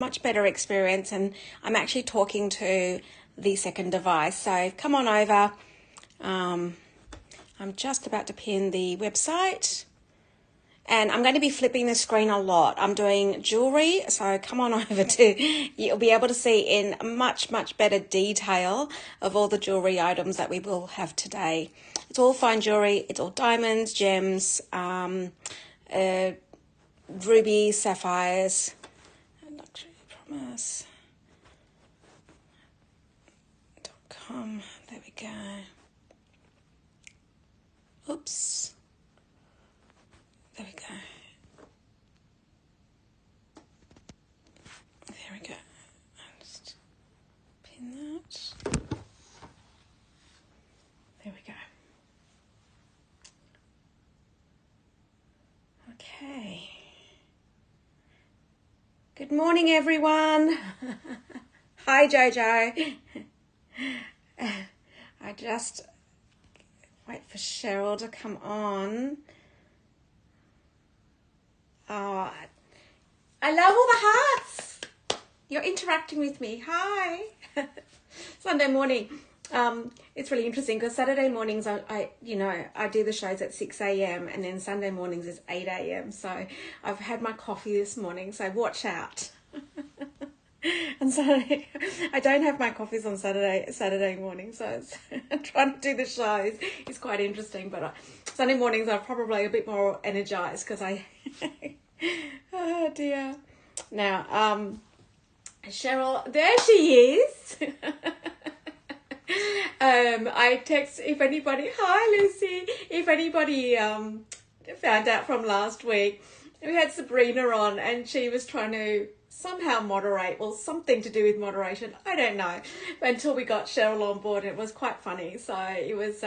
much better experience, and I'm actually talking to the second device. So come on over. I'm just about to pin the website, and I'm going to be flipping the screen a lot. I'm doing jewelry, so come on over you'll be able to see in much better detail of all the jewelry items that we will have today. It's all fine jewelry. It's all diamonds, gems, rubies, sapphires, luxury promise.com. There we go. Oops. There we go. There we go. I'll just pin that. There we go. Okay. Good morning, everyone. Hi, Jojo. I just wait for Cheryl to come on. Oh, I love all the hearts. You're interacting with me. Hi. Sunday morning. It's really interesting because Saturday mornings I do the shows at 6 a.m. and then Sunday mornings is 8 a.m. So I've had my coffee this morning, so watch out. And so I don't have my coffees on Saturday morning, so trying to do the shows is quite interesting. But Sunday mornings are probably a bit more energized because I oh dear. Now Cheryl, there she is. I text if anybody, hi Lucy, if anybody found out from last week, we had Sabrina on and she was trying to somehow moderate, well, something to do with moderation, I don't know, until we got Cheryl on board. It was quite funny. So it was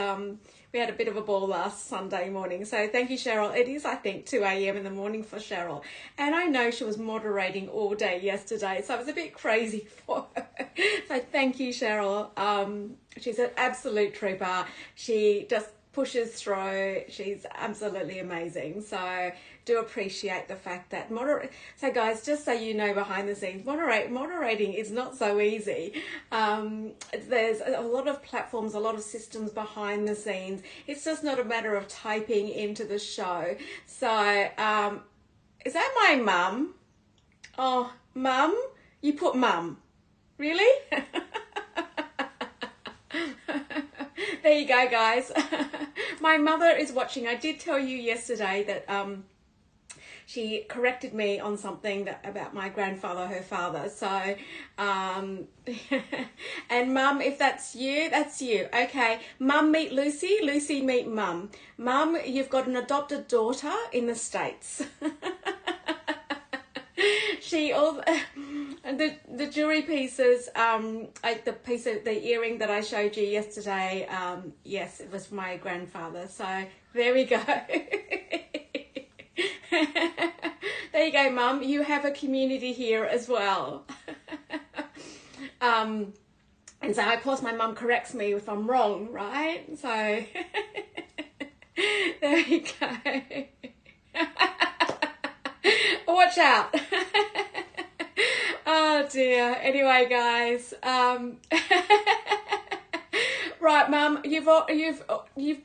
we had a bit of a ball last Sunday morning. So thank you, Cheryl. It is, I think, 2 a.m. in the morning for Cheryl. And I know she was moderating all day yesterday, so it was a bit crazy for her. So thank you, Cheryl. She's an absolute trooper. She just pushes through. She's absolutely amazing. So do appreciate the fact that so guys, just so you know, behind the scenes, moderating is not so easy. There's a lot of platforms, a lot of systems behind the scenes. It's just not a matter of typing into the show. So is that my mum? Oh, mum, you put mum, really? There you go, guys. My mother is watching. I did tell you yesterday that she corrected me on something about my grandfather, her father. So, and mum, if that's you, that's you. Okay, mum meet Lucy, Lucy meet mum. Mum, you've got an adopted daughter in the States. The jewelry pieces, the earring that I showed you yesterday, yes, it was my grandfather. So there we go. There you go, Mum. You have a community here as well. And so, of course, my mum corrects me if I'm wrong, right? So there you go. Watch out. Oh dear. Anyway, guys, right, Mum, you've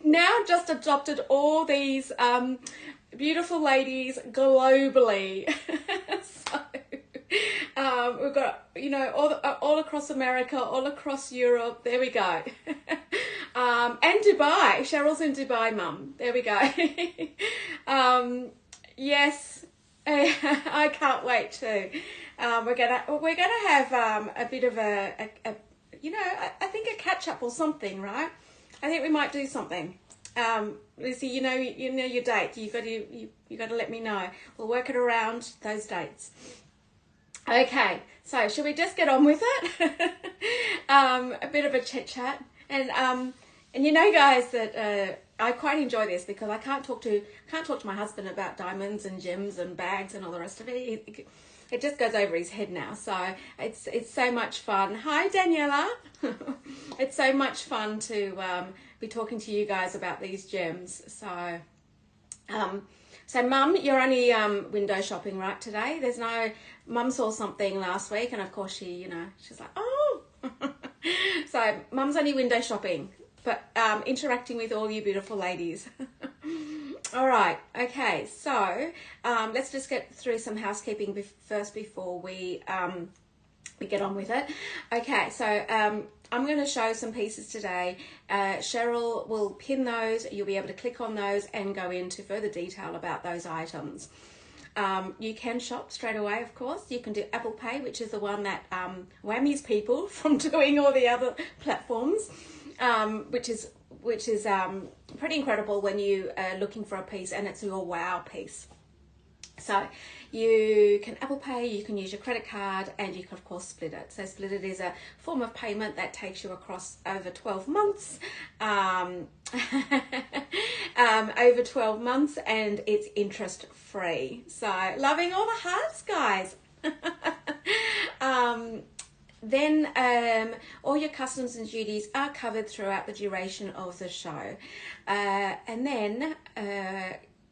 now just adopted all these beautiful ladies globally. So we've got, all across America, all across Europe. There we go. And Dubai. Cheryl's in Dubai, Mum. There we go. Yes. I can't wait to. We're gonna have a bit of I think a catch up or something, right? I think we might do something. Lucy, you know your date. You got to let me know. We'll work it around those dates. Okay, so should we just get on with it? A bit of a chit chat, and guys, that I quite enjoy this because I can't talk to my husband about diamonds and gems and bags and all the rest of it. It just goes over his head now. So it's so much fun. Hi, Daniela. It's so much fun to be talking to you guys about these gems. So So, Mum, you're only window shopping, right, today? There's no... Mum saw something last week, and of course she, you know, she's like, oh. So, Mum's only window shopping, but interacting with all you beautiful ladies. All right, okay, so let's just get through some housekeeping first before we get on with it. Okay, so I'm going to show some pieces today. Cheryl will pin those. You'll be able to click on those and go into further detail about those items. You can shop straight away, of course. You can do Apple Pay, which is the one that whammies people from doing all the other platforms, which is pretty incredible when you are looking for a piece and it's your wow piece. So you can Apple Pay, you can use your credit card, and you can of course split it. So split it is a form of payment that takes you across over 12 months, over 12 months, and it's interest free. So loving all the hearts, guys. Then all your customs and duties are covered throughout the duration of the show. And then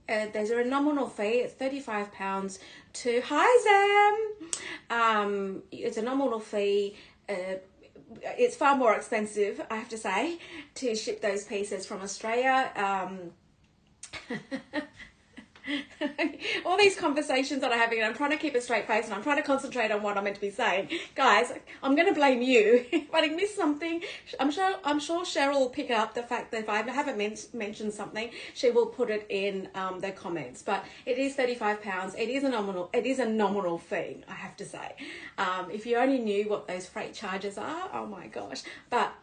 there's a nominal fee. It's £35 to... Hi, Zam! It's a nominal fee. It's far more expensive, I have to say, to ship those pieces from Australia. All these conversations that I'm having, and I'm trying to keep a straight face and I'm trying to concentrate on what I'm meant to be saying. Guys, I'm going to blame you if I miss something. I'm sure Cheryl will pick up the fact that if I haven't mentioned something, she will put it in the comments. But it is £35. It is a nominal fee, I have to say. If you only knew what those freight charges are, oh my gosh. But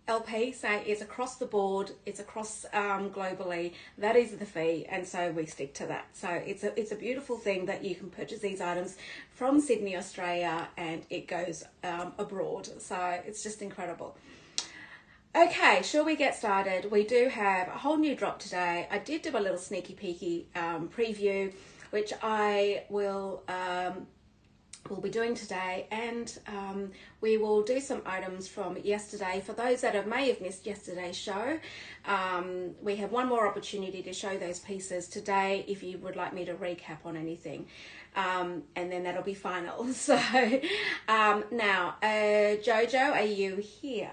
LP say it's across the board, it's across globally. That is the fee, and so we stick to that. So it's a beautiful thing that you can purchase these items from Sydney, Australia, and it goes abroad. So it's just incredible. Okay, shall we get started? We do have a whole new drop today. I did do a little sneaky peeky preview, which I will we'll be doing today, and we will do some items from yesterday. For those that may have missed yesterday's show, we have one more opportunity to show those pieces today if you would like me to recap on anything, and then that'll be final. So now Jojo, are you here?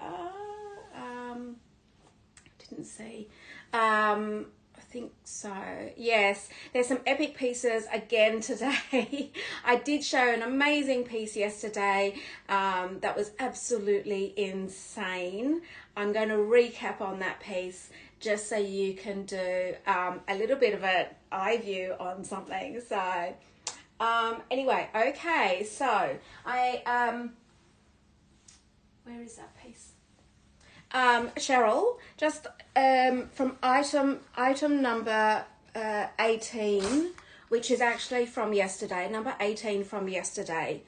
Didn't see. I think so. Yes, there's some epic pieces again today. I did show an amazing piece yesterday that was absolutely insane. I'm going to recap on that piece just so you can do a little bit of an eye view on something. So anyway, okay, so where is that piece? Cheryl, just from item number 18, which is actually from yesterday, number 18 from yesterday.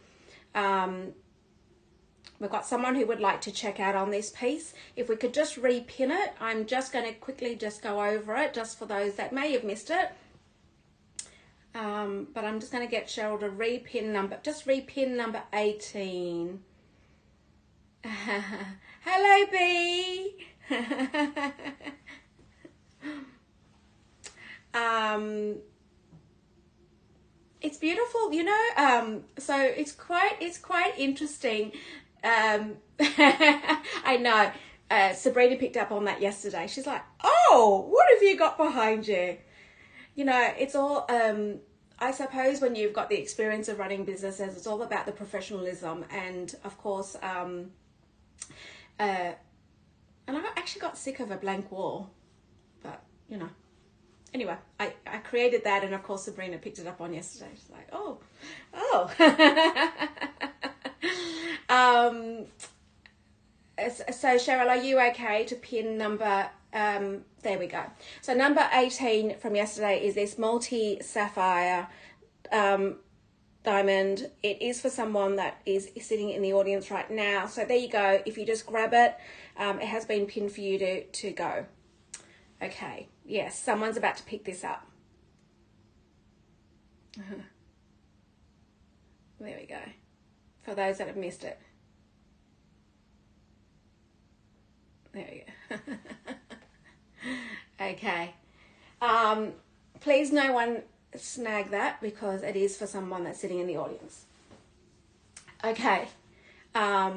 We've got someone who would like to check out on this piece. If we could just repin it, I'm just going to quickly just go over it, just for those that may have missed it. But I'm just going to get Cheryl to repin number 18. Hello, B. It's beautiful, you know. So it's quite interesting. I know. Sabrina picked up on that yesterday. She's like, "Oh, what have you got behind you?" You know, it's all. I suppose when you've got the experience of running businesses, it's all about the professionalism, and of course. And I actually got sick of a blank wall, but you know, anyway, I created that, and of course Sabrina picked it up on yesterday. She's like, oh. So Cheryl, are you okay to pin number, there we go. So number 18 from yesterday is this multi-sapphire diamond. It is for someone that is sitting in the audience right now. So there you go. If you just grab it, it has been pinned for you to go. Okay. Yes, someone's about to pick this up. There we go. For those that have missed it. There we go. Okay. Please no one snag that because it is for someone that's sitting in the audience. Okay. I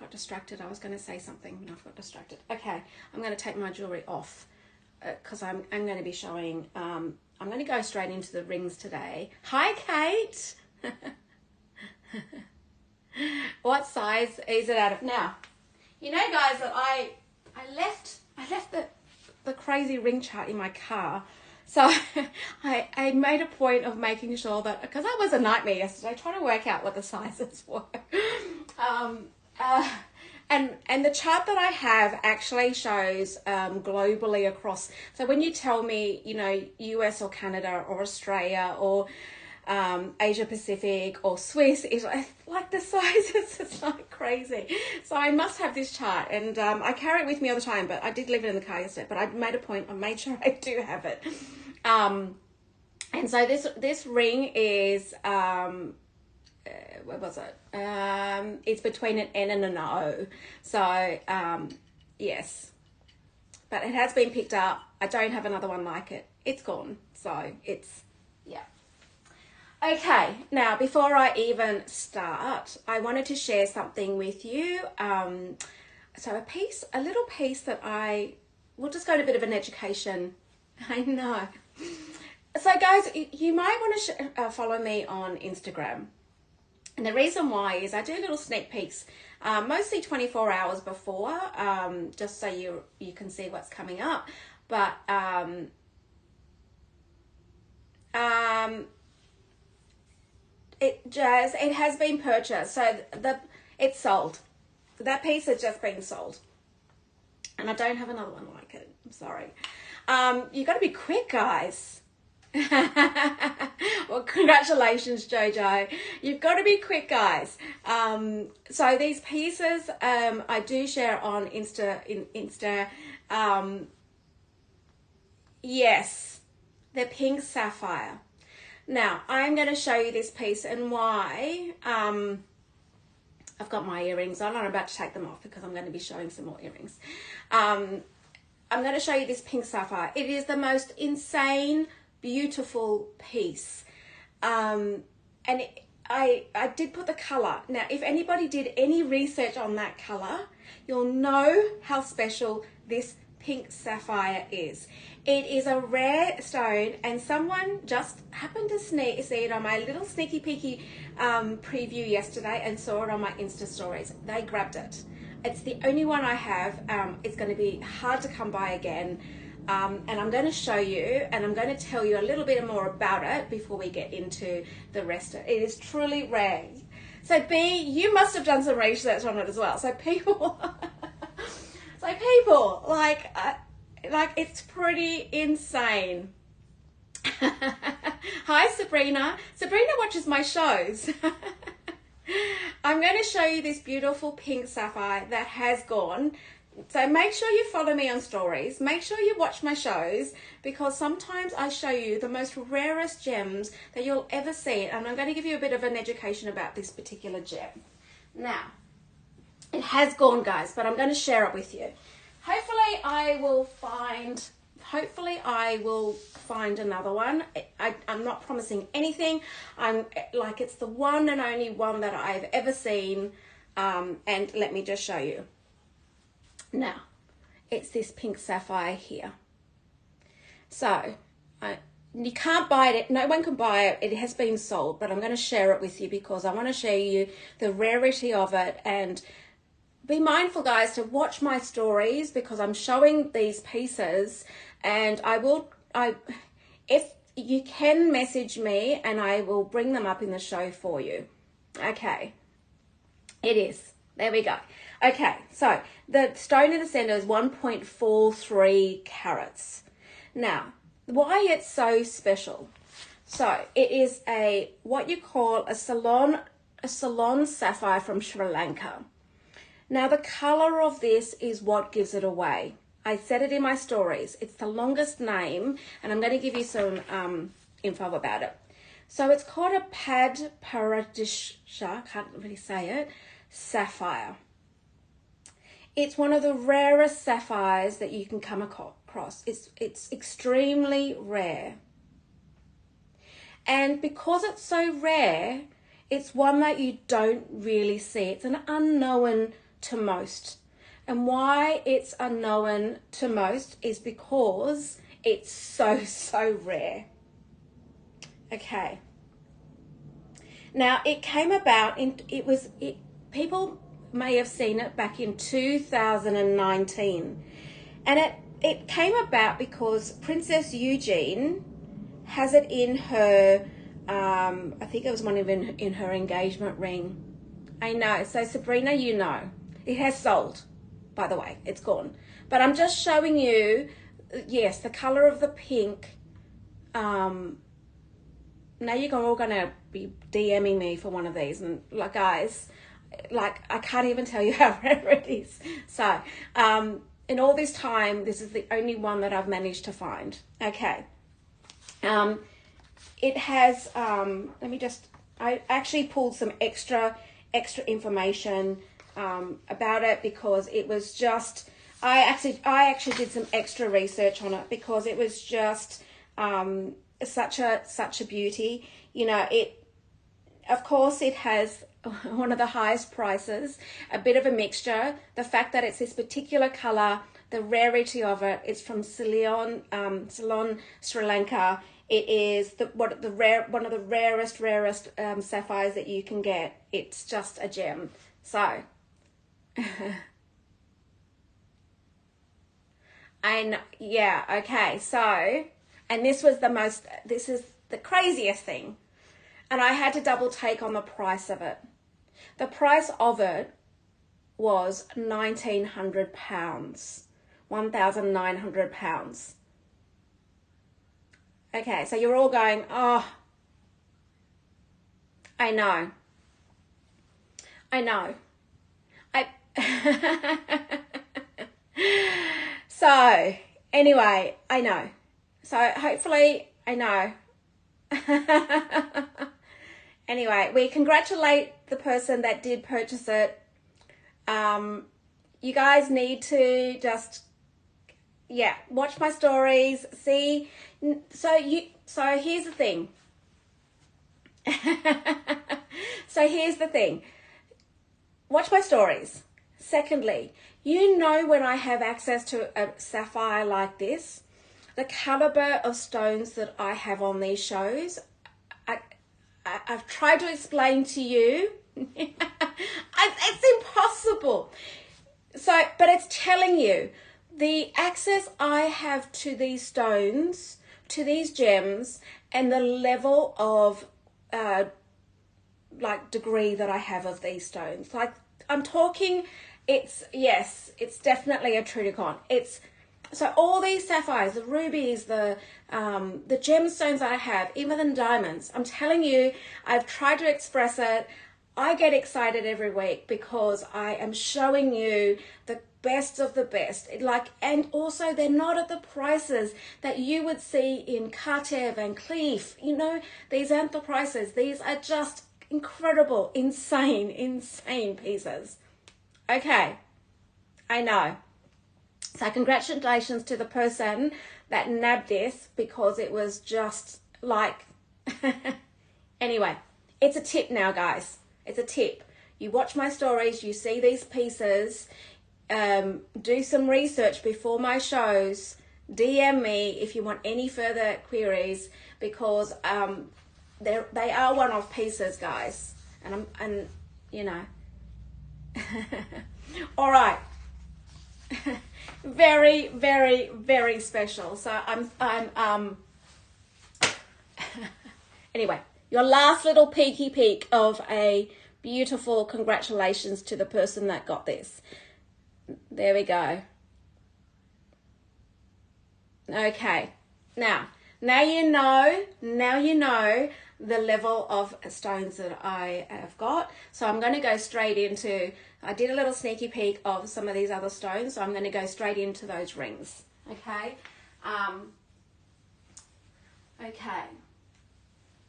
got distracted. I was going to say something and I got distracted. Okay. I'm going to take my jewelry off because I'm going to be showing, I'm going to go straight into the rings today. Hi, Kate. What size is it out of? Now, you know, guys, that I left the crazy ring chart in my car. So I made a point of making sure that, because that was a nightmare yesterday, trying to work out what the sizes were. And the chart that I have actually shows globally across. So when you tell me, you know, US or Canada or Australia or Asia Pacific or Swiss, is like the sizes is like crazy. So I must have this chart, and I carry it with me all the time, but I did leave it in the car yesterday, but I made a point, I made sure I do have it. And so this ring is what was it? It's between an N and an O. So yes, but it has been picked up. I don't have another one like it. It's gone. So it's, yeah. Okay, now before I even start, I wanted to share something with you. So a little piece that we'll just go to a bit of an education. I know. So guys, you might want to follow me on Instagram. And the reason why is I do little sneak peeks, mostly 24 hours before, just so you can see what's coming up. But it has been purchased, so it's sold. That piece has just been sold, and I don't have another one like it. I'm sorry. You got to be quick, guys. Well, congratulations, Jojo. You've got to be quick, guys. So these pieces I do share on Insta. Yes, they're pink sapphire. Now, I'm going to show you this piece and why. I've got my earrings on. I'm about to take them off because I'm going to be showing some more earrings. I'm going to show you this pink sapphire. It is the most insane, beautiful piece. And I did put the color. Now, if anybody did any research on that color, you'll know how special this pink sapphire is. It is a rare stone, and someone just happened to see it on my little sneaky peeky preview yesterday and saw it on my Insta stories. They grabbed it. It's the only one I have. It's going to be hard to come by again. And I'm going to show you, and I'm going to tell you a little bit more about it before we get into the rest of it. It is truly rare. So B, you must have done some research on it as well. So people, like it's pretty insane. Hi, Sabrina. Sabrina watches my shows. I'm going to show you this beautiful pink sapphire that has gone. So make sure you follow me on stories. Make sure you watch my shows, because sometimes I show you the most rarest gems that you'll ever see. And I'm going to give you a bit of an education about this particular gem. Now, it has gone, guys, but I'm going to share it with you. Hopefully I will find another one. I'm not promising anything. I'm like, it's the one and only one that I've ever seen. And let me just show you. Now, it's this pink sapphire here. So, you can't buy it. No one can buy it. It has been sold, but I'm going to share it with you because I want to show you the rarity of it. And be mindful, guys, to watch my stories because I'm showing these pieces, and if you can message me and I will bring them up in the show for you. Okay. It is. There we go. Okay, so the stone in the center is 1.43 carats. Now, why it's so special? So it is what you call a Ceylon sapphire from Sri Lanka. Now, the color of this is what gives it away. I said it in my stories. It's the longest name, and I'm going to give you some info about it. So it's called a Pad Paradisha, can't really say it, sapphire. It's one of the rarest sapphires that you can come across. across. It's extremely rare. And because it's so rare, it's one that you don't really see. It's an unknown to most. And why it's unknown to most is because it's so rare. Okay. Now, it came about people may have seen it back in 2019. And it came about because Princess Eugenie has it in her, I think it was one of in her engagement ring. I know. So Sabrina, you know, it has sold, by the way, it's gone. But I'm just showing you, yes, the color of the pink. Now you're all gonna be DMing me for one of these, and like, guys, like, I can't even tell you how rare it is. So, in all this time, this is the only one that I've managed to find. Okay. It has, I actually pulled some extra information about it because it was just, I actually did some extra research on it because it was just such a beauty. You know, of course it has one of the highest prices, a bit of a mixture. The fact that it's this particular color, the rarity of it, it's from Ceylon, Sri Lanka. It is one of the rarest sapphires that you can get. It's just a gem. So, yeah, okay. So, and this is the craziest thing. And I had to double take on the price of it. The price of it was £1,900, £1,900. Okay, so you're all going, oh, I know. So, anyway, I know. So, hopefully, I know. Anyway, we congratulate the person that did purchase it. You guys need to just, yeah, watch my stories, see. So here's the thing. Watch my stories. Secondly, you know, when I have access to a sapphire like this, the caliber of stones that I have on these shows, I've tried to explain to you. It's impossible. So, but it's telling you the access I have to these stones, to these gems, and the level of like degree that I have of these stones. Like, I'm talking, it's definitely a Trudicon. So all these sapphires, the rubies, the gemstones I have, even the diamonds, I'm telling you, I've tried to express it. I get excited every week because I am showing you the best of the best. And also they're not at the prices that you would see in Cartier, Van Cleef. You know, these aren't the prices. These are just incredible, insane pieces. Okay, I know. So congratulations to the person that nabbed this because it was just like, anyway, it's a tip now, guys. It's a tip. You watch my stories, you see these pieces, do some research before my shows, DM me if you want any further queries because they are one-off pieces, guys. And you know. All right. Very special. So I'm anyway, your last little peeky peek of a beautiful congratulations to the person that got this. There we go. Okay. Now you know the level of stones that I have got. So I'm going to go straight into, I did a little sneaky peek of some of these other stones, so I'm going to go straight into those rings. Okay. Okay.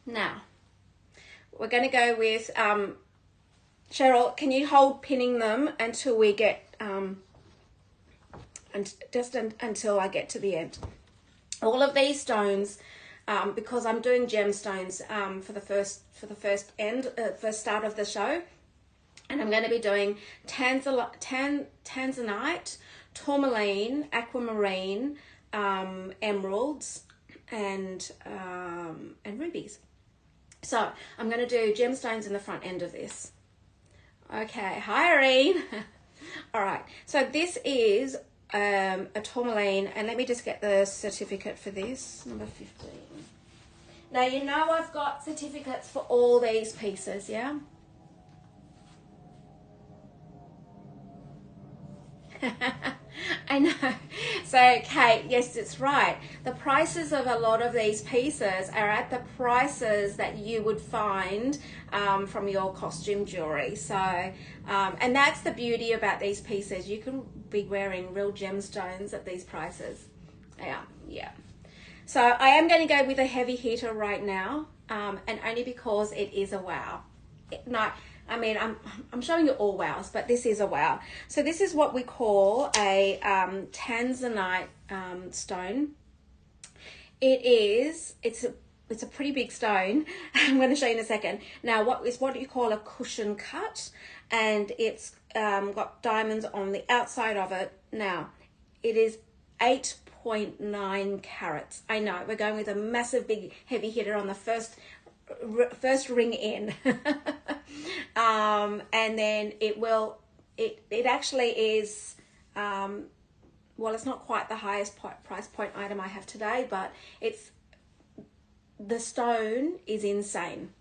Now, we're going to go with, Cheryl, can you hold pinning them until we get, and until I get to the end. All of these stones, because I'm doing gemstones for the first start of the show, and I'm going to be doing tanzanite, tourmaline, aquamarine, emeralds, and rubies. So I'm going to do gemstones in the front end of this. Okay, hi Irene. All right, so this is a tourmaline, and let me just get the certificate for this, number 15. Now, you know I've got certificates for all these pieces, yeah? I know. So, Kate, yes, it's right. The prices of a lot of these pieces are at the prices that you would find from your costume jewelry. So, and that's the beauty about these pieces. You can be wearing real gemstones at these prices. Yeah. So I am going to go with a heavy hitter right now, and only because it is a wow. I mean, I'm showing you all wows, but this is a wow. So this is what we call a tanzanite stone. It's a pretty big stone. I'm going to show you in a second. Now, what you call a cushion cut, and it's got diamonds on the outside of it. Now, it is 8.9 carats. I know, we're going with a massive, big, heavy hitter on the first ring in. And then it actually is, well, it's not quite the highest price point item I have today, but the stone is insane.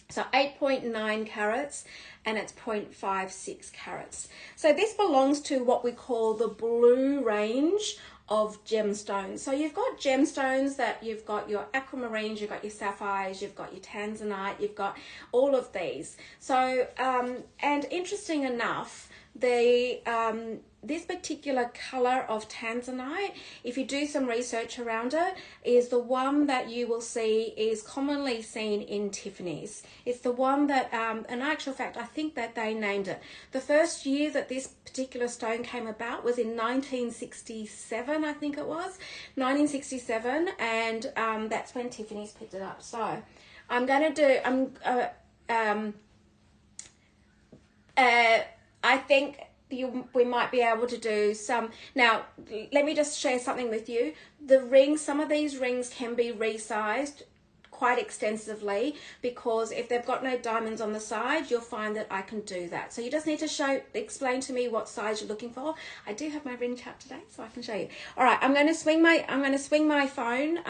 So 8.9 carats, and it's 0.56 carats. So this belongs to what we call the blue range of gemstones. So you've got gemstones that you've got your aquamarines, you've got your sapphires, you've got your tanzanite, you've got all of these. So and interesting enough, this particular color of tanzanite, if you do some research around it, is the one that you will see is commonly seen in Tiffany's. It's the one that, in actual fact, I think that they named it. The first year that this particular stone came about was in 1967, I think it was, 1967, and that's when Tiffany's picked it up. So I'm going to do, I think we might be able to do some. Now, let me just share something with you. The rings, some of these rings can be resized quite extensively, because if they've got no diamonds on the side, you'll find that I can do that. So you just need to explain to me what size you're looking for. I do have my ring chart today, so I can show you. All right, I'm going to swing my phone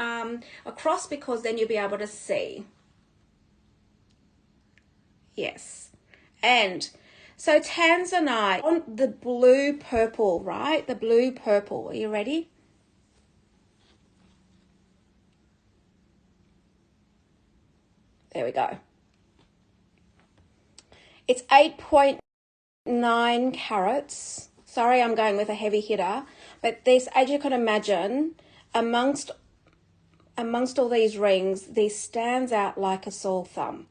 across, because then you'll be able to see. Yes, and so tanzanite on the blue purple, right? The blue purple. Are you ready? There we go. It's 8.9 carats. Sorry, I'm going with a heavy hitter, but this, as you can imagine, amongst all these rings, this stands out like a sore thumb.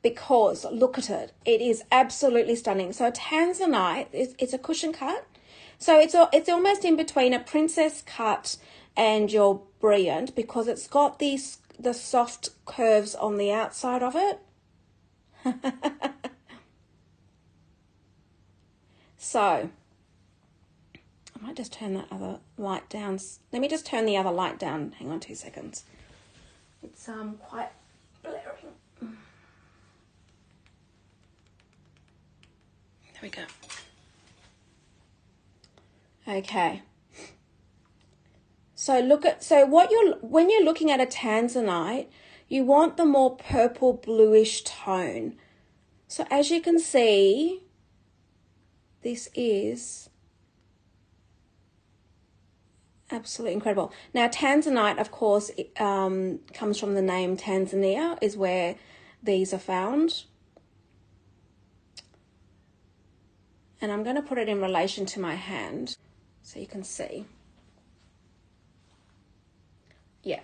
Because look at it, it is absolutely stunning. So tanzanite, it's a cushion cut. So it's almost in between a princess cut and your brilliant, because it's got the soft curves on the outside of it. So I might just turn that other light down. Let me just turn the other light down. Hang on 2 seconds. It's quite blaring. There we go. Okay. So when you're looking at a tanzanite, you want the more purple bluish tone. So as you can see, this is absolutely incredible. Now tanzanite, of course, comes from the name Tanzania, is where these are found. And I'm going to put it in relation to my hand so you can see. Yeah.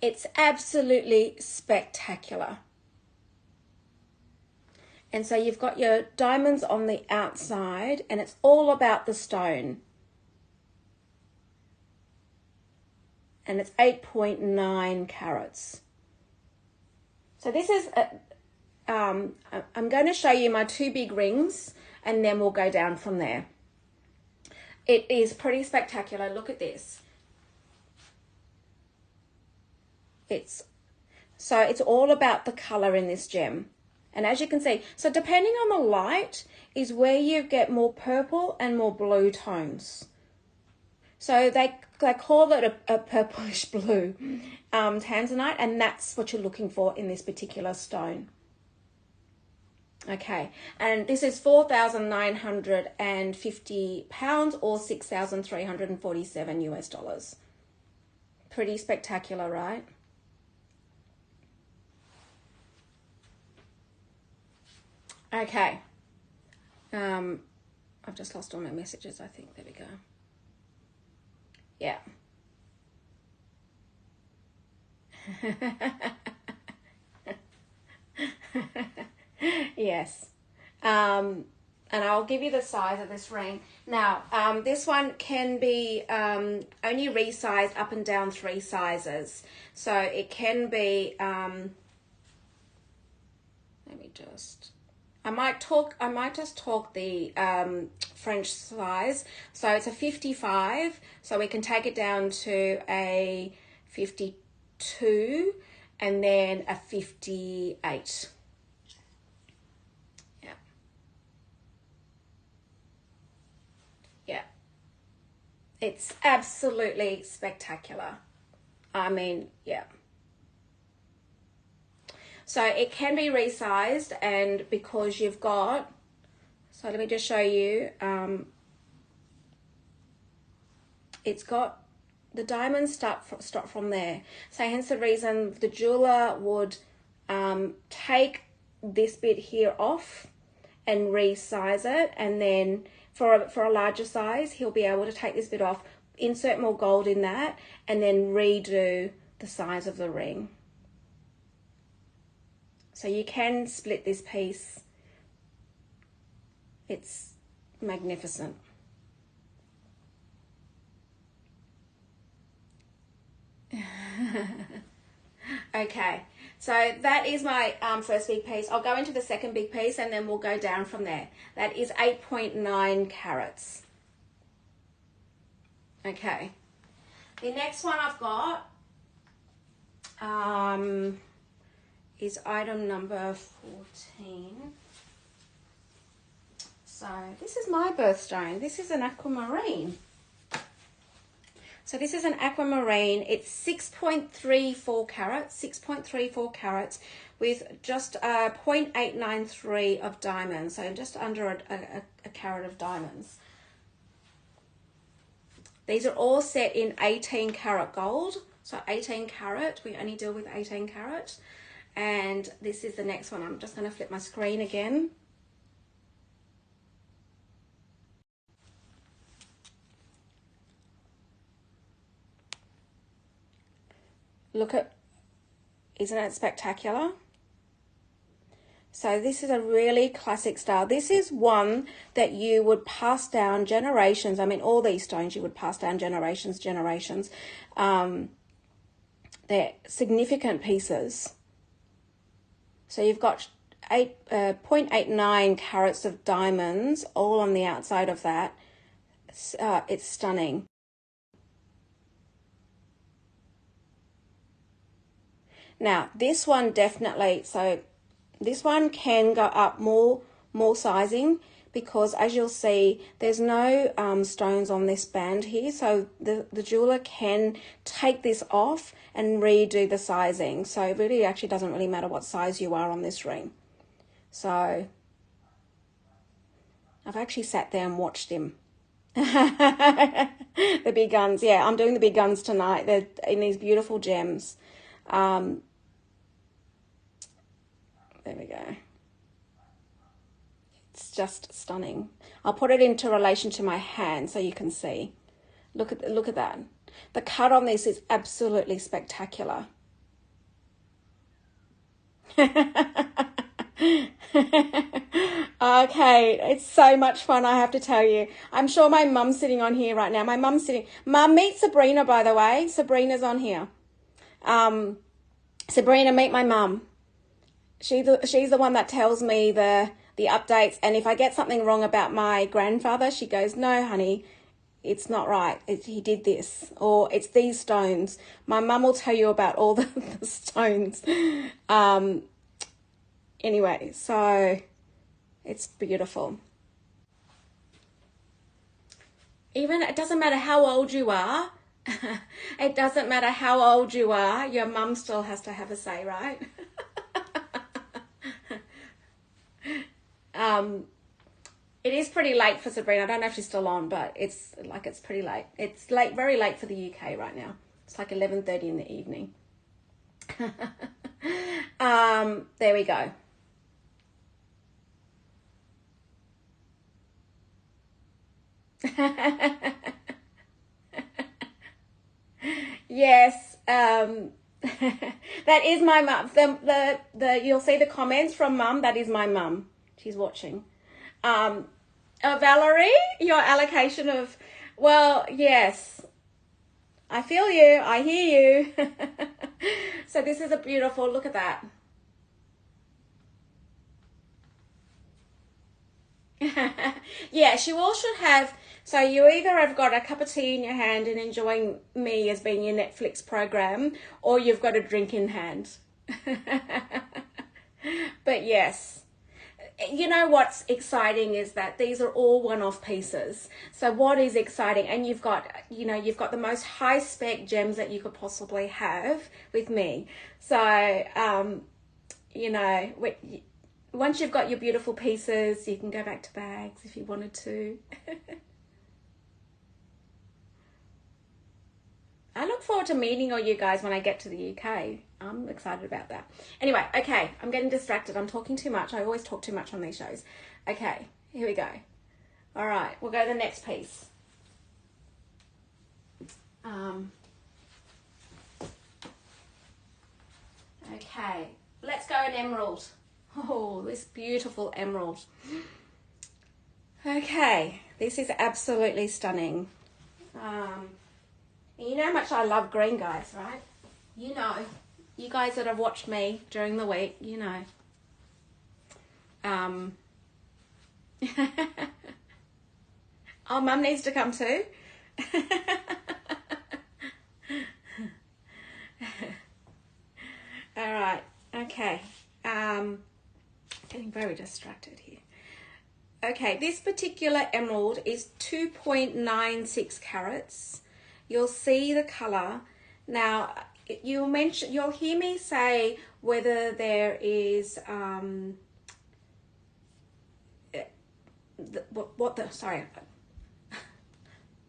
It's absolutely spectacular. And so you've got your diamonds on the outside, and it's all about the stone. and it's 8.9 carats. So this is, I'm going to show you my 2 big rings, and then we'll go down from there. It is pretty spectacular. Look at this. It's all about the color in this gem. And as you can see, so depending on the light is where you get more purple and more blue tones. So they call it a purplish blue tanzanite, and that's what you're looking for in this particular stone. Okay, and this is 4,950 pounds or 6,347 US dollars. Pretty spectacular, right? Okay. I've just lost all my messages, I think. There we go. Yeah. Yes. And I'll give you the size of this ring. Now, this one can be only resized up and down 3 sizes. So it can be, let me just, I might just talk the French size. So it's a 55. So we can take it down to a 52 and then a 58. Yeah, it's absolutely spectacular. I mean, yeah. So it can be resized, and because you've got, so let me just show you, it's got the diamonds start from there. So hence the reason the jeweler would take this bit here off and resize it, and then for a larger size, he'll be able to take this bit off, insert more gold in that, and then redo the size of the ring. So you can split this piece. It's magnificent. Okay, so that is my first big piece. I'll go into the second big piece and then we'll go down from there. That is 8.9 carats. Okay, the next one I've got is item number 14. So this is my birthstone. This is an aquamarine. So this is an aquamarine. It's 6.34 carats, 6.34 carats with just 0.893 of diamonds. So just under a carat of diamonds. These are all set in 18 karat gold. So 18 carat, we only deal with 18 carat. And this is the next one. I'm just going to flip my screen again. Look at, isn't it spectacular? So this is a really classic style. This is one that you would pass down generations. I mean, all these stones you would pass down generations. They're significant pieces. So you've got 0.89 carats of diamonds all on the outside of that. It's stunning. Now this one definitely, so this one can go up more sizing, because as you'll see, there's no stones on this band here. So the jeweler can take this off and redo the sizing. So it really actually doesn't really matter what size you are on this ring. So I've actually sat there and watched him. The big guns. Yeah, I'm doing the big guns tonight. They're in these beautiful gems. There we go. It's just stunning. I'll put it into relation to my hand so you can see. Look at that. The cut on this is absolutely spectacular. Okay, it's so much fun, I have to tell you. I'm sure my mum's sitting on here right now. My mum's sitting. Mum, meet Sabrina, by the way. Sabrina's on here. Sabrina, meet my mum. She's the one that tells me the updates, and if I get something wrong about my grandfather, she goes, "No, honey, it's not right. He did this, or it's these stones." My mum will tell you about all the stones. Anyway, so it's beautiful. Even it doesn't matter how old you are. It doesn't matter how old you are. Your mum still has to have a say, right? It is pretty late for Sabrina. I don't know if she's still on, but it's pretty late. It's late, very late for the UK right now. It's like 11:30 in the evening. There we go. Yes, that is my mum. The you'll see the comments from mum. That is my mum. She's watching. Valerie, your allocation of, well, yes, I feel you. I hear you. So this is a beautiful, look at that. Yes, you all should have. So you either have got a cup of tea in your hand and enjoying me as being your Netflix program, or you've got a drink in hand. But yes, you know what's exciting is that these are all one-off pieces. So what is exciting, and you've got the most high spec gems that you could possibly have with me. So you know, once you've got your beautiful pieces, you can go back to bags if you wanted to. I look forward to meeting all you guys when I get to the UK. I'm excited about that. Anyway, okay, I'm getting distracted. I'm talking too much. I always talk too much on these shows. Okay, here we go. All right, we'll go to the next piece. Okay, let's go an emerald. Oh, this beautiful emerald. Okay, this is absolutely stunning. You know how much I love green, guys, right? You know. You guys that have watched me during the week, you know. Oh, Mum needs to come too. All right. Okay. Getting very distracted here. Okay, this particular emerald is 2.96 carats. You'll see the color. Now, you'll hear me say whether there is sorry,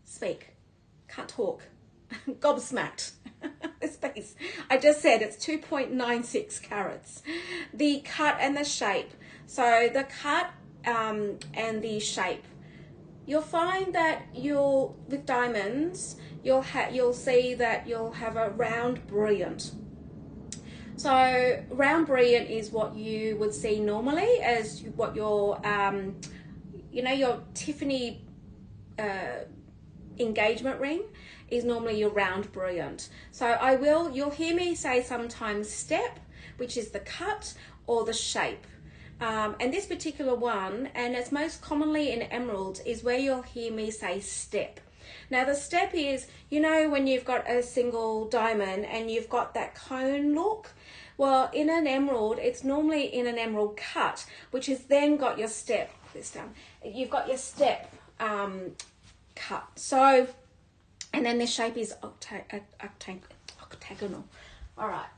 speak, can't talk, gobsmacked. This piece, I just said it's 2.96 carats. The cut and the shape. So the cut and the shape. You'll find that with diamonds, you'll see that you'll have a round brilliant. So round brilliant is what you would see normally as what your your Tiffany engagement ring is normally your round brilliant. So you'll hear me say sometimes step, which is the cut, or the shape. And this particular one, and it's most commonly in emeralds, is where you'll hear me say step. Now the step is, when you've got a single diamond and you've got that cone look, well, in an emerald, it's normally in an emerald cut, which has then got your step, this down, you've got your step cut. So, and then the shape is octagonal. All right.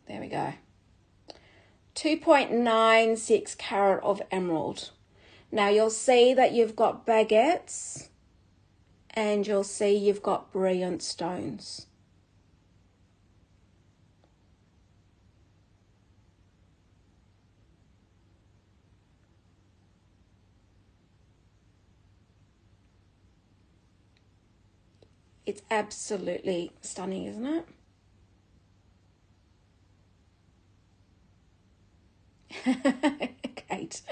There we go. 2.96 carat of emerald. Now you'll see that you've got baguettes and you'll see you've got brilliant stones. It's absolutely stunning, isn't it? Kate.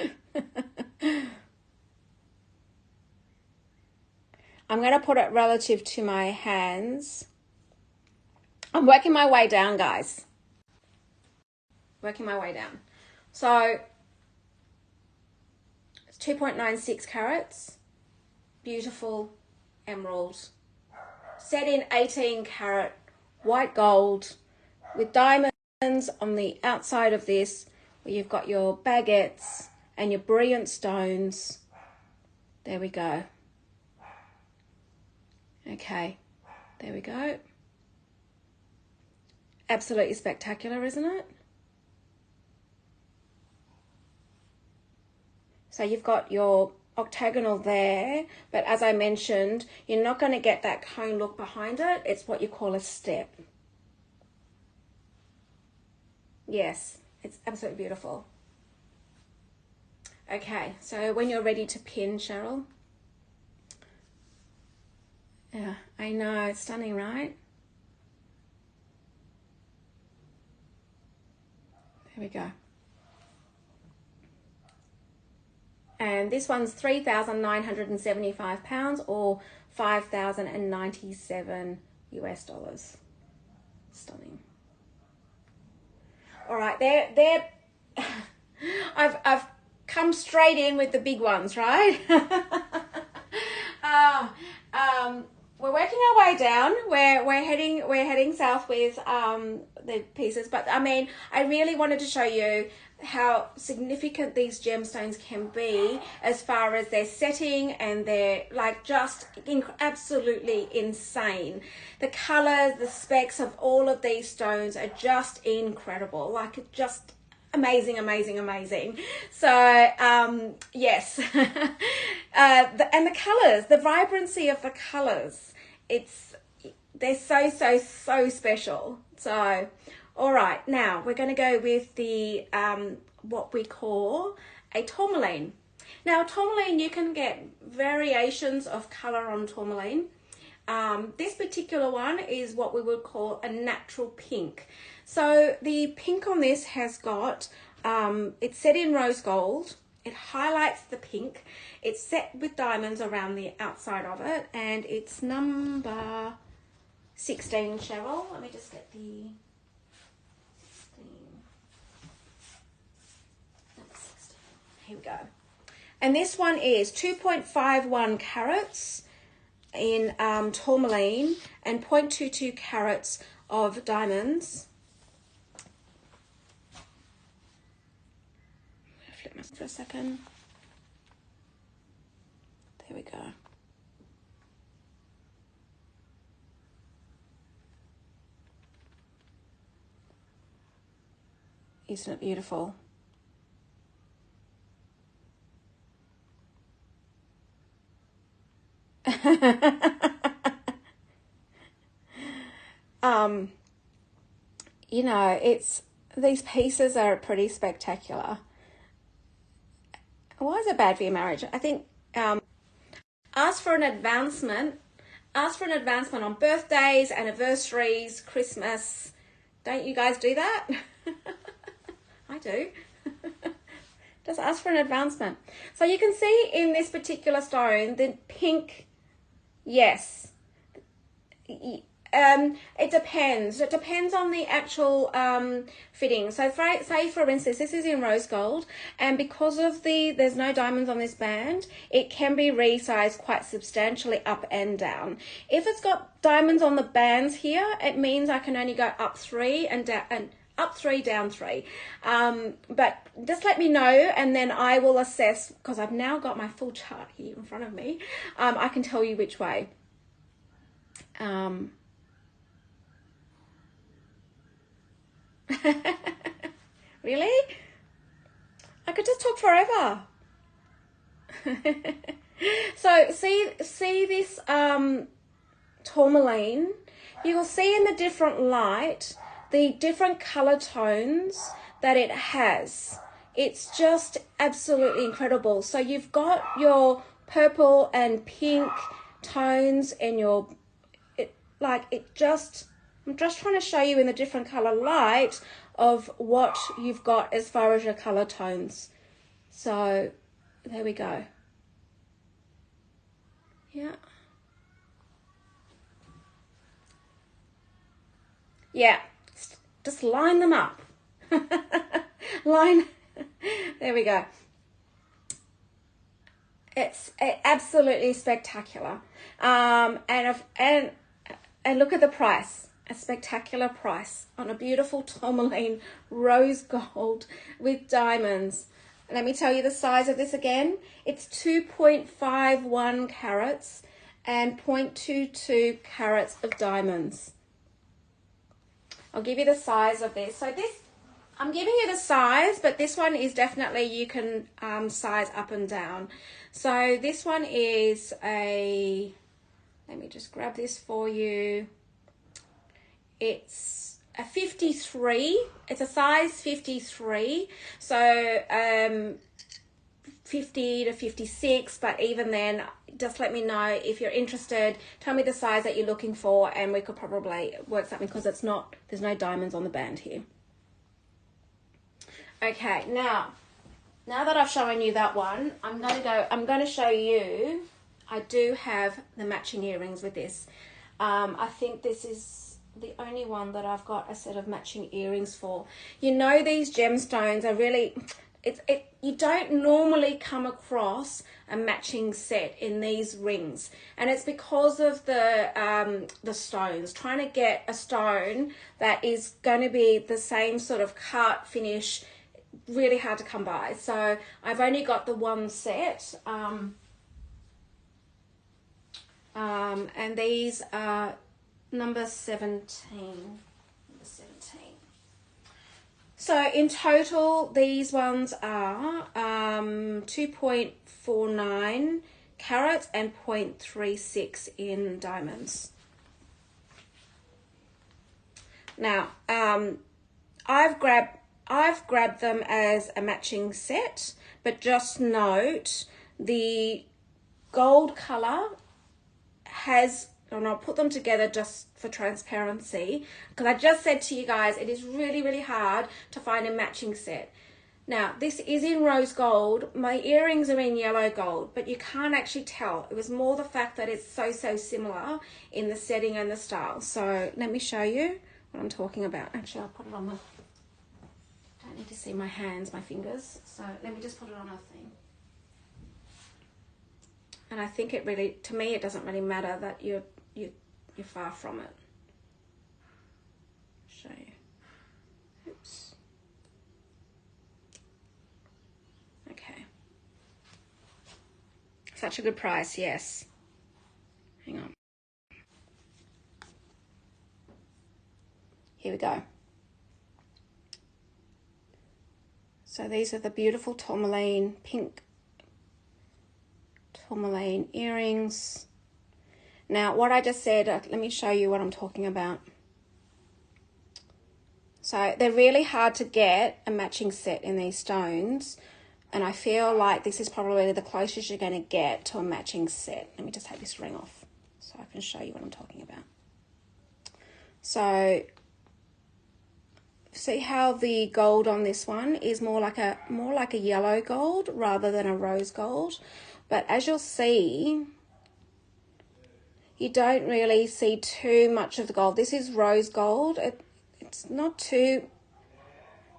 I'm going to put it relative to my hands. I'm working my way down, guys. Working my way down. So it's 2.96 carats. Beautiful emerald. Set in 18 carat white gold with diamonds on the outside of this, where you've got your baguettes and your brilliant stones. There we go. Okay, there we go. Absolutely spectacular, isn't it? So you've got your octagonal there, but as I mentioned, you're not going to get that cone look behind it. It's what you call a step. Yes, it's absolutely beautiful. Okay, so when you're ready to pin, Cheryl. Yeah, I know, it's stunning, right? There we go. And this one's 3,975 pounds or 5,097 US dollars. Stunning. All right, they're I've come straight in with the big ones, right? We're working our way down. We're heading south with the pieces, but I mean, I really wanted to show you how significant these gemstones can be as far as their setting, and they're like just absolutely insane. The colors, the specs of all of these stones are just incredible, like just amazing. So yes. And the colors, the vibrancy of the colors, they're so special. So all right, now we're going to go with the what we call a tourmaline. Now tourmaline, you can get variations of color on tourmaline. This particular one is what we would call a natural pink. So the pink on this has got, it's set in rose gold. It highlights the pink. It's set with diamonds around the outside of it, and it's number 16, Cheryl. Let me just get the 16. Number 16. Here we go. And this one is 2.51 carats in tourmaline and 0.22 carats of diamonds. Flip my for a second. There we go. Isn't it beautiful? You know, these pieces are pretty spectacular. Why is it bad for your marriage? I think ask for an advancement on birthdays, anniversaries, Christmas. Don't you guys do that? I do. Just ask for an advancement. So you can see in this particular stone, the pink, yes. It depends. It depends on the actual fitting. So say for instance, this is in rose gold, and because of there's no diamonds on this band, it can be resized quite substantially up and down. If it's got diamonds on the bands here, it means I can only go up 3 and down, and up 3, down 3. But just let me know, and then I will assess, because I've now got my full chart here in front of me. I can tell you which way. Really? I could just talk forever. So see this tourmaline. You will see in the different light the different color tones that it has. It's just absolutely incredible. So you've got your purple and pink tones and I'm just trying to show you in the different color light of what you've got as far as your color tones. So there we go. Yeah. Yeah, just line them up. Line, there we go. It's absolutely spectacular. And look at the price. A spectacular price on a beautiful tourmaline rose gold with diamonds. Let me tell you the size of this again. It's 2.51 carats and 0.22 carats of diamonds. I'll give you the size of this. So this, I'm giving you the size, but this one is definitely, you can size up and down. So this one is a, let me just grab this for you. It's a 53. It's a size 53. So 50 to 56, but even then, just let me know if you're interested. Tell me the size that you're looking for, and we could probably work something, because it's not, there's no diamonds on the band here. Okay, now that I've shown you that one, I'm going to show you, I do have the matching earrings with this. I think this is the only one that I've got a set of matching earrings for. You know, these gemstones are really, you don't normally come across a matching set in these rings, and it's because of the stones. Trying to get a stone that is going to be the same sort of cut finish, really hard to come by. So I've only got the one set, and these are number 17. So in total, these ones are 2.49 carats and 0.36 in diamonds. Now, I've grabbed them as a matching set, but just note the gold color has, and I'll put them together just for transparency, because I just said to you guys, it is really, really hard to find a matching set. Now, this is in rose gold. My earrings are in yellow gold, but you can't actually tell. It was more the fact that it's so similar in the setting and the style. So let me show you what I'm talking about. Actually, I'll put it on the, I don't need to see my hands, my fingers. So let me just put it on a thing. And I think it really, to me, it doesn't really matter that you're far from it. Show you. Oops. Okay. Such a good price, yes. Hang on. Here we go. So these are the beautiful tourmaline, pink tourmaline earrings. Now, what I just said, let me show you what I'm talking about. So they're really hard to get a matching set in these stones, and I feel like this is probably the closest you're going to get to a matching set. Let me just take this ring off so I can show you what I'm talking about. So see how the gold on this one is more like a yellow gold rather than a rose gold. But as you'll see, you don't really see too much of the gold. This is rose gold. It's not too,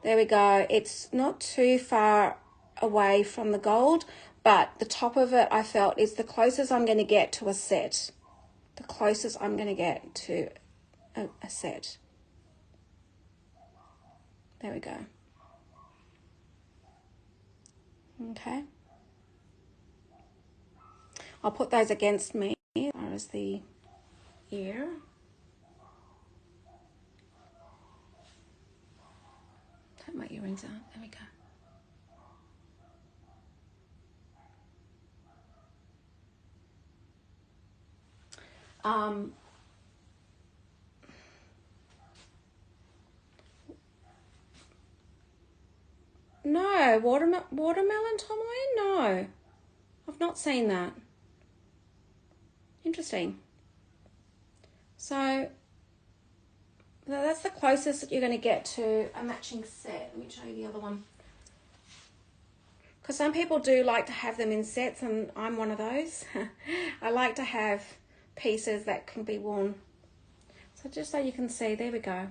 there we go. It's not too far away from the gold, but the top of it, I felt, is the closest I'm going to get to a set. The closest I'm going to get to a set. There we go. Okay. I'll put those against me as far as the ear. Take my earrings out. There we go. No, watermelon tourmaline? No, I've not seen that. Interesting. So that's the closest that you're going to get to a matching set. Let me show you the other one. Because some people do like to have them in sets, and I'm one of those. I like to have pieces that can be worn. So just so you can see, there we go.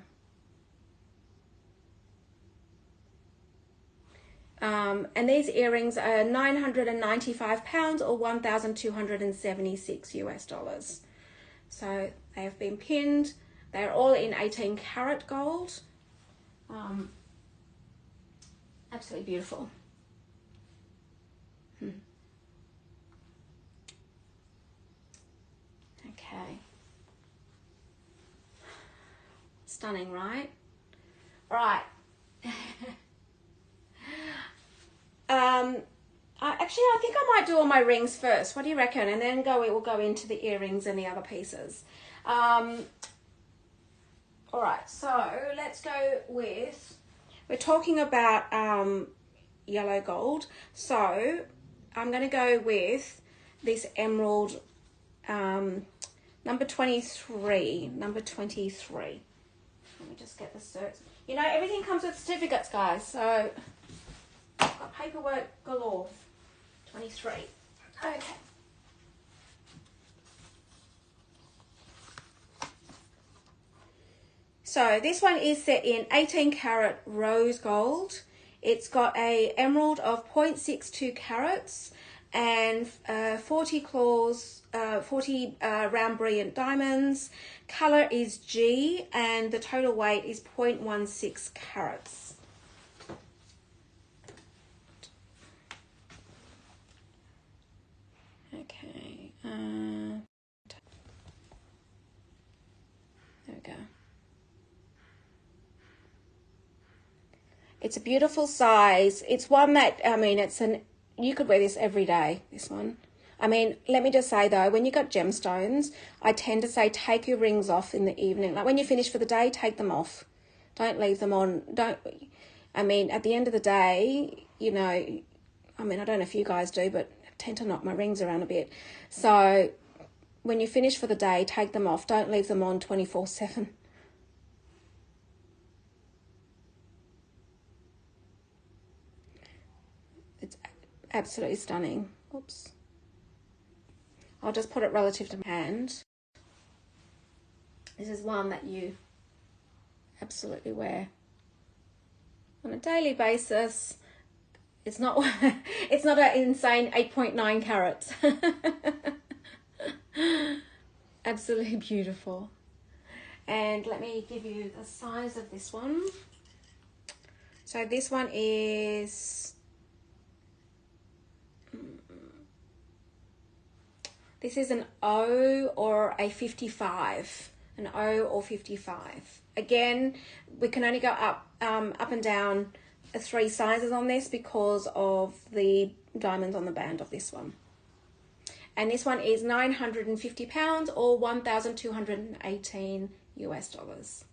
And these earrings are £995 or 1,276 US dollars. So they have been pinned. They're all in 18 karat gold. Absolutely beautiful. Okay. Stunning, right? All right. I think I might do all my rings first. What do you reckon? And then we'll go into the earrings and the other pieces. All right, so let's go with, we're talking about yellow gold. So I'm going to go with this emerald number 23. Number 23. Let me just get the certs. You know, everything comes with certificates, guys. So I've got paperwork galore. 23. Okay. So this one is set in 18 karat rose gold. It's got a emerald of 0.62 carats and 40 claws, 40 round brilliant diamonds. Color is G and the total weight is 0.16 carats. Okay. There we go. It's a beautiful size. It's one that, I mean, you could wear this every day, this one. I mean, let me just say though, when you got gemstones, I tend to say take your rings off in the evening. Like when you finish for the day, take them off. Don't leave them on. I mean, at the end of the day, you know, I mean, I don't know if you guys do, but I tend to knock my rings around a bit. So when you finish for the day, take them off. Don't leave them on 24/7. It's absolutely stunning. Oops. I'll just put it relative to my hand. This is one that you absolutely wear on a daily basis. It's not it's not an insane 8.9 carats. Absolutely beautiful. And let me give you the size of this one. So this one is, this is an O or a 55. An O or 55. Again, we can only go up and down 3 sizes on this because of the diamonds on the band of this one. And this one is £950 or 1,218 US dollars.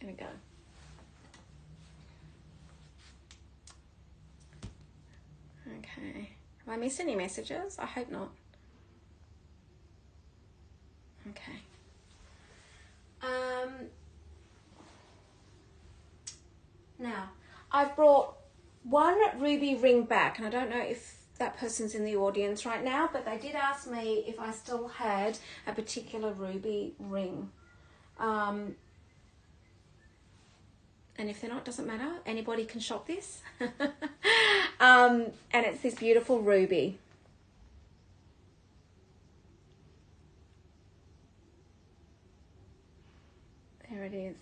There we go. Okay. Have I missed any messages? I hope not. Okay. Now, I've brought one ruby ring back, and I don't know if that person's in the audience right now, but they did ask me if I still had a particular ruby ring. And if they're not, doesn't matter. Anybody can shop this. And it's this beautiful ruby. There it is.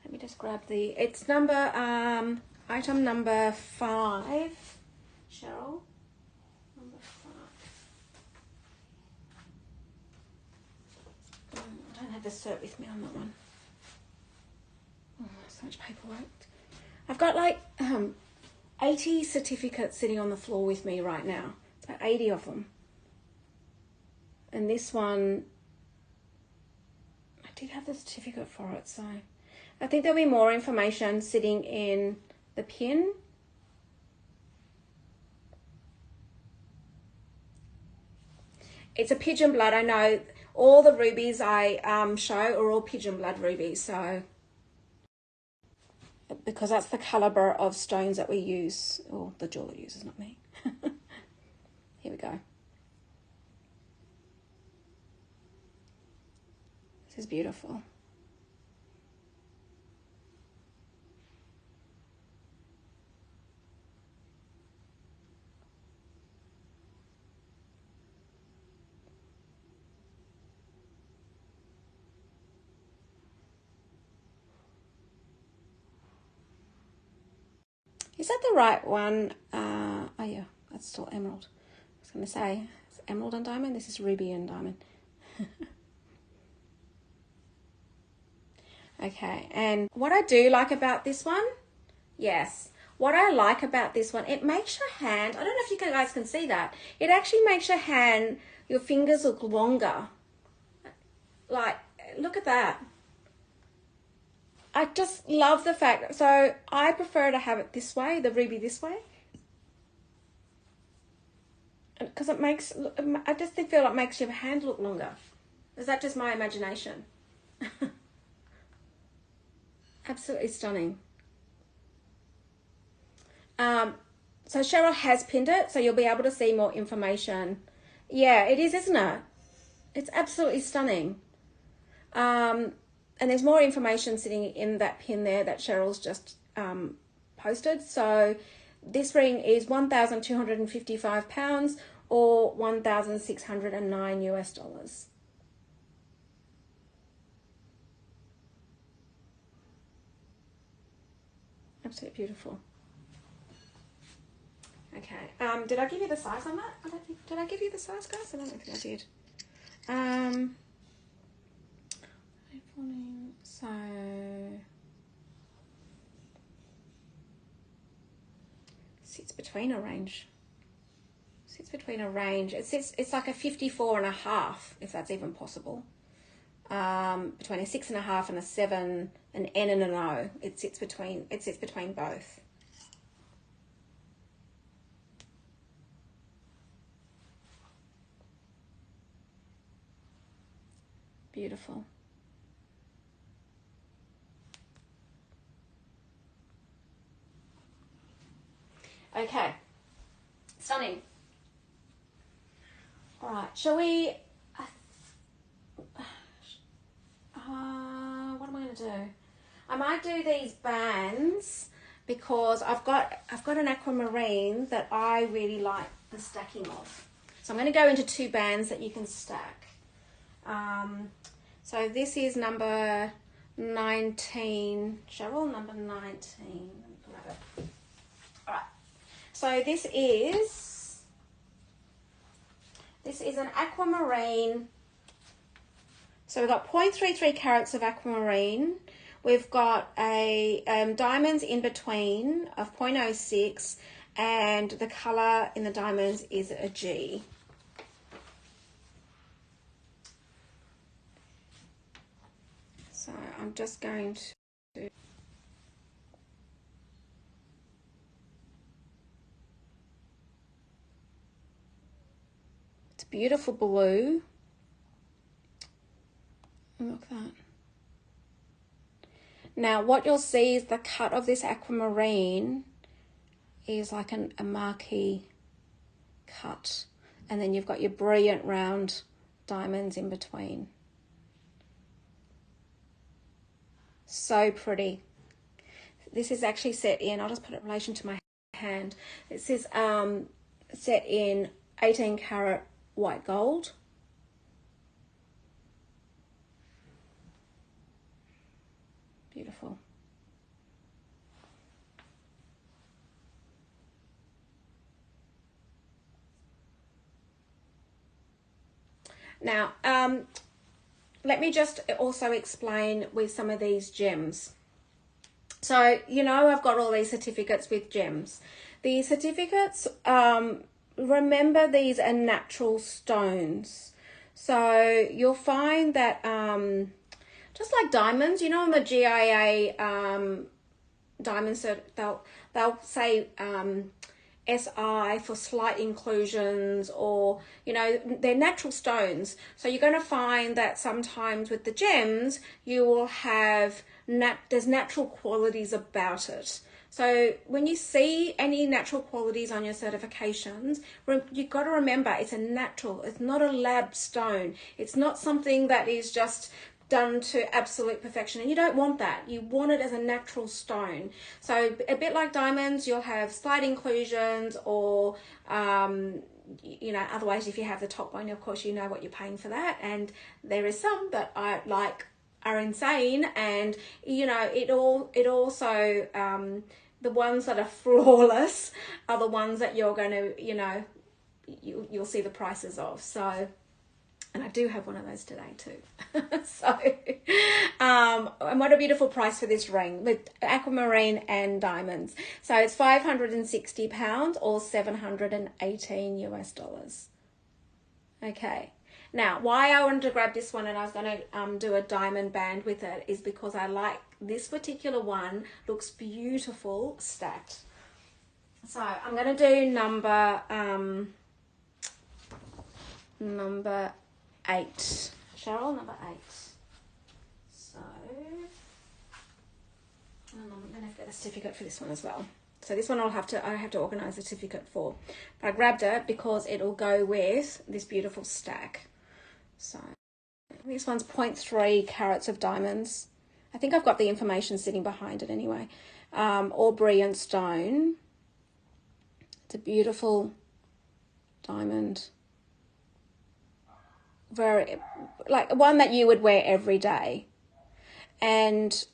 Let me just grab it's number, item number 5, Cheryl. Number 5. I don't have the cert with me on that one. Oh, so much paperwork. I've got like 80 certificates sitting on the floor with me right now. It's about 80 of them. And this one, I did have the certificate for it, so I think there'll be more information sitting in the pin. It's a pigeon blood. I know all the rubies I show are all pigeon blood rubies, so because that's the caliber of stones that we use, or the jeweler uses, not me. Here we go. This is beautiful. Is that the right one? Oh yeah, that's still emerald. I was going to say, it's emerald and diamond. This is ruby and diamond. Okay, and what I do like about this one, yes, what I like about this one, it makes your hand, I don't know if you guys can see that, it actually makes your hand, your fingers look longer. Like, look at that. I just love the fact, so I prefer to have it this way, the ruby this way. Because it makes, I just feel it makes your hand look longer. Is that just my imagination? Absolutely stunning. So Cheryl has pinned it, so you'll be able to see more information. Yeah, it is, isn't it? It's absolutely stunning. And there's more information sitting in that pin there that Cheryl's just posted. So this ring is £1,255 or $1,609 US. Absolutely beautiful. Okay. Did I give you the size on that? I don't think. Did I give you the size, guys? I don't think I did. So sits between a range. It's like a 54.5, if that's even possible. Between a 6.5 and a 7, an N and an O. It sits between both. Beautiful. Okay. Stunning. All right. Shall we? What am I going to do? I might do these bands because I've got an aquamarine that I really like the stacking of. So I'm going to go into 2 bands that you can stack. So this is number 19, Cheryl, number 19. Let me grab it. All right. So this is an aquamarine. So we've got 0.33 carats of aquamarine. We've got a diamonds in between of 0.06, and the color in the diamonds is a G. So I'm just going to it's beautiful blue. Look at that. Now what you'll see is the cut of this aquamarine is like a marquee cut, and then you've got your brilliant round diamonds in between. So pretty. This is actually set in, I'll just put it in relation to my hand. This is set in 18 karat white gold. Beautiful. Now, let me just also explain with some of these gems. So, you know, I've got all these certificates with gems. The certificates, remember, these are natural stones. So you'll find that just like diamonds, you know, on the GIA diamond cert, they'll say SI for slight inclusions, or, you know, they're natural stones. So you're going to find that sometimes with the gems, you will have, there's natural qualities about it. So when you see any natural qualities on your certifications, you've got to remember it's a natural, it's not a lab stone. It's not something that is just done to absolute perfection, and you don't want that. You want it as a natural stone. So a bit like diamonds, you'll have slight inclusions, or you know, otherwise if you have the top one, of course you know what you're paying for that, and there is some that I like are insane, and you know, it also the ones that are flawless are the ones that you're going to, you know, you'll see the prices of. So, and I do have one of those today too. So, and what a beautiful price for this ring with aquamarine and diamonds. So it's £560 or $718 US. Okay. Now, why I wanted to grab this one and I was going to do a diamond band with it is because I like this particular one. Looks beautiful stacked. So I'm going to do number 8. Cheryl, number 8. So I'm going to have to get a certificate for this one as well. So this one I have to organize a certificate for. But I grabbed it because it'll go with this beautiful stack. So this one's 0.3 carats of diamonds. I think I've got the information sitting behind it anyway. All brilliant stone. It's a beautiful diamond. Very, like one that you would wear every day. And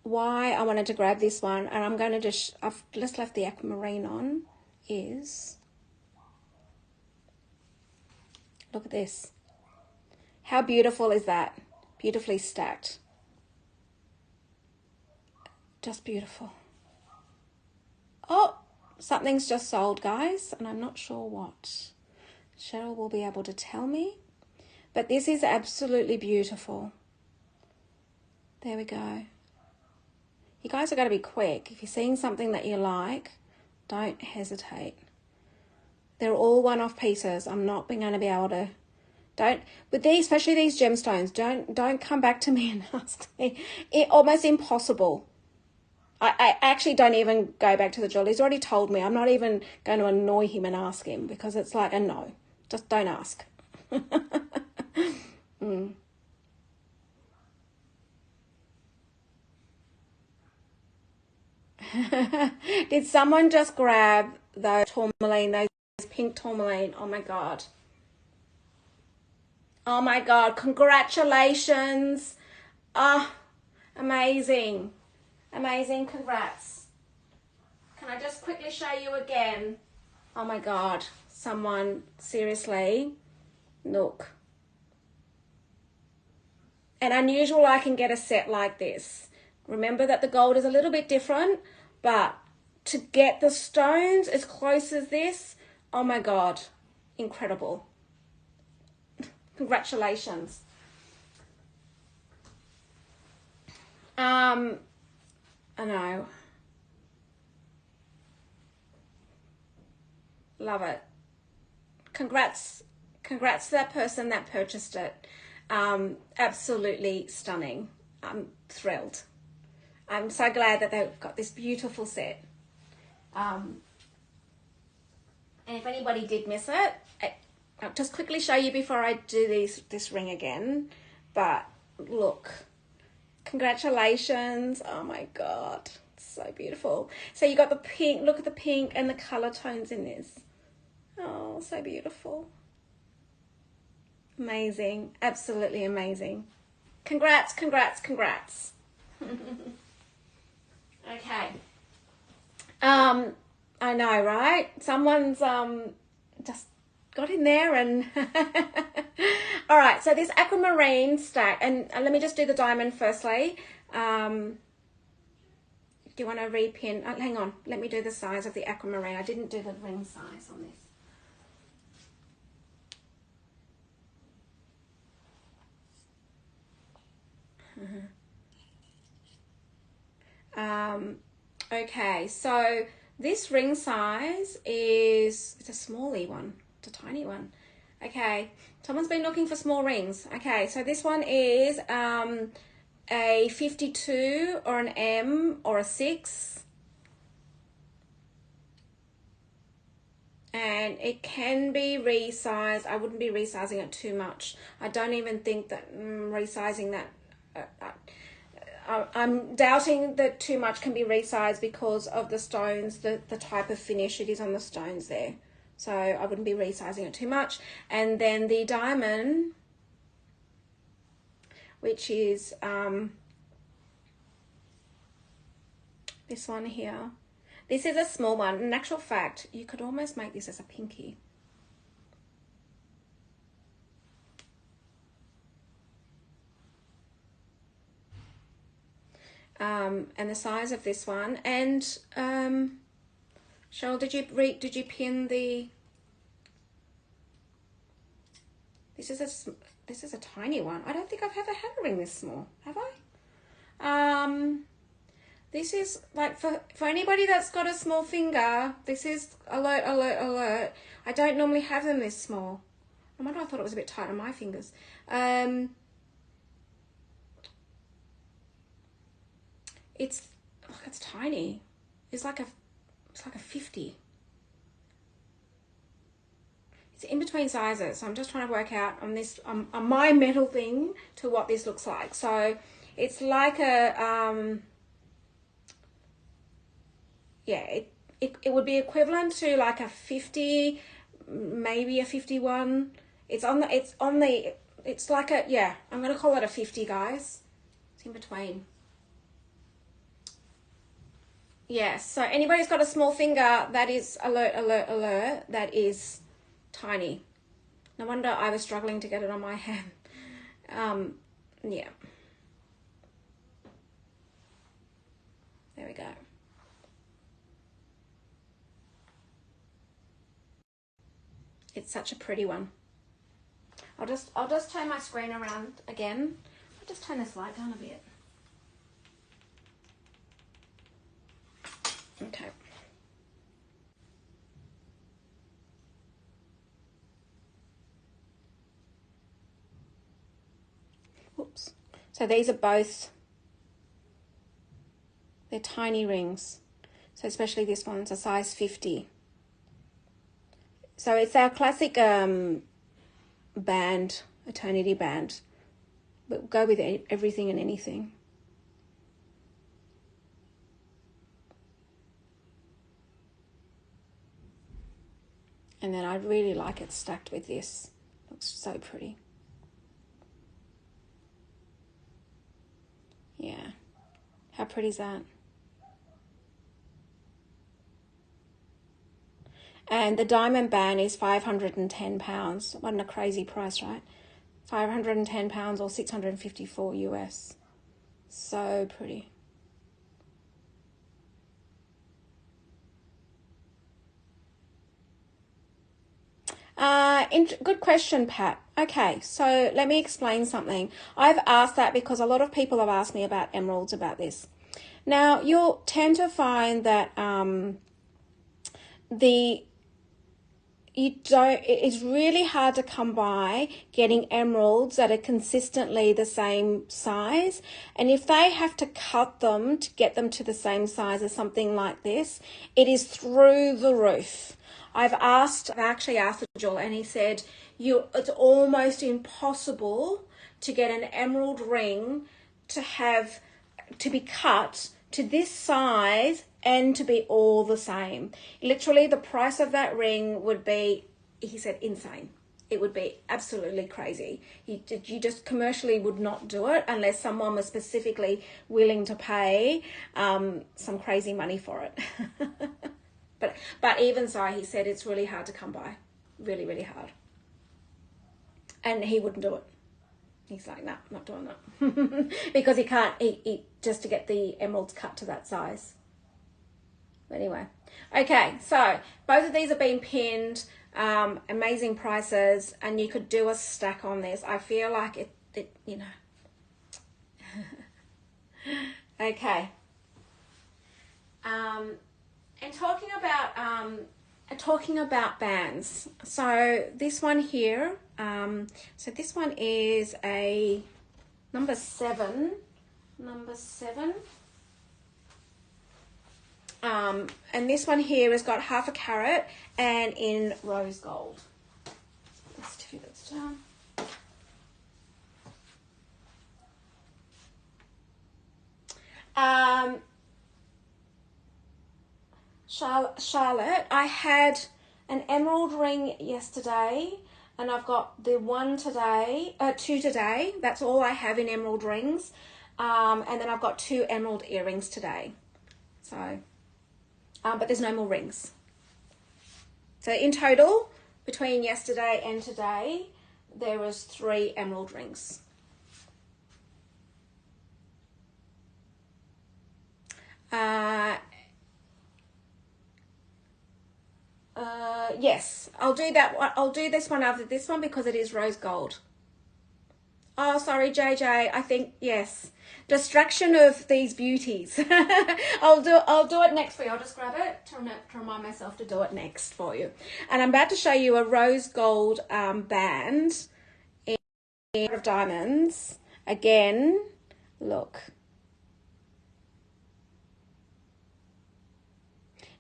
why I wanted to grab this one, and I'm going to just, I've just left the aquamarine on, is, look at this. How beautiful is that? Beautifully stacked. Just beautiful. Oh, something's just sold, guys, and I'm not sure what. Cheryl will be able to tell me. But this is absolutely beautiful. There we go. You guys are going to be quick. If you're seeing something that you like, don't hesitate. They're all one-off pieces. I'm not going to be able to... with these, especially these gemstones, don't come back to me and ask me. It's almost impossible. I actually don't even go back to the jeweler. He's already told me. I'm not even going to annoy him and ask him, because it's like a no. Just don't ask. Did someone just grab those tourmaline, those pink tourmaline? Oh my God. Oh my God. Congratulations. Oh, amazing. Amazing. Congrats. Can I just quickly show you again? Oh my God. Someone, seriously, look. And unusual I can get a set like this. Remember that the gold is a little bit different, but to get the stones as close as this, oh my God, incredible. Congratulations. I know. Love it. Congrats to that person that purchased it. Absolutely stunning. I'm thrilled. I'm so glad that they've got this beautiful set. And if anybody did miss it, I'll just quickly show you before I do this ring again. But look, congratulations. Oh my God, it's so beautiful. So you got the pink, look at the pink and the color tones in this. Oh, so beautiful. Amazing, absolutely amazing. Congrats, congrats, congrats. Okay. I know, right? Someone's just got in there and all right, so this aquamarine stack, and let me just do the diamond firstly. Do you want to repin? Oh, hang on, let me do the size of the aquamarine. I didn't do the ring size on this. Okay, so This ring size is, it's a smallie one. It's a tiny one. Okay, someone's been looking for small rings. Okay, so this one is a 52 or an M or a 6. And it can be resized. I wouldn't be resizing it too much. I don't even think that resizing that... I'm doubting that too much can be resized because of the stones, the type of finish it is on the stones there. So I wouldn't be resizing it too much. And then the diamond, which is this one here. This is a small one. In actual fact, you could almost make this as a pinky. And the size of this one. And Cheryl, did you pin the? This is a tiny one. I don't think I've ever had a ring this small, have I? This is like for anybody that's got a small finger. This is alert, alert, alert. I don't normally have them this small. I wonder, I thought it was a bit tight on my fingers. It's tiny. It's like a 50. It's in between sizes, so I'm just trying to work out on this on my metal thing to what this looks like. So it's like a yeah, it would be equivalent to like a 50, maybe a 51. It's like a, yeah, I'm gonna call it a 50, guys. It's in between. Yes, so anybody who's got a small finger, that is alert, alert, alert. That is tiny. No wonder I was struggling to get it on my hand. Yeah. There we go. It's such a pretty one. I'll just turn my screen around again. I'll just turn this light down a bit. Okay. Oops. So these are both, they're tiny rings. So especially this one's a size 50. So it's our classic band, eternity band. We'll go with everything and anything. And then I really like it stacked with this. Looks so pretty. Yeah. How pretty is that? And the diamond band is £510. What a crazy price, right? £510 or 654 US. So pretty. Good question, Pat. Okay, so let me explain something. I've asked that because a lot of people have asked me about emeralds about this. Now, you'll tend to find that it's really hard to come by getting emeralds that are consistently the same size. And if they have to cut them to get them to the same size as something like this, it is through the roof. I've actually asked the jeweler, and he said it's almost impossible to get an emerald ring to be cut to this size and to be all the same. Literally, the price of that ring would be, he said, insane. It would be absolutely crazy. You just commercially would not do it unless someone was specifically willing to pay some crazy money for it. But even so, he said it's really hard to come by. Really, really hard. And he wouldn't do it. He's like, no, not doing that. Because he can't eat just to get the emeralds cut to that size. But anyway. Okay, so both of these have been pinned. Amazing prices. And you could do a stack on this. I feel like it you know. Okay. And talking about bands. So this one here, so this one is a number 7. And this one here has got 1/2 carat and in rose gold. Let's do this down. Charlotte, I had an emerald ring yesterday, and I've got the one today, 2 today. That's all I have in emerald rings. And then I've got 2 emerald earrings today. So, but there's no more rings. So in total, between yesterday and today, there was 3 emerald rings. Yes, I'll do that. I'll do this one after this one because it is rose gold. Oh, sorry, JJ. I think yes. Distraction of these beauties. I'll do it next for you. I'll just grab it to remind myself to do it next for you. And I'm about to show you a rose gold band in of diamonds. Again, look.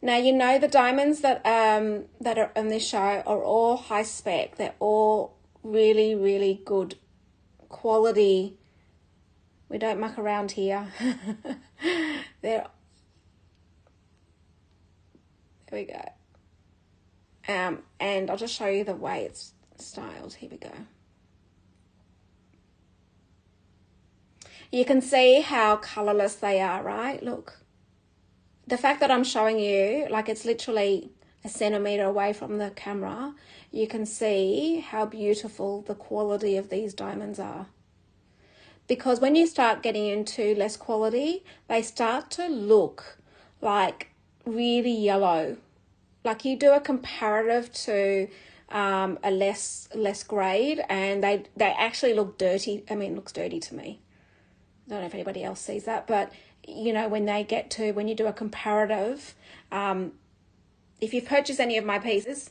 Now, you know the diamonds that are on this show are all high spec. They're all really, really good quality. We don't muck around here. There we go. And I'll just show you the way it's styled. Here we go. You can see how colorless they are, right? Look. The fact that I'm showing you, like it's literally a centimeter away from the camera, you can see how beautiful the quality of these diamonds are. Because when you start getting into less quality, they start to look like really yellow. Like you do a comparative to a less grade, and they actually look dirty. I mean, it looks dirty to me. I don't know if anybody else sees that, but you know, when you do a comparative, if you purchase any of my pieces,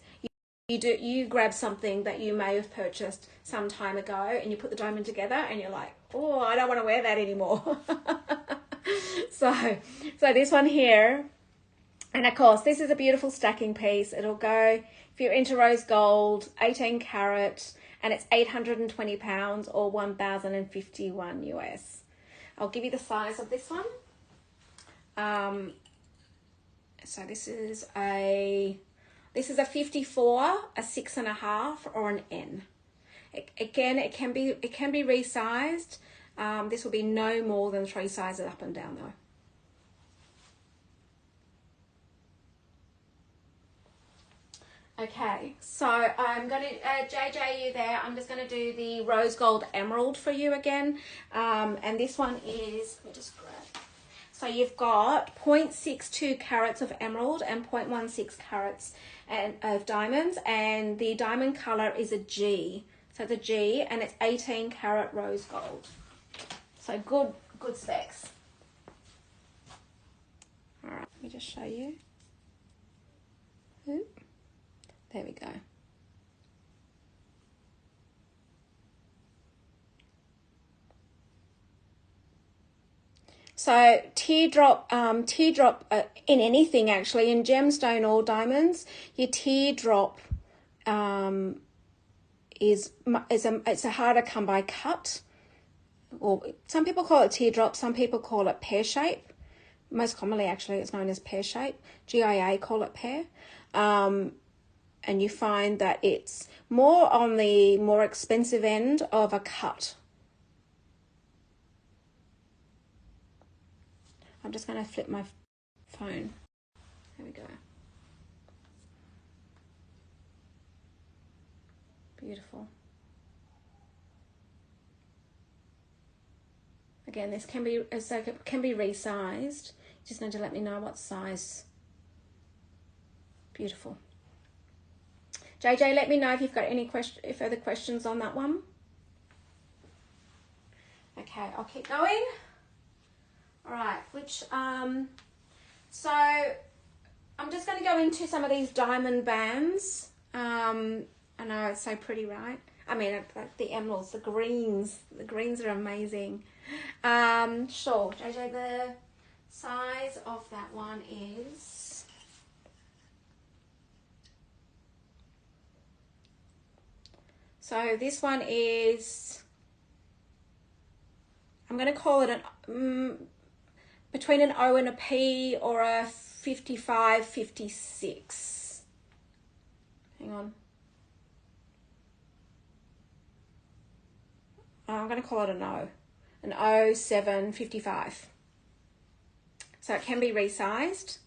you grab something that you may have purchased some time ago and you put the diamond together and you're like, oh, I don't want to wear that anymore. So this one here, and of course this is a beautiful stacking piece. It'll go, if you're into rose gold, 18 carat, and it's 820 pounds or 1,051 US. I'll give you the size of this one. So this is a 54, a 6.5, or an N. Again, it can be resized. This will be no more than 3 sizes up and down though. Okay, so I'm going to, JJ, you there? I'm just going to do the rose gold emerald for you again. And this one is, let me just grab. So you've got 0.62 carats of emerald and 0.16 carats of diamonds. And the diamond color is a G. So it's a G and it's 18 carat rose gold. So good specs. All right, let me just show you. Ooh. There we go. So teardrop in anything actually, in gemstone or diamonds, your teardrop is a harder come by cut, or some people call it teardrop, some people call it pear shape. Most commonly actually it's known as pear shape. GIA call it pear. And you find that it's more on the more expensive end of a cut. I'm just going to flip my phone. There we go. Beautiful. Again, this can be resized. You just need to let me know what size. Beautiful. JJ, let me know if you've got any further questions on that one. Okay, I'll keep going. All right, so I'm just going to go into some of these diamond bands. I know it's so pretty, right? I mean, like the emeralds, the greens are amazing. Sure, JJ, the size of that one is, so this one is, I'm going to call it between an O and a P, or a 55, 56. Hang on. I'm going to call it an O. An O, 7, 55. So it can be resized.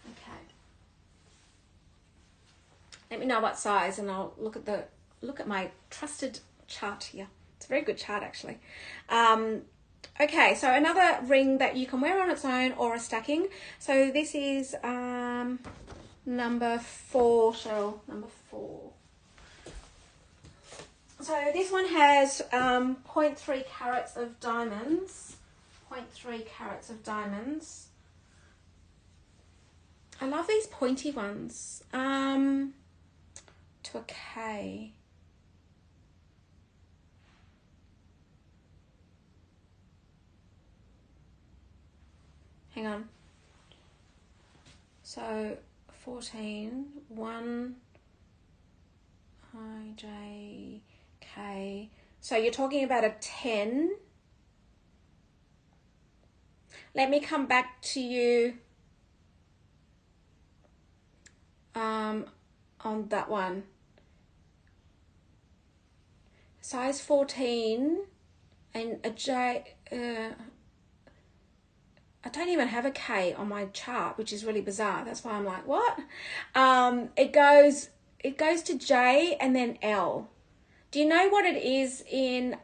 Okay. Let me know what size, and I'll look at my trusted chart here. It's a very good chart, actually. Okay, so another ring that you can wear on its own or a stacking. So this is number 4, Cheryl, number 4. So this one has 0.3 carats of diamonds. 0.3 carats of diamonds. I love these pointy ones. To a K. Hang on. So 14, 1, I, J, K. So you're talking about a 10. Let me come back to you on that one. Size 14 and a J. I don't even have a K on my chart, which is really bizarre. That's why I'm like, what? It goes to J and then L. Do you know what it is in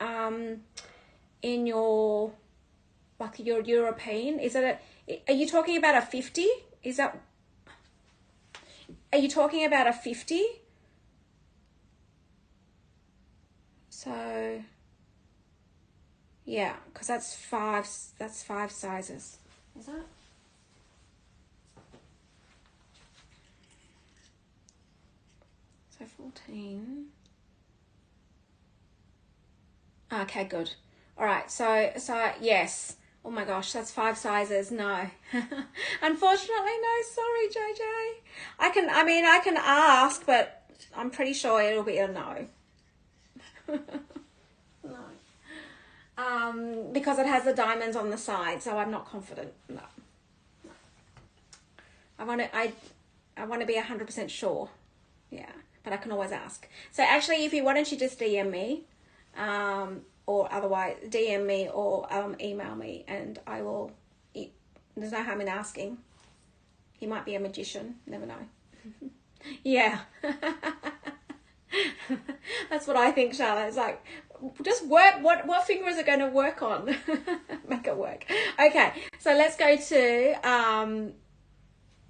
your, like, your European? Is it are you talking about a 50? Are you talking about a 50? So yeah, because that's five sizes. Is that? So 14. Okay, good. All right, so yes. Oh my gosh, that's 5 sizes. No. Unfortunately, no. Sorry, JJ. I can ask, but I'm pretty sure it'll be a no. No. Because it has the diamonds on the side, so I'm not confident. No. I want to be 100% sure. Yeah, but I can always ask. So actually, if you wanted to just DM me, or otherwise DM me or email me, and I will. There's no harm in asking. He might be a magician. Never know. Yeah. That's what I think, Charlotte. It's like, just work. What finger is it going to work on? Make it work. Okay, so let's go to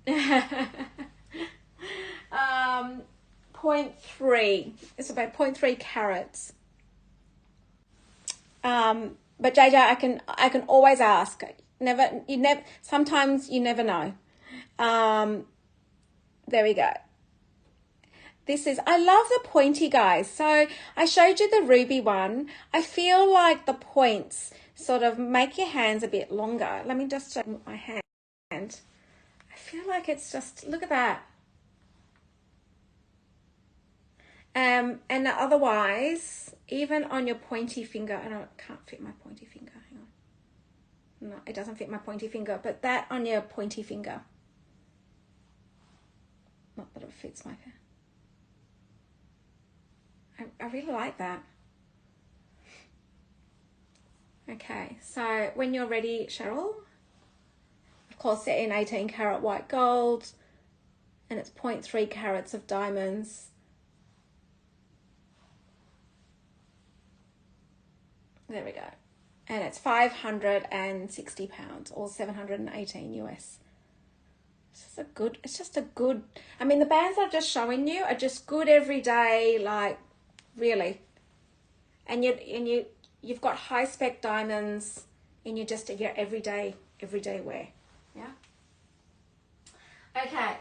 0.3. It's about 0.3 carats. But JJ, I can always ask. Sometimes you never know. There we go. This is, I love the pointy, guys. So I showed you the ruby one. I feel like the points sort of make your hands a bit longer. Let me just show my hand. I feel like it's just, look at that. And otherwise, even on your pointy finger, I know it can't fit my pointy finger. Hang on. No, it doesn't fit my pointy finger, but that on your pointy finger. Not that it fits my hair. I really like that. Okay, so when you're ready, Cheryl, of course, set in 18 karat white gold, and it's 0.3 carats of diamonds. There we go. And it's 560 pounds, or 718 US. It's just a good, I mean, the bands I'm just showing you are just good everyday, like, really. And you've got high spec diamonds in your everyday wear. Yeah. Okay.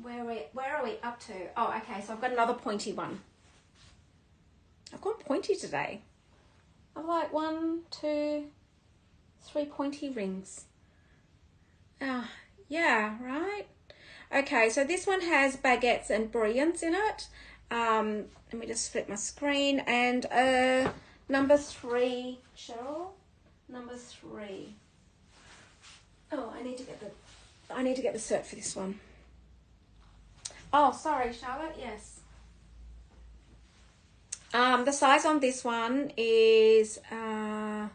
Where are we up to? Oh, okay. So I've got another pointy one. I've gone pointy today. I've like 1, 2, 3 pointy rings. Yeah, right. Okay, so this one has baguettes and brilliants in it. Let me just flip my screen. And number 3, Cheryl. Number 3. Oh, I need to get the cert for this one. Oh, sorry, Charlotte. Yes. The size on this one is 14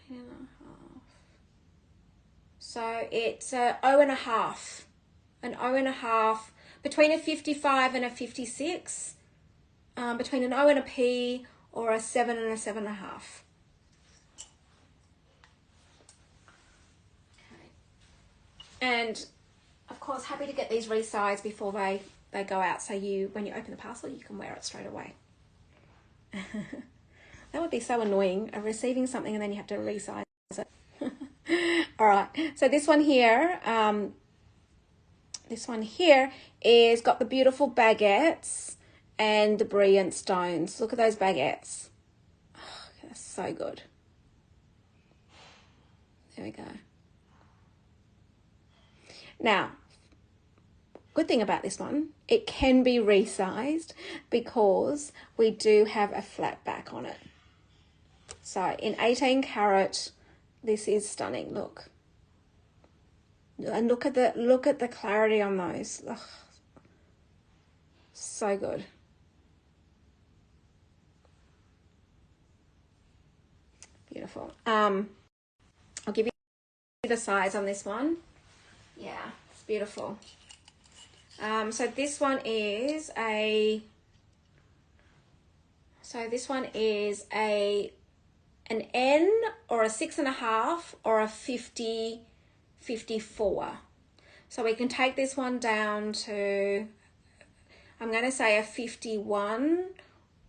and a half. So it's a O&a-half. An O&a-half, between a 55 and a 56. Between an O and a P, or a 7 and a 7.5. Okay. And of course, happy to get these resized before they go out, so when you open the parcel, you can wear it straight away. That would be so annoying, receiving something and then you have to resize it. All right, so this one here is got the beautiful baguettes and the brilliant stones. Look at those baguettes. Oh, that's so good. There we go. Now, good thing about this one, it can be resized because we do have a flat back on it. So in 18 carat, this is stunning. Look. And look at the clarity on those. Ugh. So good. Beautiful. I'll give you the size on this one. Yeah, it's beautiful. So this one is an N, or a 6.5, or a 50, 54. So we can take this one down to, I'm going to say a 51,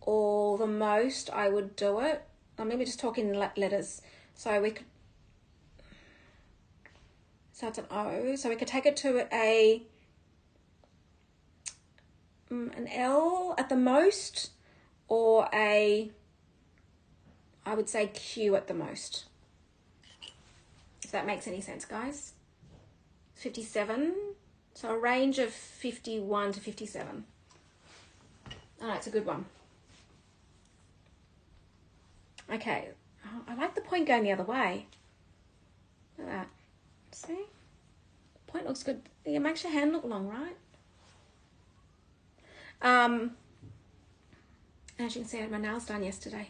or the most I would do it. I'm maybe just talking letters. So we could, so it's an O. So we could take it to an L at the most, or I would say Q at the most. If that makes any sense, guys. 57. So a range of 51 to 57. Oh, it's a good one. Okay. Oh, I like the point going the other way. Look at that. See? Point looks good. It makes your hand look long, right? As you can see, I had my nails done yesterday.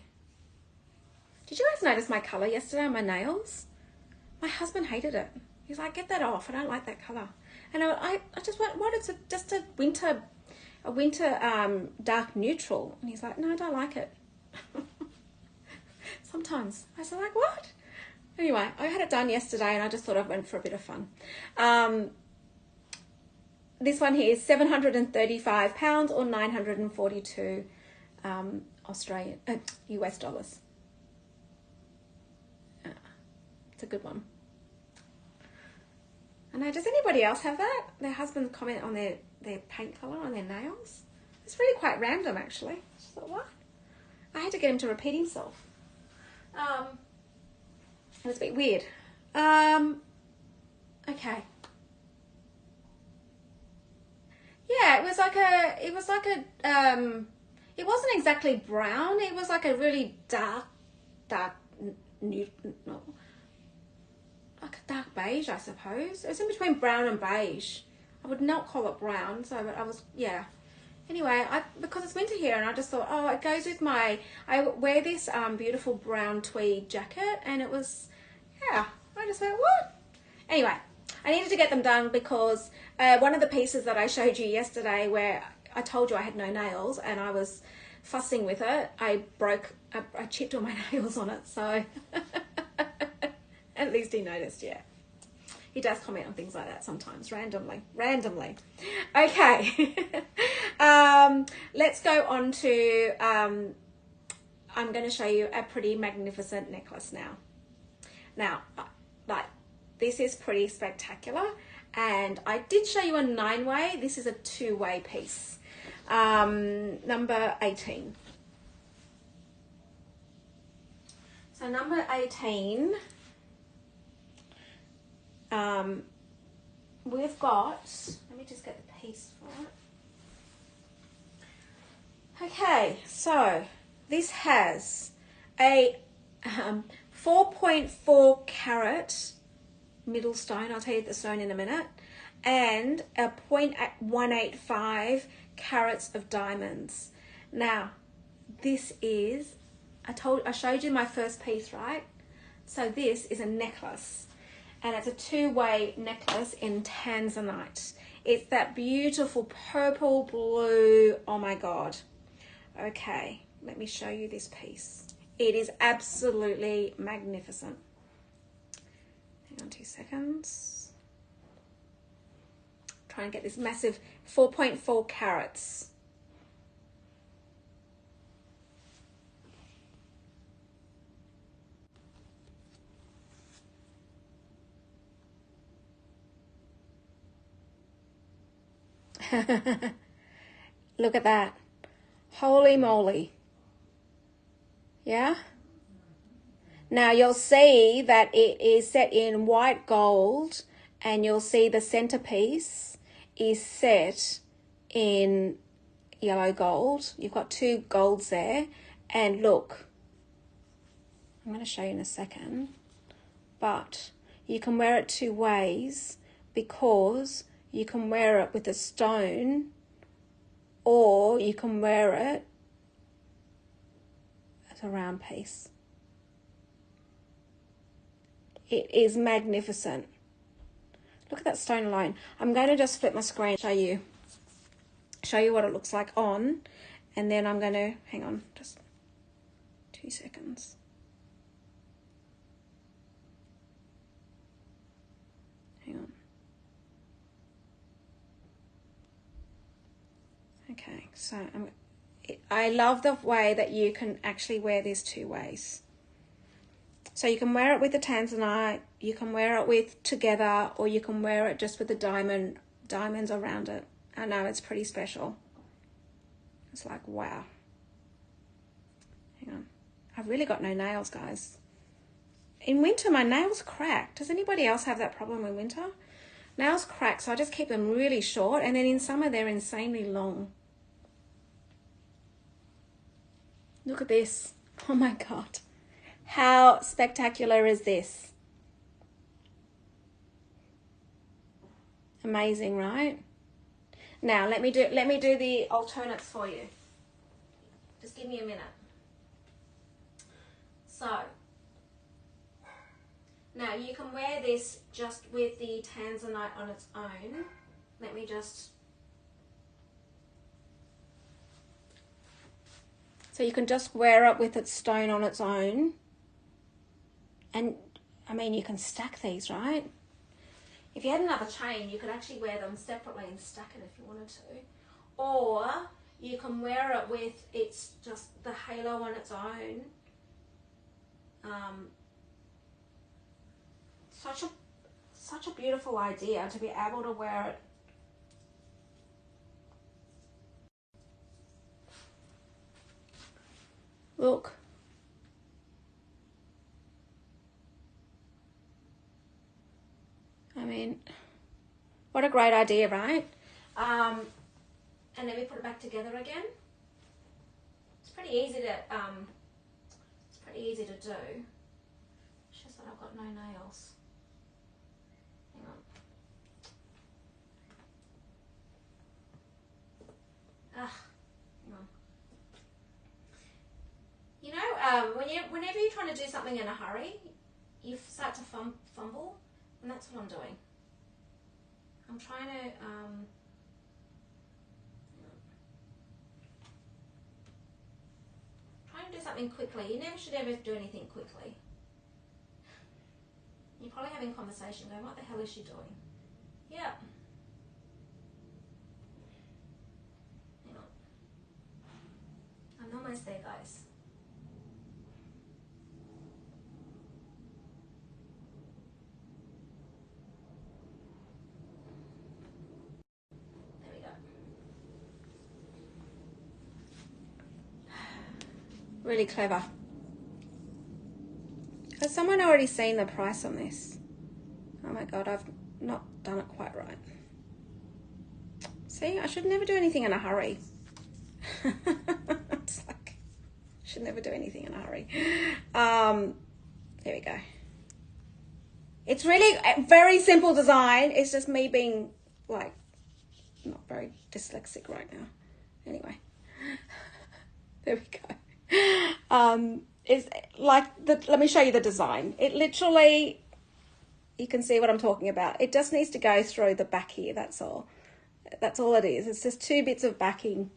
Did you guys notice my colour yesterday on my nails? My husband hated it. He's like, get that off. I don't like that colour. And I just wanted just a winter dark neutral. And he's like, no, I don't like it. Sometimes. I was like, what? Anyway, I had it done yesterday and I just thought I went for a bit of fun. This one here is £735 or 942 Australian US dollars. It's a good one. I know, does anybody else have that? Their husband comment on their paint colour on their nails? It's really quite random, actually. I just thought, what? I had to get him to repeat himself. It was a bit weird. Okay. Yeah, it wasn't exactly brown. It was like a really dark nude, no, like a dark beige, I suppose. It was in between brown and beige. I would not call it brown, but I was, yeah. Anyway, because it's winter here, and I just thought, oh, it goes with I wear this beautiful brown tweed jacket, and it was, yeah, I just went, what? Anyway, I needed to get them done because one of the pieces that I showed you yesterday, where I told you I had no nails and I was fussing with it, I chipped all my nails on it, so at least he noticed, yeah. He does comment on things like that sometimes, randomly. Okay. Let's go on to I'm going to show you a pretty magnificent necklace now. Now, like, this is pretty spectacular. And I did show you a 9-way. This is a 2-way piece. Number 18. So number 18, we've got, let me just get the piece for it. Okay, so this has a 4.4 carat middle stone, I'll tell you the stone in a minute, and a 0.185 carats of diamonds. Now, this is, I showed you my first piece, right? So this is a necklace, and it's a 2-way necklace in tanzanite. It's that beautiful purple blue, oh my God. Okay, let me show you this piece. It is absolutely magnificent. Hang on 2 seconds. Try and get this massive 4.4 carats. Look at that. Holy moly. Yeah? Now you'll see that it is set in white gold, and you'll see the centerpiece is set in yellow gold. You've got 2 golds there, and look, I'm going to show you in a second, but you can wear it 2 ways, because you can wear it with a stone, or you can wear it as a round piece. It is magnificent. Look at that stone alone. I'm going to just flip my screen, show you what it looks like on, and then I'm going to, hang on, just 2 seconds. Hang on. Okay, so I love the way that you can actually wear this 2 ways. So you can wear it with the tanzanite, you can wear it with together, or you can wear it just with the diamonds around it. I know, it's pretty special. It's like, wow. Hang on. I've really got no nails, guys. In winter, my nails crack. Does anybody else have that problem in winter? Nails crack, so I just keep them really short, and then in summer, they're insanely long. Look at this. Oh my God. How spectacular is this? Amazing, right? Now let me do the alternates for you. Just give me a minute. So now you can wear this just with the tanzanite on its own. Let me just, so you can just wear it with its stone on its own. And I mean, you can stack these, right? If you had another chain, you could actually wear them separately and stack it if you wanted to. Or you can wear it with, it's just the halo on its own. Such a beautiful idea to be able to wear it. Look. I mean, what a great idea, right? And then we put it back together again. It's pretty easy to do. It's just that I've got no nails. Hang on. Hang on. You know, whenever you're trying to do something in a hurry, you start to fumble. And that's what I'm doing. I'm trying to do something quickly. You never should ever do anything quickly. You're probably having a conversation going, what the hell is she doing? Yeah. Hang on. I'm almost there, guys. Really clever. Has someone already seen the price on this? Oh my God, I've not done it quite right. See, I should never do anything in a hurry. It's like, I should never do anything in a hurry. There we go. It's really a very simple design. It's just me being like not very dyslexic right now. Anyway, there we go. It's like let me show you the design. It literally, you can see what I'm talking about. It just needs to go through the back here. That's all. That's all it is. It's just 2 bits of backing,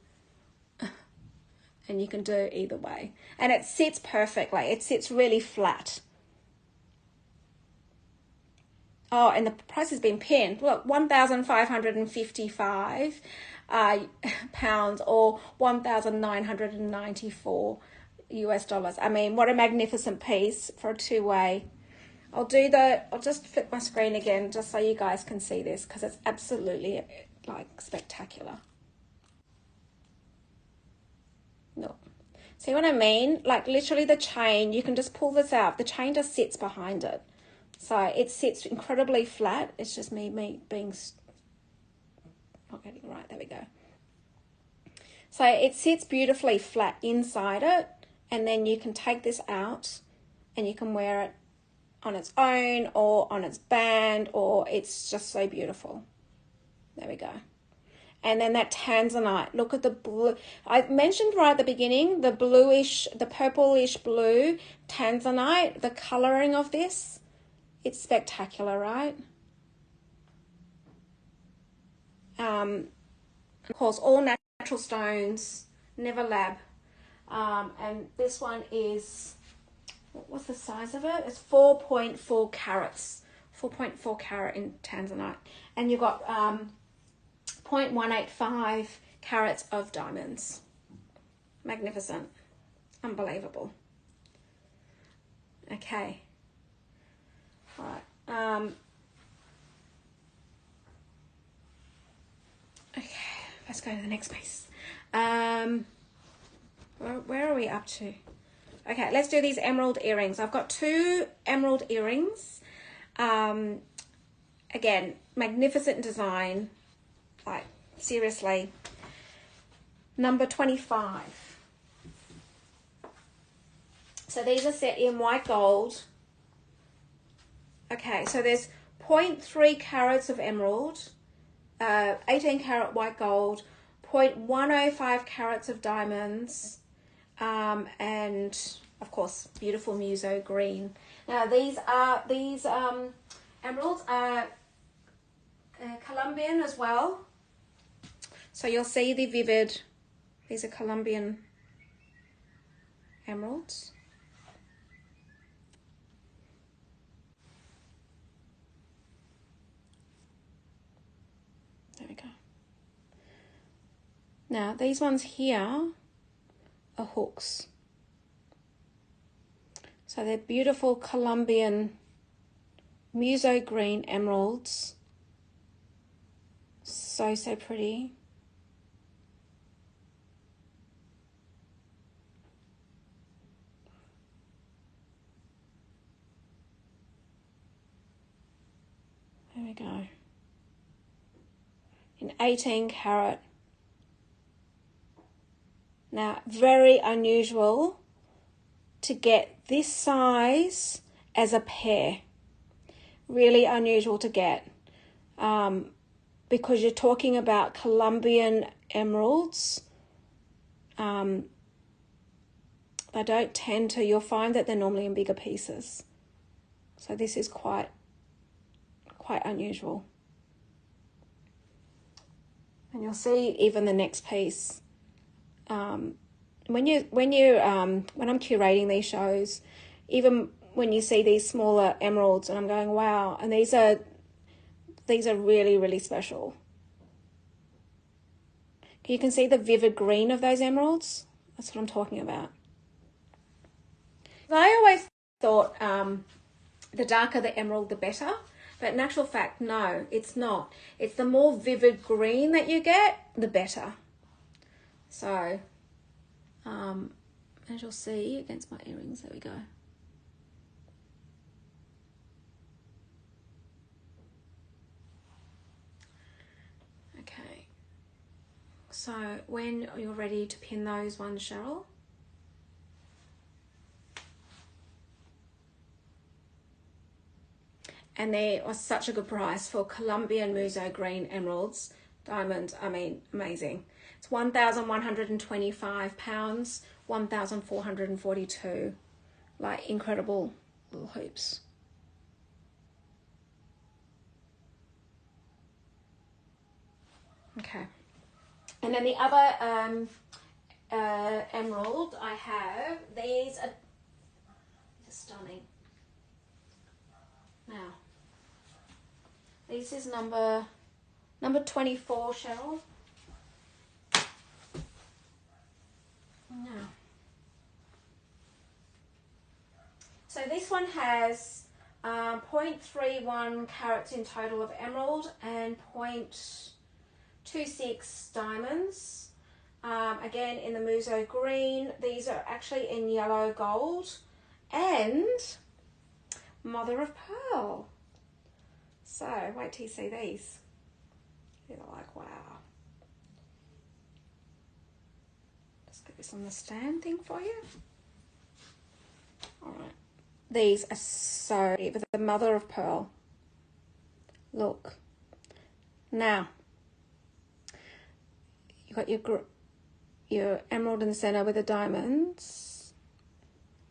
and you can do either way. And it sits perfectly. It sits really flat. Oh, and the price has been pinned. Look, 1,555 pounds or 1,994 US dollars. I mean, what a magnificent piece for a 2-way. I'll just flip my screen again just so you guys can see this, because it's absolutely like spectacular. No. See what I mean? Like literally the chain, you can just pull this out. The chain just sits behind it. So it sits incredibly flat. It's just me being not getting it right. There we go. So it sits beautifully flat inside it, and then you can take this out and you can wear it on its own or on its band, or it's just so beautiful. There we go. And then that tanzanite, look at the blue. I mentioned right at the beginning, the bluish, the purplish blue tanzanite, the coloring of this. It's spectacular, right? Of course, all natural stones, never lab. And this one is, what's the size of it? It's 4.4 carats, 4.4 carat in tanzanite. And you've got 0.185 carats of diamonds. Magnificent. Unbelievable. Okay. All right. Okay, let's go to the next piece. Where are we up to? Okay, let's do these emerald earrings. I've got 2 emerald earrings. Again, magnificent design. Like, seriously. Number 25. So these are set in white gold. Okay, so there's 0.3 carats of emerald, 18 carat white gold, 0.105 carats of diamonds, and of course, beautiful muso green. Now these emeralds are Colombian as well. So you'll see the vivid, these are Colombian emeralds. There we go. Now these ones here are hooks. So they're beautiful Colombian muso green emeralds. So pretty. There we go. In 18 carat. Now, very unusual to get this size as a pair. Really unusual to get. Because you're talking about Colombian emeralds. They don't tend to, you'll find that they're normally in bigger pieces. So this is quite unusual. And you'll see even the next piece. When I'm curating these shows, even when you see these smaller emeralds, and I'm going, wow, and these are really, really special. You can see the vivid green of those emeralds. That's what I'm talking about. I always thought the darker the emerald, the better. But in actual fact, no, it's not. It's the more vivid green that you get, the better. So, as you'll see against my earrings. There we go. Okay, so when you're ready to pin those ones, Cheryl. And they are such a good price for Colombian Muso Green Emeralds. Diamonds, I mean, amazing. It's £1,125, 1,442. Like, incredible little hoops. Okay. And then the other emerald I have, these are stunning. Now, this is number 24, Cheryl. Now, so this one has 0.31 carats in total of emerald and 0.26 diamonds. Again, in the Muso green. These are actually in yellow gold and mother of pearl. So wait till you see these. They're like, wow. Just get this on the stand thing for you. All right. These are so with the mother of pearl. Look. Now, you got your emerald in the center with the diamonds.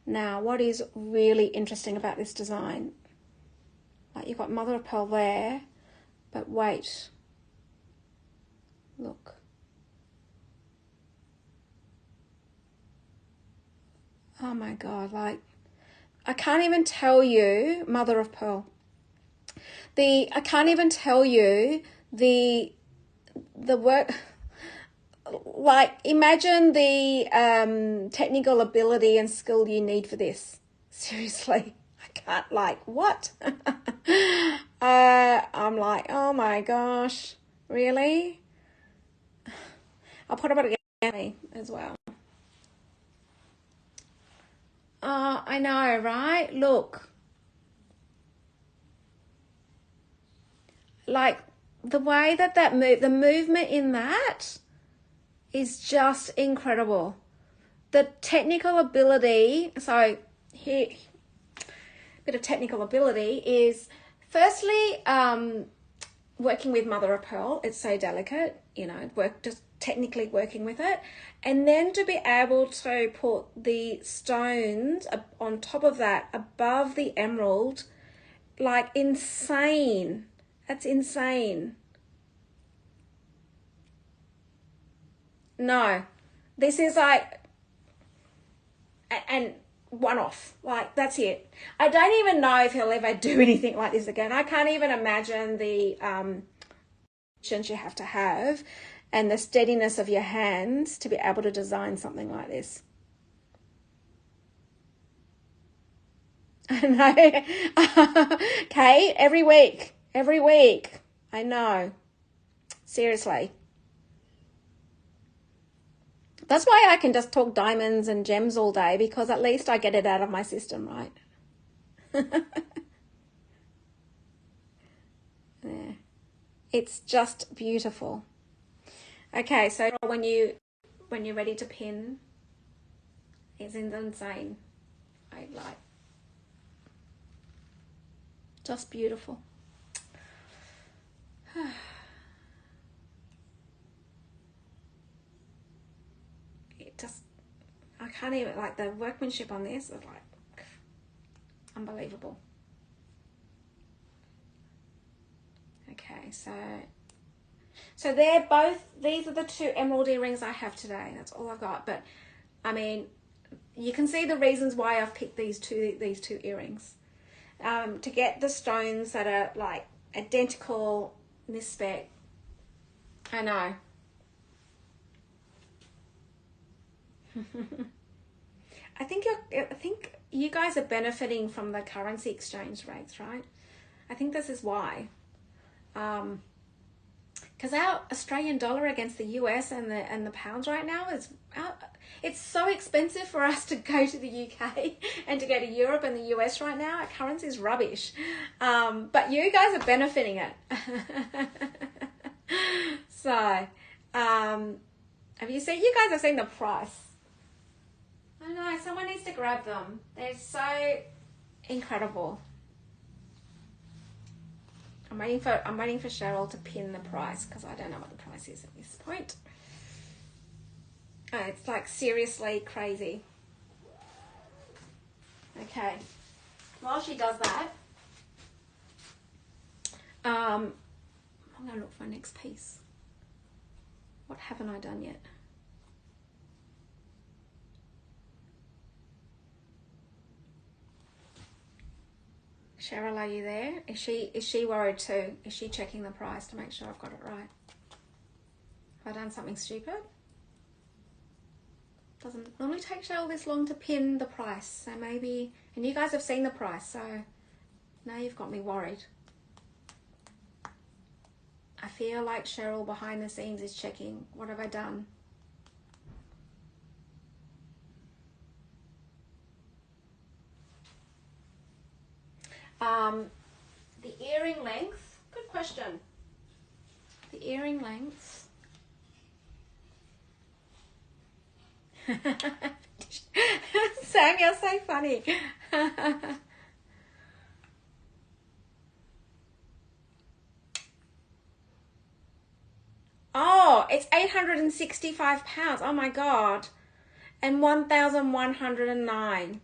Now, what is really interesting about this design? Like, you've got mother of pearl there, but wait. Look. Oh my God, like, I can't even tell you, mother of pearl. I can't even tell you the work, like, imagine the technical ability and skill you need for this. Seriously, I can't, like, what? I'm like, oh my gosh, really? I'll put it again as well. I know, right? Look. Like, the way that the movement in that is just incredible. The technical ability, so here, a bit of technical ability is, firstly, working with mother of pearl. It's so delicate, you know, just technically working with it. And then to be able to put the stones on top of that, above the emerald, like, insane. That's insane. No, this is like, and one off, like, that's it. I don't even know if he'll ever do anything like this again. I can't even imagine the patience you have to have and the steadiness of your hands to be able to design something like this. I know. Kate, every week. I know. Seriously. That's why I can just talk diamonds and gems all day, because at least I get it out of my system, right? Yeah. It's just beautiful. Okay, so when you're ready to pin, it's insane. I like, just beautiful. It just, I can't even, like, the workmanship on this is like unbelievable. Okay, so they're both, these are the two emerald earrings I have today. That's all I've got. But I mean, you can see the reasons why I've picked these two earrings. To get the stones that are like identical in this spec. I know. I think you guys are benefiting from the currency exchange rates, right? I think this is why. Because our Australian dollar against the US and the pounds right now is It's so expensive for us to go to the UK and to go to Europe and the US right now. Our currency is rubbish. But you guys are benefiting it. So, have you seen, you guys have seen the price. I know, someone needs to grab them. They're so incredible. I'm waiting for Cheryl to pin the price because I don't know what the price is at this point. Oh, it's like seriously crazy. Okay. While she does that, I'm gonna look for my next piece. What haven't I done yet? Cheryl, are you there? Is she worried too? Is she checking the price to make sure I've got it right? Have I done something stupid? Doesn't normally take Cheryl this long to pin the price, so maybe, and you guys have seen the price, so now you've got me worried. I feel like Cheryl behind the scenes is checking. What have I done? The earring length, good question. The earring lengths. Sam, you're so funny. Oh, it's £865. Oh my God. And 1,109.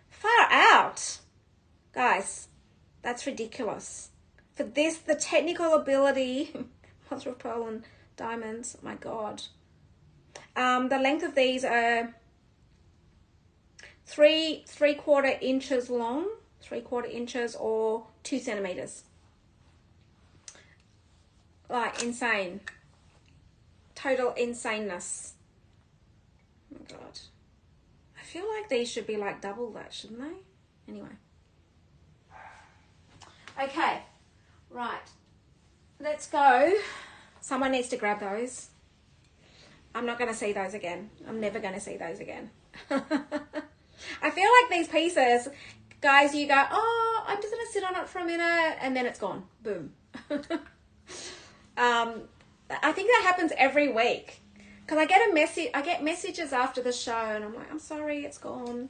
Far out. Guys, that's ridiculous. For this, the technical ability, mother of pearl and diamonds, oh my God. The length of these are 3/4 inches long, 3/4 inches or 2 centimeters. Like insane. Total insaneness. Oh my God. I feel like these should be like double that, shouldn't they? Anyway. Okay. Right. Let's go. Someone needs to grab those. I'm not going to see those again. I'm never going to see those again. I feel like these pieces, guys, you go, oh, I'm just going to sit on it for a minute, and then it's gone. Boom. I think that happens every week. Because I get messages after the show, and I'm like, I'm sorry, it's gone.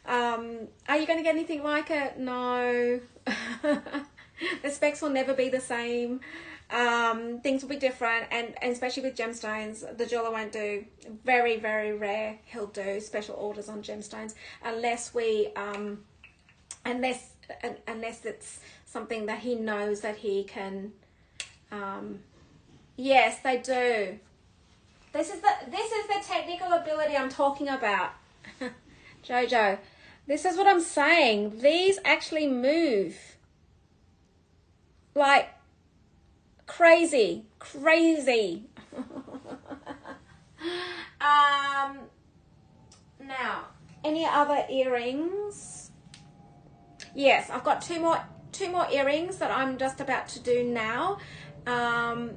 Are you going to get anything like it? No. The specs will never be the same. Things will be different, and especially with gemstones, the jeweler won't do, very, very rare, he'll do special orders on gemstones unless we, unless it's something that he knows that he can, yes, they do. This is the technical ability I'm talking about. Jojo, this is what I'm saying. These actually move like crazy. Now, any other earrings? Yes, I've got two more earrings that I'm just about to do now. The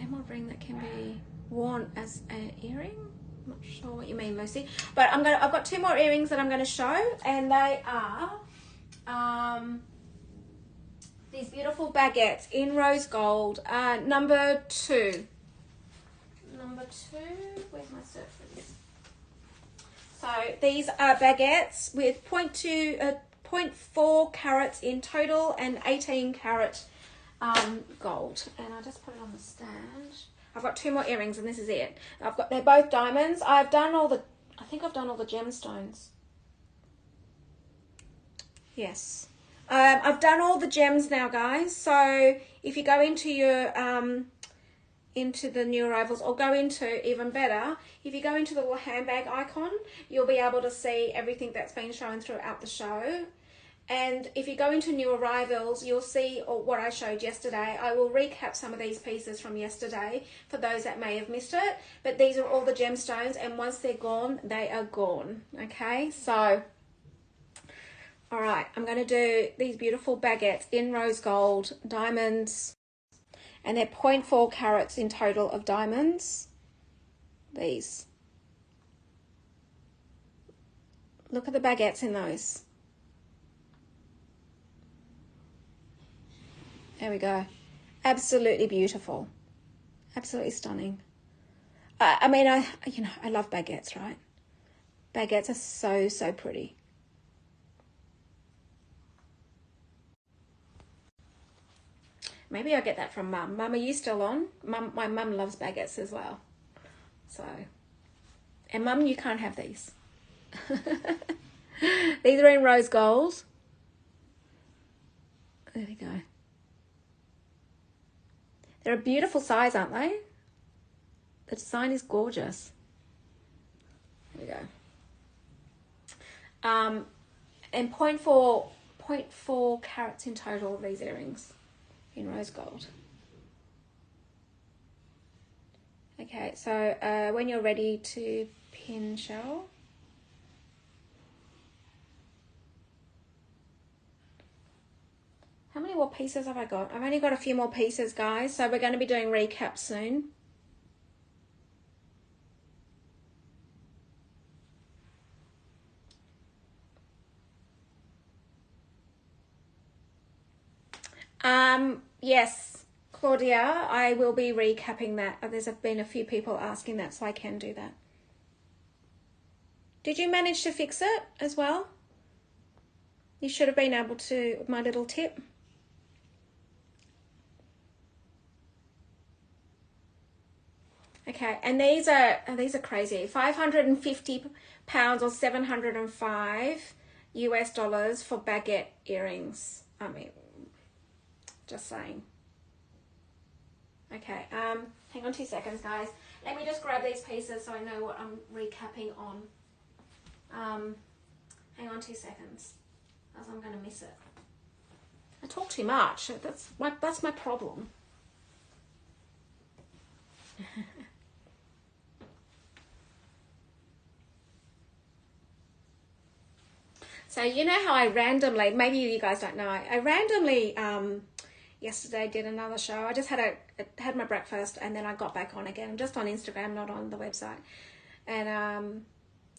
emerald ring that can be worn as an earring. I'm not sure what you mean, Lucy, but I've got 2 more earrings that I'm going to show, and they are these beautiful baguettes in rose gold, number 2. Where's my cert for this? So these are baguettes with 0.4 carats in total and 18 carat gold, and I just put it on the stand. I've got 2 more earrings, and this is it. They're both diamonds. I think I've done all the gemstones. Yes. I've done all the gems now, guys. So if you go into your into the new arrivals, or go into, even better, if you go into the little handbag icon, you'll be able to see everything that's been shown throughout the show. And if you go into new arrivals, you'll see what I showed yesterday. I will recap some of these pieces from yesterday for those that may have missed it. But these are all the gemstones, and once they're gone, they are gone. Okay, so all right, I'm going to do these beautiful baguettes in rose gold, diamonds, And they're 0.4 carats in total of diamonds. These. Look at the baguettes in those. There we go. Absolutely beautiful. Absolutely stunning. I mean, I love baguettes, right? Baguettes are so pretty. Maybe I'll get that from Mum. Mum, are you still on? Mum, my mum loves baguettes as well. So, and Mum, you can't have these. These are in rose gold. There we go. They're a beautiful size, aren't they? The design is gorgeous. There we go. And 0.4 carats in total of these earrings in rose gold. Okay, so when you're ready to pin, Cheryl. How many more pieces have I got? I've only got a few more pieces, guys, so we're going to be doing recap soon. Yes, Claudia, I will be recapping that. There's been a few people asking that, so I can do that. Did you manage to fix it as well? You should have been able to, my little tip. Okay, and these are crazy. 550 pounds or 705 US dollars for baguette earrings. I mean, just saying. Okay, hang on 2 seconds, guys. Let me just grab these pieces so I know what I'm recapping on. Hang on 2 seconds, else I'm going to miss it. I talk too much. That's my problem. So you know how I randomly, maybe you guys don't know, I randomly yesterday did another show. I just had my breakfast and then I got back on again. I'm just on Instagram, not on the website. And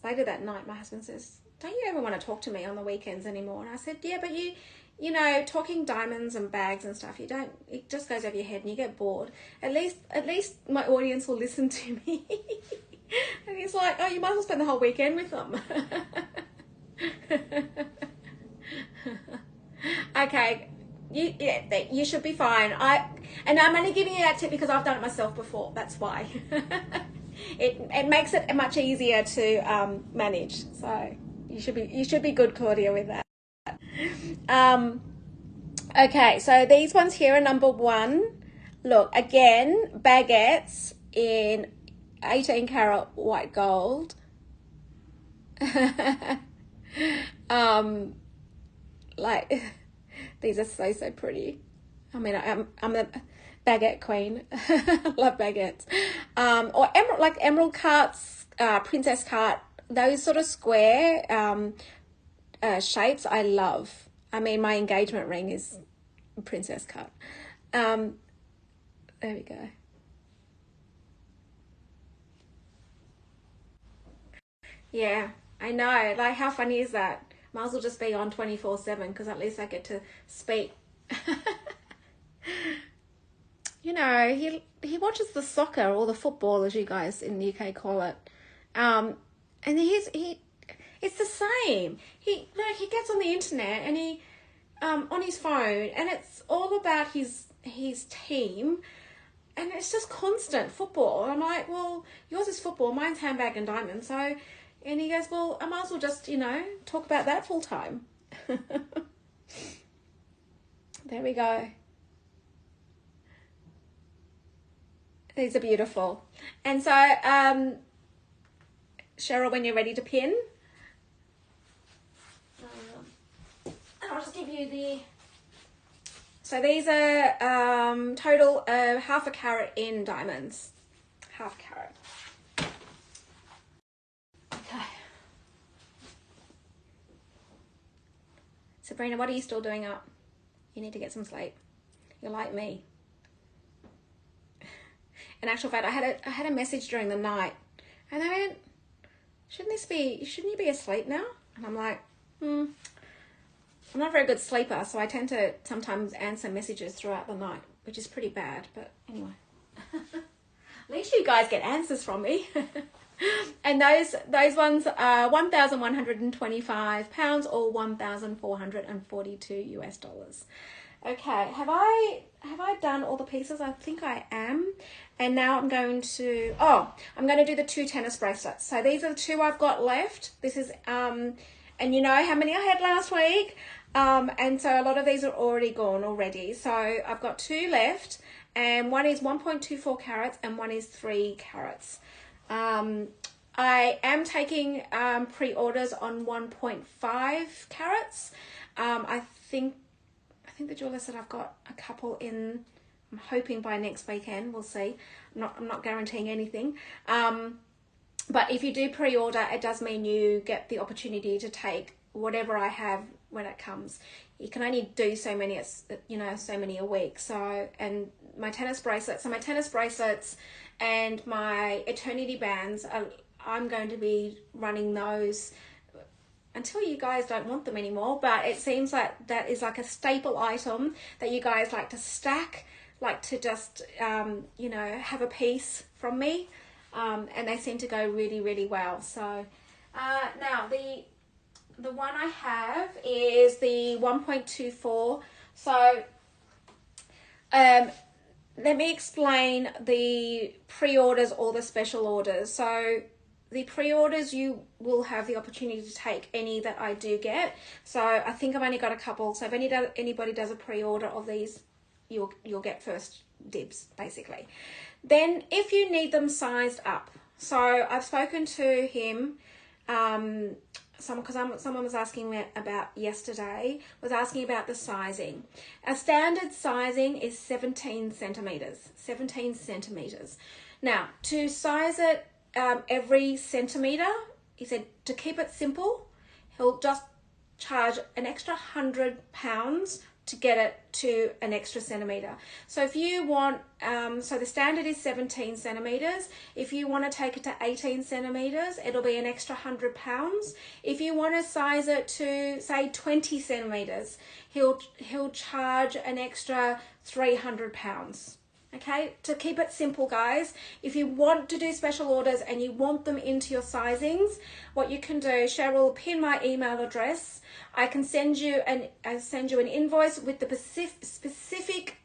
later that night, my husband says, "Don't you ever want to talk to me on the weekends anymore?" And I said, "Yeah, but you know, talking diamonds and bags and stuff, it just goes over your head and you get bored. At least my audience will listen to me." And he's like, "Oh, you might as well spend the whole weekend with them." Okay, you should be fine. And I'm only giving you that tip because I've done it myself before. That's why. It makes it much easier to manage. So you should be good, Claudia, with that. Okay, so these ones here are number 1. Look, again, baguettes in 18 karat white gold. Like, these are so pretty. I mean, I'm a baguette queen. Love baguettes. Or emerald cuts, princess cut, those sort of square shapes I love. I mean, my engagement ring is princess cut. There we go. Yeah, I know. Like, how funny is that? Might as well just be on 24/7 because at least I get to speak. You know, he watches the soccer or the football, as you guys in the UK call it. And it's the same. He gets on the internet and he on his phone and it's all about his team. And it's just constant football. I'm like, well, yours is football, mine's handbag and diamond. So, and he goes, well, I might as well just, talk about that full time. There we go. These are beautiful. And so, Cheryl, when you're ready to pin, I'll just give you the... So these are total of 0.5 carat in diamonds. 0.5 carat. Okay. Sabrina, what are you still doing up? You need to get some sleep. You're like me. In actual fact, I had a message during the night, and they went, shouldn't you be asleep now? And I'm like, I'm not a very good sleeper, so I tend to sometimes answer messages throughout the night, which is pretty bad, but anyway. At least you guys get answers from me. And those ones are £1,125 or $1,442. Okay, have I done all the pieces? I think I am. And now I'm going to do the 2 tennis bracelets. So these are the 2 I've got left. This is and you know how many I had last week. And so a lot of these are already gone already. So I've got 2 left, and one is 1.24 carats and one is 3 carats. I am taking pre-orders on 1.5 carats. I think the jeweler said I've got a couple in. I'm hoping by next weekend. We'll see. I'm not guaranteeing anything. But if you do pre-order, it does mean you get the opportunity to take whatever I have when it comes. You can only do so many, so many a week. So, and my tennis bracelets and my eternity bands, I'm going to be running those until you guys don't want them anymore. But it seems like that is like a staple item that you guys like to stack, like to just, have a piece from me. And they seem to go really, really well. So now the one I have is the 1.24. So let me explain the pre-orders or the special orders. So the pre-orders, you will have the opportunity to take any that I do get. So I think I've only got a couple. So if anybody does a pre-order of these, you'll get first dibs, basically. Then if you need them sized up, so I've spoken to him, someone was asking me about yesterday, was asking about the sizing. Our standard sizing is 17 centimeters. Now, to size it every centimeter, he said to keep it simple, he'll just charge an extra £100 to get it to an extra centimeter. So if you want, so the standard is 17 centimeters. If you want to take it to 18 centimeters, it'll be an extra £100. If you want to size it to say 20 centimeters, he'll charge an extra £300. Okay, to keep it simple, guys, if you want to do special orders and you want them into your sizings, what you can do, Cheryl will pin my email address. I can send you an invoice with the specific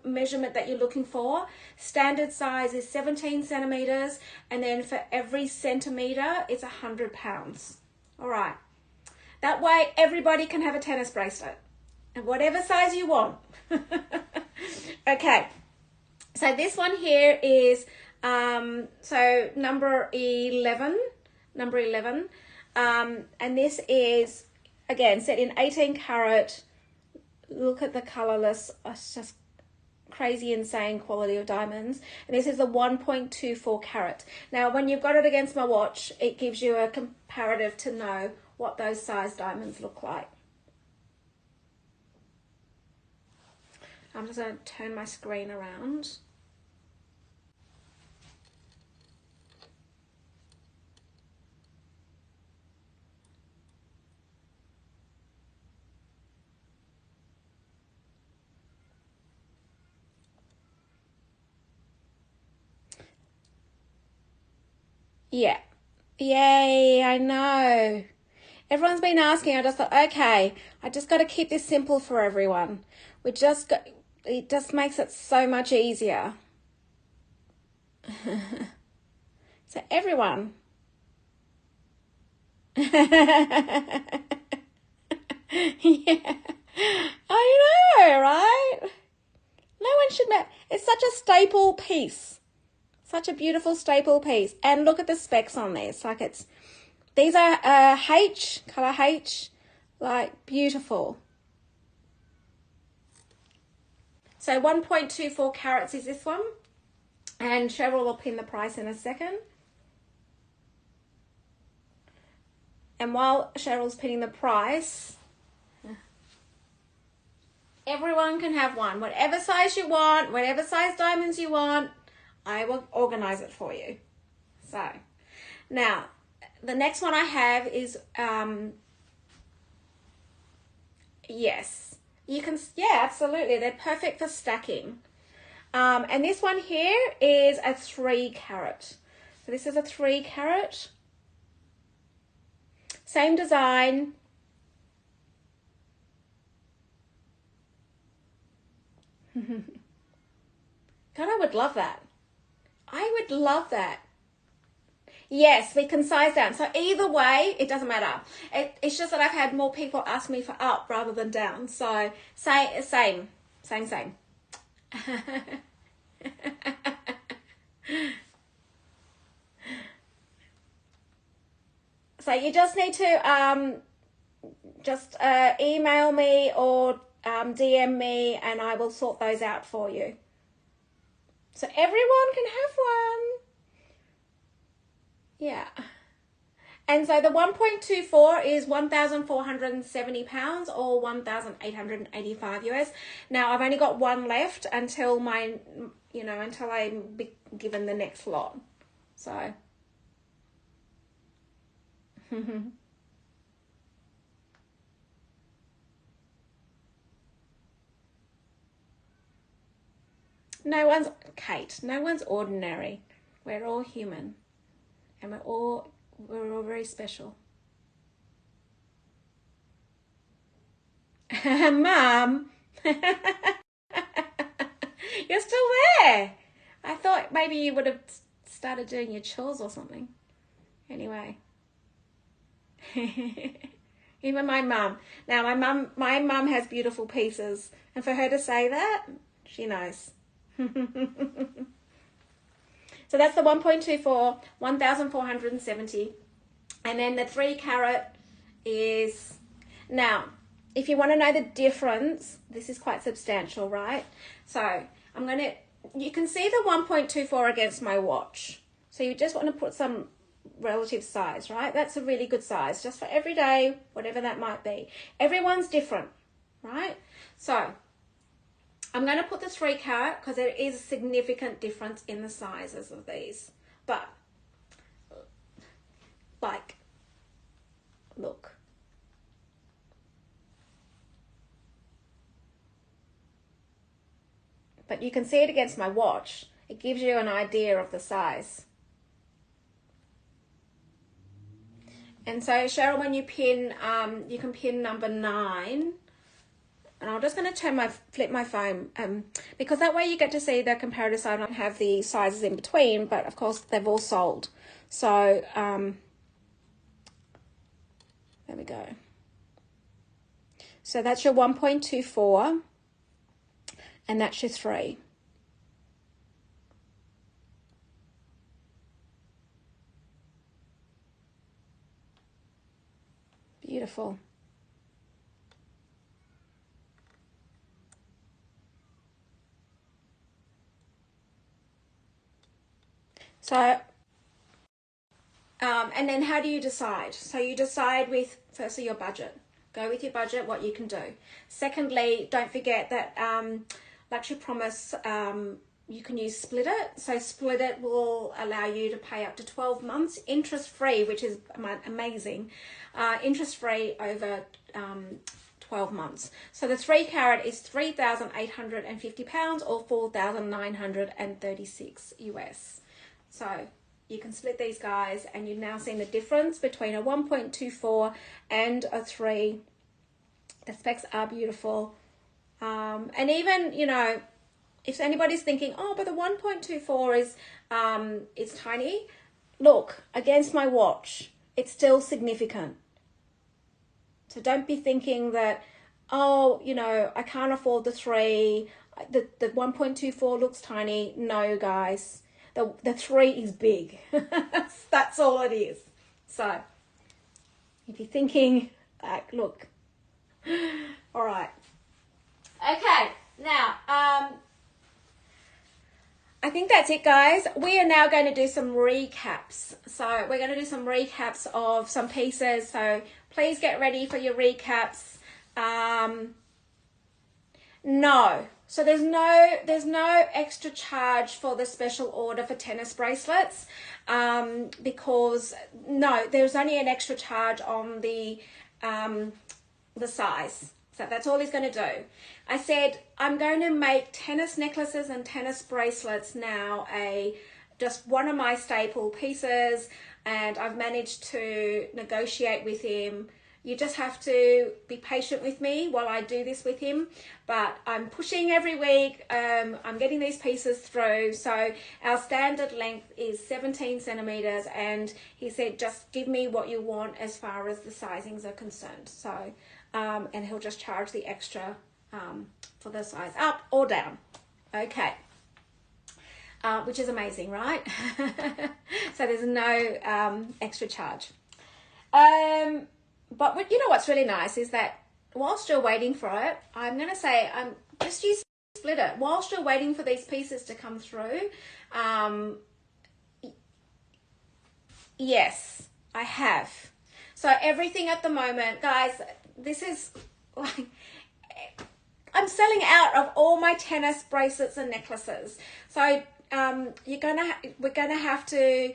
measurement that you're looking for. Standard size is 17 centimeters, and then for every centimeter, it's £100. All right. That way, everybody can have a tennis bracelet, and whatever size you want. Okay. So this one here is so number 11, and this is again set in 18 karat. Look at the colorless, it's just crazy insane quality of diamonds, and this is a 1.24 carat. Now when you've got it against my watch, it gives you a comparative to know what those size diamonds look like. I'm just going to turn my screen around. Yeah. Yay, I know. Everyone's been asking. I just thought, okay, I just got to keep this simple for everyone. It just makes it so much easier. So everyone. Yeah. I know, right? No one should know. It's such a staple piece. Such a beautiful staple piece. And look at the specs on this. Like these are H, color H, like beautiful. So 1.24 carats is this one. And Cheryl will pin the price in a second. And while Cheryl's pinning the price, everyone can have one. Whatever size you want, whatever size diamonds you want, I will organize it for you. So now the next one I have is yes, you can, yeah, absolutely, they're perfect for stacking. And this one here is a 3 carat. So this is a 3 carat, same design. God, I would love that. I would love that. Yes, we can size down. So either way, it doesn't matter. It's just that I've had more people ask me for up rather than down. So same. So you just need to just email me or DM me, and I will sort those out for you. So everyone can have one. Yeah. And so the 1.24 is 1,470 pounds or 1,885 US. Now I've only got one left until until I'm given the next lot. So. No one's ordinary. We're all human. And we're all very special. Mum, you're still there. I thought maybe you would have started doing your chores or something. Anyway. Even my mum. Now my mum has beautiful pieces, and for her to say that, she knows. So that's the 1.24, 1,470. And then the 3 carat is, now, if you want to know the difference, this is quite substantial, right? So you can see the 1.24 against my watch. So you just want to put some relative size, right? That's a really good size, just for every day, whatever that might be. Everyone's different, right? So I'm going to put the 3 carat because there is a significant difference in the sizes of these. But, like, look. But you can see it against my watch. It gives you an idea of the size. And so, Cheryl, when you pin, you can pin number 9. And I'm just going to flip my phone because that way you get to see the comparative side. I don't have the sizes in between, but of course they've all sold. So there we go. So that's your 1.24 and that's your 3. Beautiful. So, and then how do you decide? So you decide with, firstly, your budget. Go with your budget, what you can do. Secondly, don't forget that Luxury Promise, you can use Split It. So Split It will allow you to pay up to 12 months interest-free, which is amazing. Interest-free over 12 months. So the 3 carat is £3,850 or 4,936 US. So you can split these guys, and you've now seen the difference between a 1.24 and a 3. The specs are beautiful. And even, if anybody's thinking, oh, but the 1.24 is it's tiny. Look, against my watch, it's still significant. So don't be thinking that, oh, I can't afford the 3. The 1.24 looks tiny. No, guys. The 3 is big. That's all it is. So if you're thinking, look. All right. Okay. Now, I think that's it, guys. We are now going to do some recaps. So we're going to do some recaps of some pieces. So please get ready for your recaps. No, So there's no extra charge for the special order for tennis bracelets, because no, there's only an extra charge on the size. So that's all he's going to do. I said I'm going to make tennis necklaces and tennis bracelets now just one of my staple pieces, and I've managed to negotiate with him. You just have to be patient with me while I do this with him, but I'm pushing every week. I'm getting these pieces through. So our standard length is 17 centimeters, and he said just give me what you want as far as the sizings are concerned. So and he'll just charge the extra for the size up or down. Okay. Which is amazing, right? So there's no extra charge. But you know what's really nice is that whilst you're waiting for it, I'm going to say just use split it. Whilst you're waiting for these pieces to come through, yes, I have. So everything at the moment, guys, this is like, I'm selling out of all my tennis bracelets and necklaces. So we're gonna have to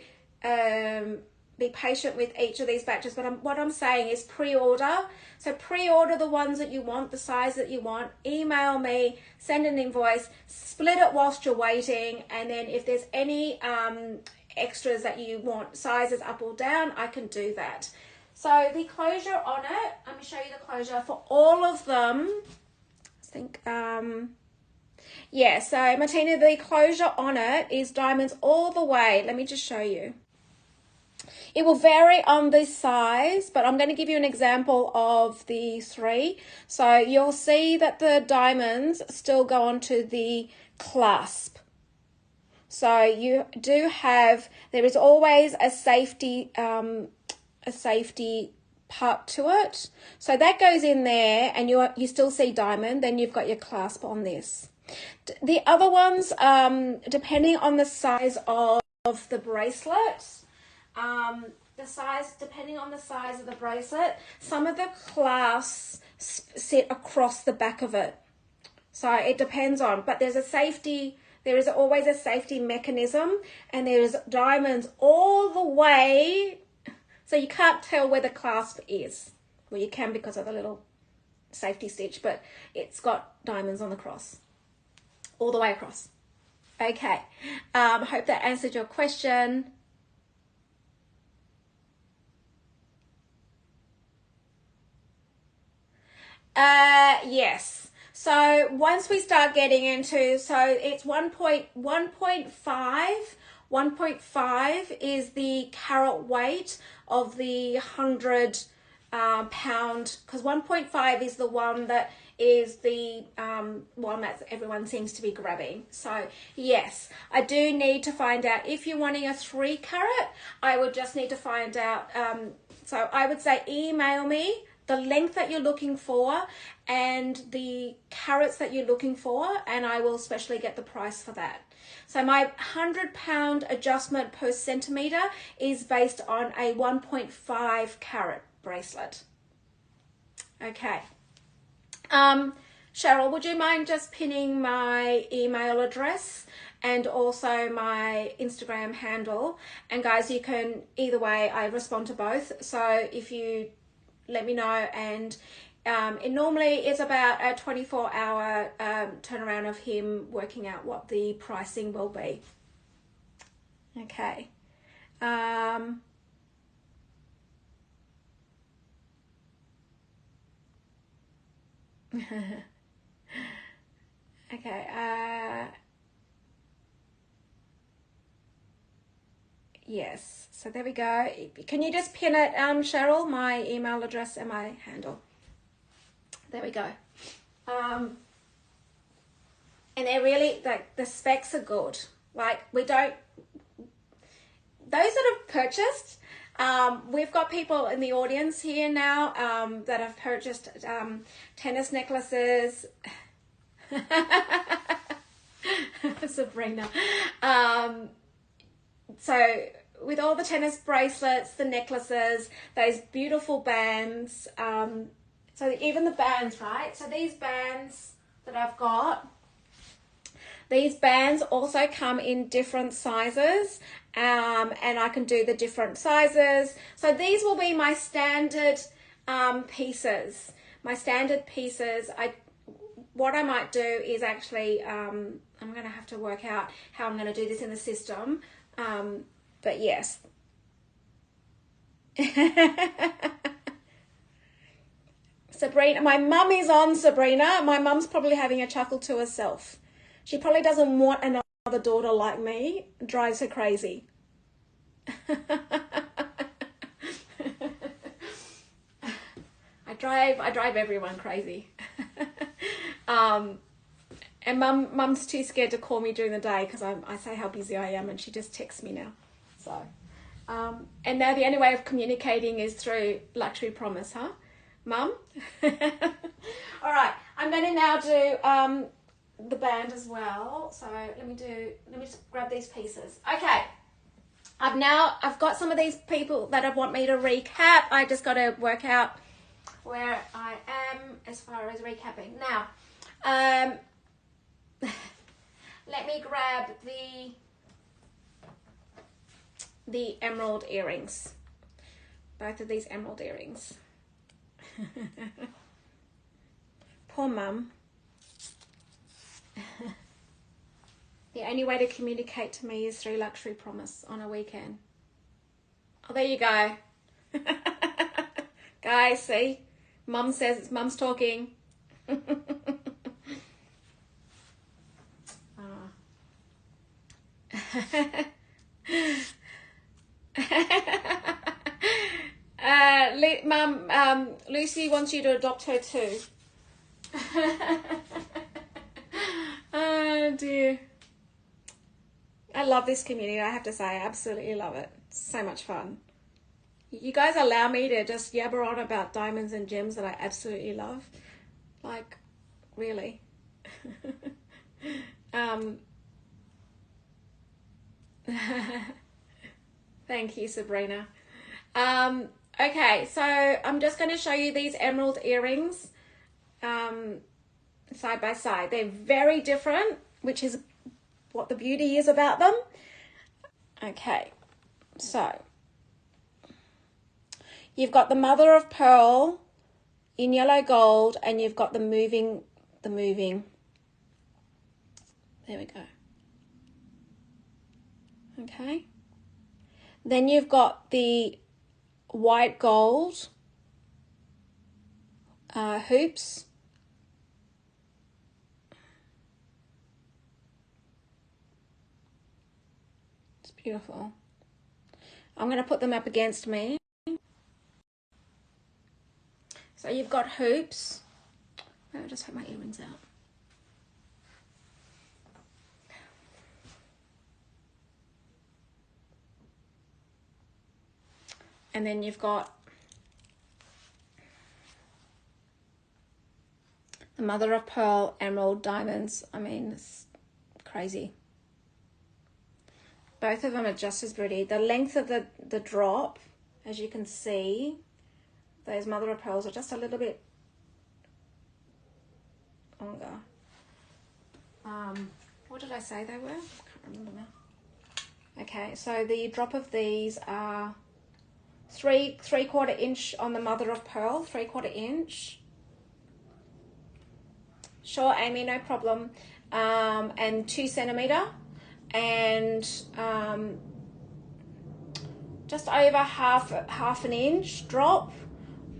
be patient with each of these batches, but what I'm saying is pre-order. So pre-order the ones that you want, the size that you want, email me, send an invoice, split it whilst you're waiting, and then if there's any extras that you want, sizes up or down, I can do that. So the closure on it, let me show you the closure for all of them. I think yeah, so Martina, the closure on it is diamonds all the way. Let me just show you. It will vary on the size, but I'm going to give you an example of the 3. So you'll see that the diamonds still go onto the clasp. So you do have, there is always a safety part to it. So that goes in there, and you still see diamond, then you've got your clasp on this. The other ones, depending on the size of the bracelet, depending on the size of the bracelet, some of the clasps sit across the back of it. So it depends on, but there is always a safety mechanism, and there's diamonds all the way, so you can't tell where the clasp is. Well, you can because of the little safety stitch, but it's got diamonds on the cross, all the way across. Okay, hope that answered your question. Yes. So once we start getting into, so it's 1.5 is the carat weight of the 100 pound, because 1.5 is the one that is the one that everyone seems to be grabbing. So yes, I do need to find out if you're wanting a 3 carat. I would just need to find out, so I would say email me the length that you're looking for and the carats that you're looking for, and I will specially get the price for that. So my 100 pound adjustment per centimeter is based on a 1.5 carat bracelet. Okay. Cheryl, would you mind just pinning my email address and also my Instagram handle? And guys, you can, either way, I respond to both. So if you let me know, and it normally is about a 24-hour turnaround of him working out what the pricing will be. Okay. Okay. Yes, so there we go. Can you just pin it, Cheryl, my email address and my handle? There we go. And they're really, like, the specs are good. Like, we don't, those that have purchased, we've got people in the audience here now that have purchased tennis necklaces. Sabrina. So with all the tennis bracelets, the necklaces, those beautiful bands, so even the bands, right? So these bands that I've got, These bands also come in different sizes, and I can do the different sizes. So these will be my standard pieces. My standard pieces. What I might do is actually, I'm going to have to work out how I'm going to do this in the system. But yes. Sabrina, my mum is on, Sabrina. My mum's probably having a chuckle to herself. She probably doesn't want another daughter like me. It drives her crazy. I drive everyone crazy. And mum's too scared to call me during the day because I say how busy I am, and she just texts me now. So, and now the only way of communicating is through Luxury Promise, huh? Mum? All right, I'm going to now do the band as well. So let me just grab these pieces. Okay. I've got some of these people that want me to recap. I just got to work out where I am as far as recapping. Now, let me grab the emerald earrings. Both of these emerald earrings. Poor mum. The only way to communicate to me is through Luxury Promise on a weekend. Oh, there you go. Guys, see? Mum says it's mum's talking. Lucy wants you to adopt her too. Oh dear. I love this community, I have to say. I absolutely love it. It's so much fun. You guys allow me to just yabber on about diamonds and gems that I absolutely love. Like, really. Thank you, Sabrina. Okay, so I'm just going to show you these emerald earrings side by side. They're very different, which is what the beauty is about them. Okay, so you've got the mother of pearl in yellow gold, and you've got the moving. There we go. Okay. Then you've got the white gold hoops. It's beautiful. I'm going to put them up against me. So you've got hoops. I'll just take my earrings out. And then you've got the mother of pearl, emerald, diamonds. I mean, it's crazy. Both of them are just as pretty. The length of the drop, as you can see, those mother of pearls are just a little bit longer. What did I say they were? I can't remember now. Okay, so the drop of these are three-quarter inch on the mother of pearl, 3/4 inch. Sure, Amy, no problem. And 2 centimeter, and just over half an inch drop,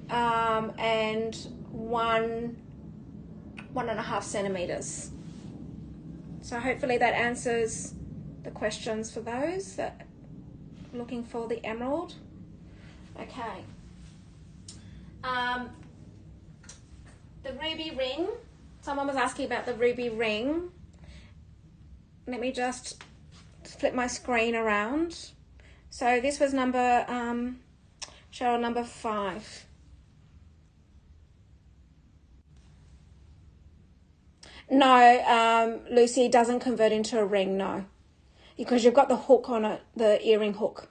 and 1.5 centimeters. So hopefully that answers the questions for those that are looking for the emerald. Okay. The ruby ring. Someone was asking about the ruby ring. Let me just flip my screen around. So this was number, Cheryl, number 5. No, Lucy, it doesn't convert into a ring, no. Because you've got the hook on it, the earring hook.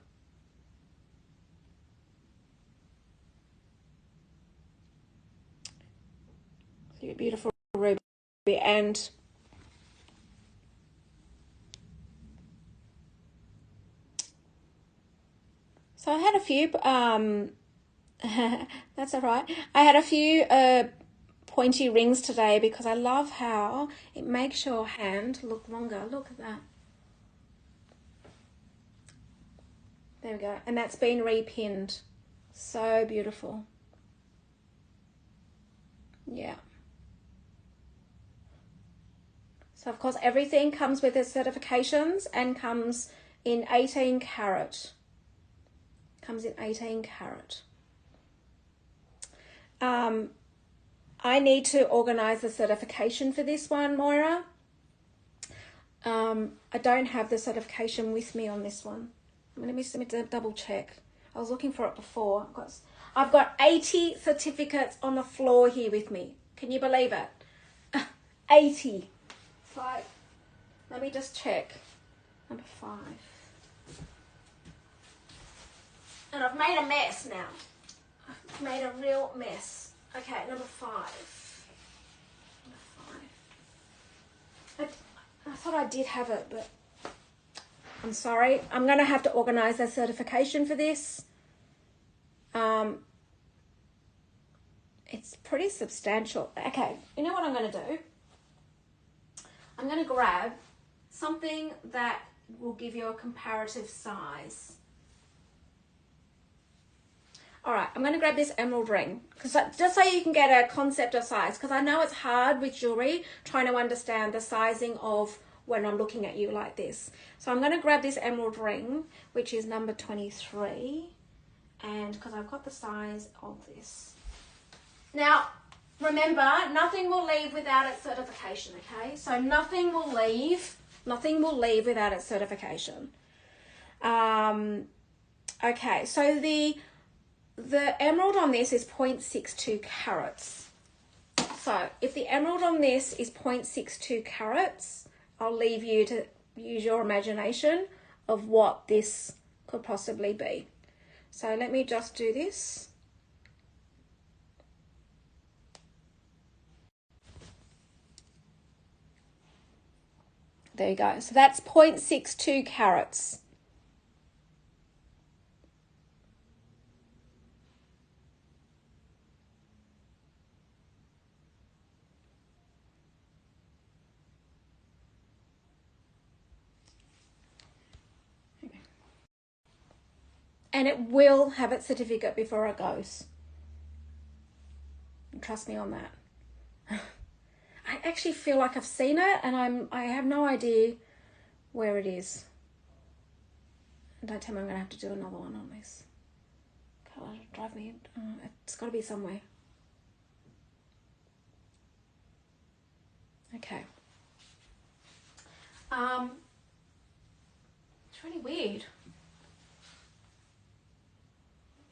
Beautiful ruby. And So I had a few, that's all right. I had a few pointy rings today because I love how it makes your hand look longer. Look at that. There we go. And that's been repinned. So beautiful. Yeah. So of course everything comes with its certifications and comes in 18 karat. Comes in 18 karat. I need to organize the certification for this one, Moira. I don't have the certification with me on this one. Let me double check. I was looking for it before. I've got 80 certificates on the floor here with me. Can you believe it? 80. So let me just check. Number 5. And I've made a mess now. I've made a real mess. Okay, number 5. Number 5. I thought I did have it, but I'm sorry. I'm going to have to organize a certification for this. It's pretty substantial. Okay, you know what I'm going to do? I'm going to grab something that will give you a comparative size. All right, I'm going to grab this emerald ring just so you can get a concept of size, because I know it's hard with jewelry trying to understand the sizing of when I'm looking at you like this. So I'm going to grab this emerald ring, which is number 23, and because I've got the size of this. Now, remember, nothing will leave without its certification, okay? So nothing will leave without its certification. Okay, so the emerald on this is 0.62 carats. So if the emerald on this is 0.62 carats, I'll leave you to use your imagination of what this could possibly be. So let me just do this. There you go. So that's 0.62 carats. And it will have its certificate before it goes. Trust me on that. I actually feel like I've seen it, and I have no idea where it is. And don't tell me I'm going to have to do another one on this. God, it'll drive me. It's got to be somewhere. Okay. It's really weird.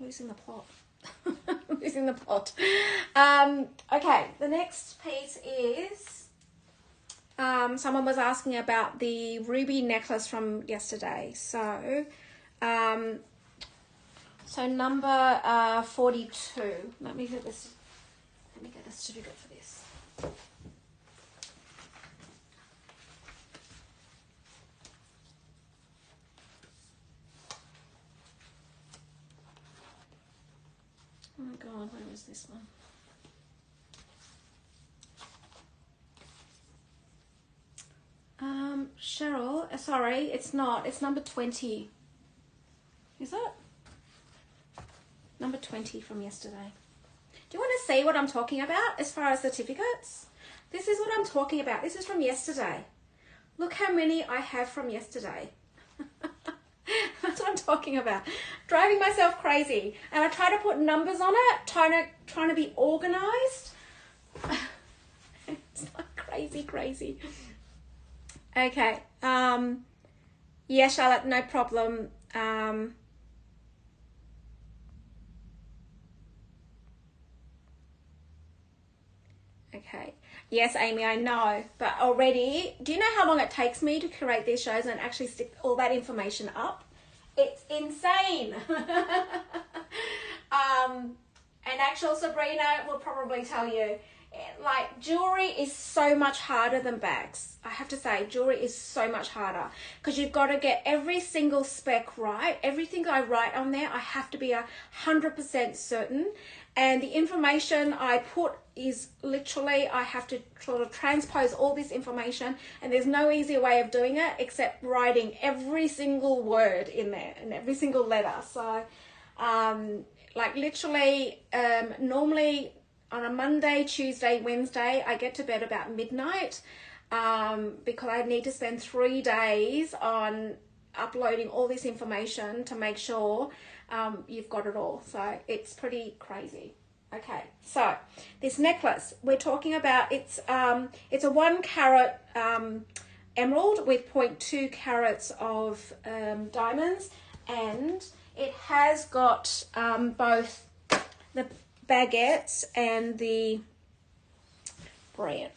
Losing the plot. Losing the plot. Okay, the next piece is someone was asking about the ruby necklace from yesterday. So number 42. Let me get the certificate for this. Oh my God, where is this one? Cheryl, sorry, it's not. It's number 20. Is it? Number 20 from yesterday. Do you want to see what I'm talking about as far as certificates? This is what I'm talking about. This is from yesterday. Look how many I have from yesterday. That's what I'm talking about. Driving myself crazy. And I try to put numbers on it, trying to be organized. It's like crazy. Okay. Yeah, Charlotte, no problem. Okay. Yes, Amy, I know. But already, do you know how long it takes me to create these shows and actually stick all that information up? It's insane. And actual Sabrina will probably tell you, like jewelry is so much harder than bags. I have to say, jewelry is so much harder because you've got to get every single spec right. Everything I write on there, I have to be 100% certain. And the information I put is literally, I have to sort of transpose all this information, and there's no easier way of doing it except writing every single word in there and every single letter. So, like literally, normally on a Monday, Tuesday, Wednesday, I get to bed about midnight because I need to spend 3 days on uploading all this information to make sure you've got it all. So it's pretty crazy. Okay, so this necklace we're talking about, it's a 1 carat emerald with 0.2 carats of diamonds, and it has got both the baguettes and the brilliant.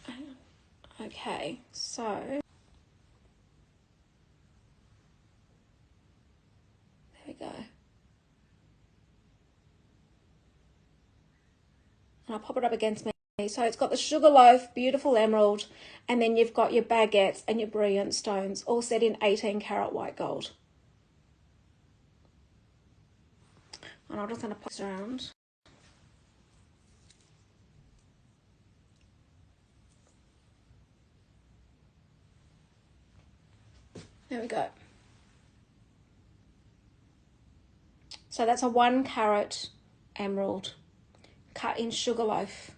Okay, so there we go. And I'll pop it up against me. So it's got the sugarloaf, beautiful emerald, and then you've got your baguettes and your brilliant stones, all set in 18 karat white gold. And I'm just going to pop this around. There we go. So that's a 1 carat emerald cut in sugarloaf.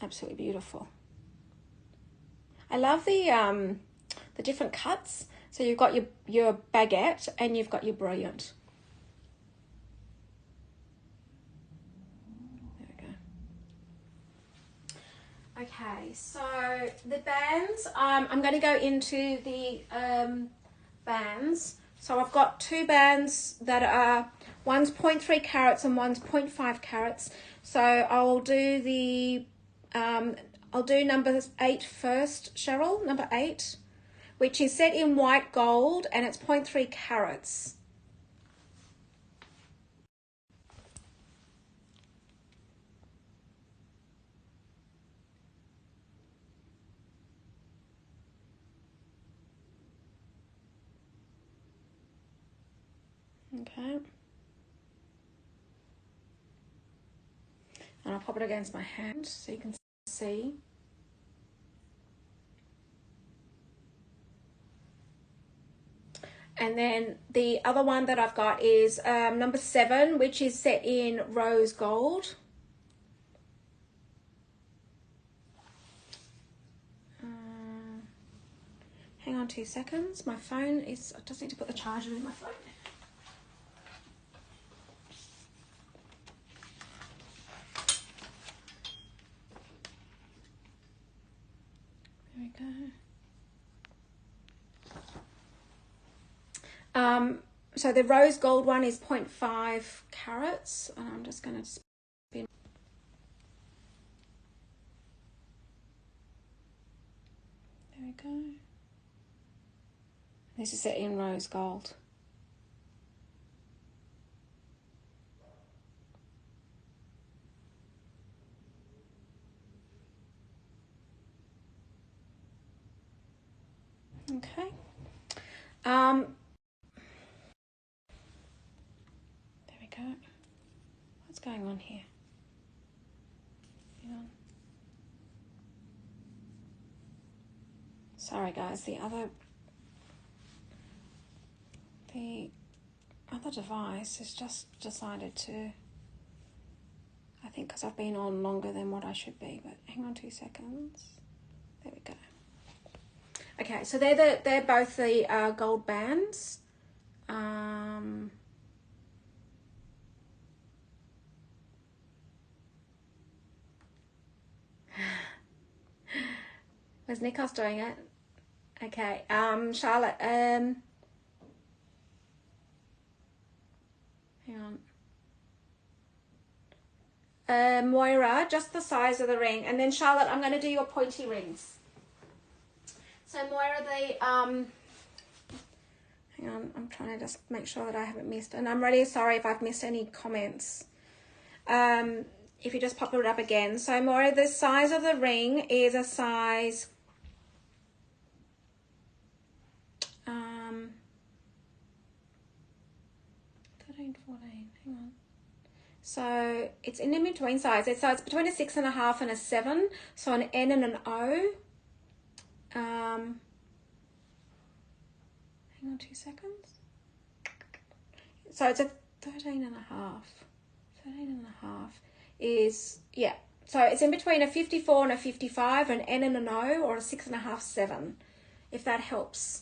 Absolutely beautiful. I love the different cuts. So you've got your baguette and you've got your brilliant. There we go. Okay, so the bands, I'm going to go into the bands. So I've got 2 bands that are, one's 0.3 carats and one's 0.5 carats. So I'll do the, I'll do number 8 first, Cheryl, number 8, which is set in white gold and it's 0.3 carats. Okay. And I'll pop it against my hand so you can see. And then the other one that I've got is number 7, which is set in rose gold. Hang on 2 seconds. My phone is, I just need to put the charger in my phone. There we go. So the rose gold one is 0.5 carats, and I'm just going to spin. There we go. This is set in rose gold. Okay. There we go. What's going on here? Hang on. Sorry guys, the other device has just decided to, I think because I've been on longer than what I should be, but hang on 2 seconds. There we go. Okay, so they're both the gold bands. Where's Nikos doing it? Okay, Charlotte, hang on. Moira, just the size of the ring. And then Charlotte, I'm going to do your pointy rings. So Moira, Hang on, I'm trying to just make sure that I haven't missed, and I'm really sorry if I've missed any comments. If you just pop it up again. So Maura, the size of the ring is a size 13, 14, hang on. So it's in between sizes. So it's between a 6.5 and a 7. So an N and an O. Hang on 2 seconds. So it's a 13.5. 13.5 is, yeah. So it's in between a 54 and a 55, an N and an O, or a 6.5, 7, if that helps.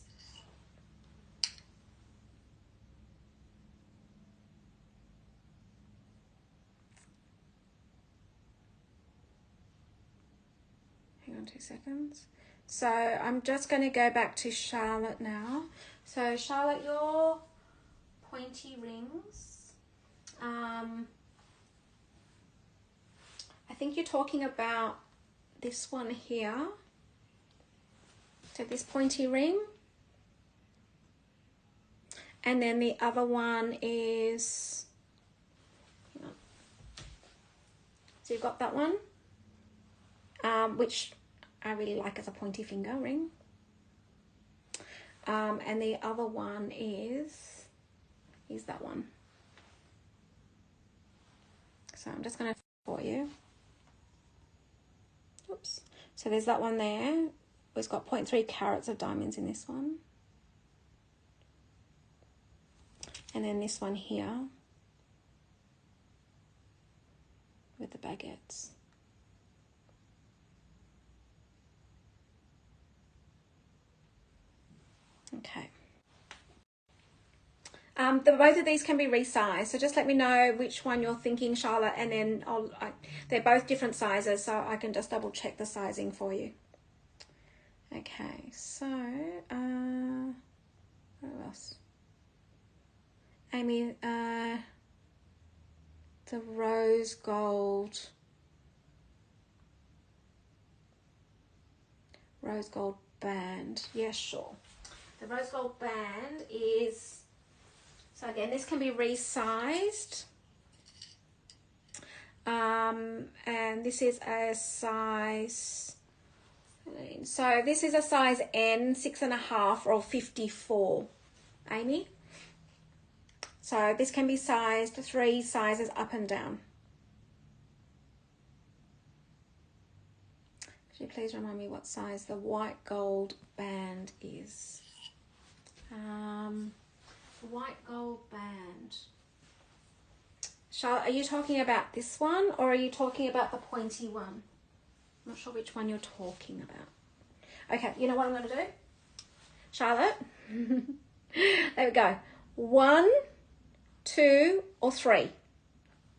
Hang on 2 seconds. So I'm just going to go back to Charlotte now. So Charlotte, your pointy rings. I think you're talking about this one here. So this pointy ring. And then the other one is, hang on. So you've got that one, which I really like as a pointy finger ring. And the other one is that one. So I'm just going to for you. Oops. So there's that one there. It's got 0.3 carats of diamonds in this one. And then this one here with the baguettes. Okay. Both of these can be resized, so just let me know which one you're thinking, Charlotte, and then they're both different sizes, so I can just double check the sizing for you. Okay, so what else? Amy, the rose gold band. Yeah, sure. The rose gold band is, so again, this can be resized. And this is a size, so this is a size N, 6.5 or 54, Amy. So this can be sized 3 sizes up and down. Could you please remind me what size the white gold band is? White gold band. Charlotte, are you talking about this one or are you talking about the pointy one? I'm not sure which one you're talking about. Okay, you know what I'm going to do? Charlotte, there we go. 1, 2 or 3.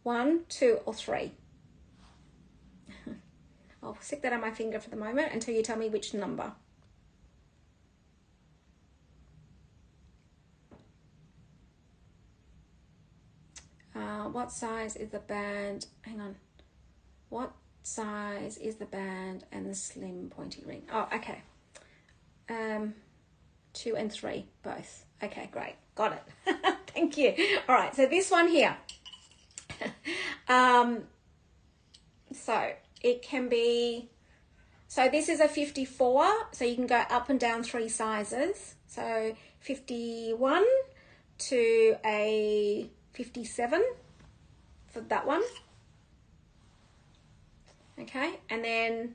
1, 2 or 3. I'll stick that on my finger for the moment until you tell me which number. What size is the band? Hang on. What size is the band and the slim pointy ring? Oh, okay. 2 and 3, both. Okay, great. Got it. Thank you. All right, so this one here. So it can be, so this is a 54, so you can go up and down 3 sizes. So 51 to a 57 for that one. Okay, and then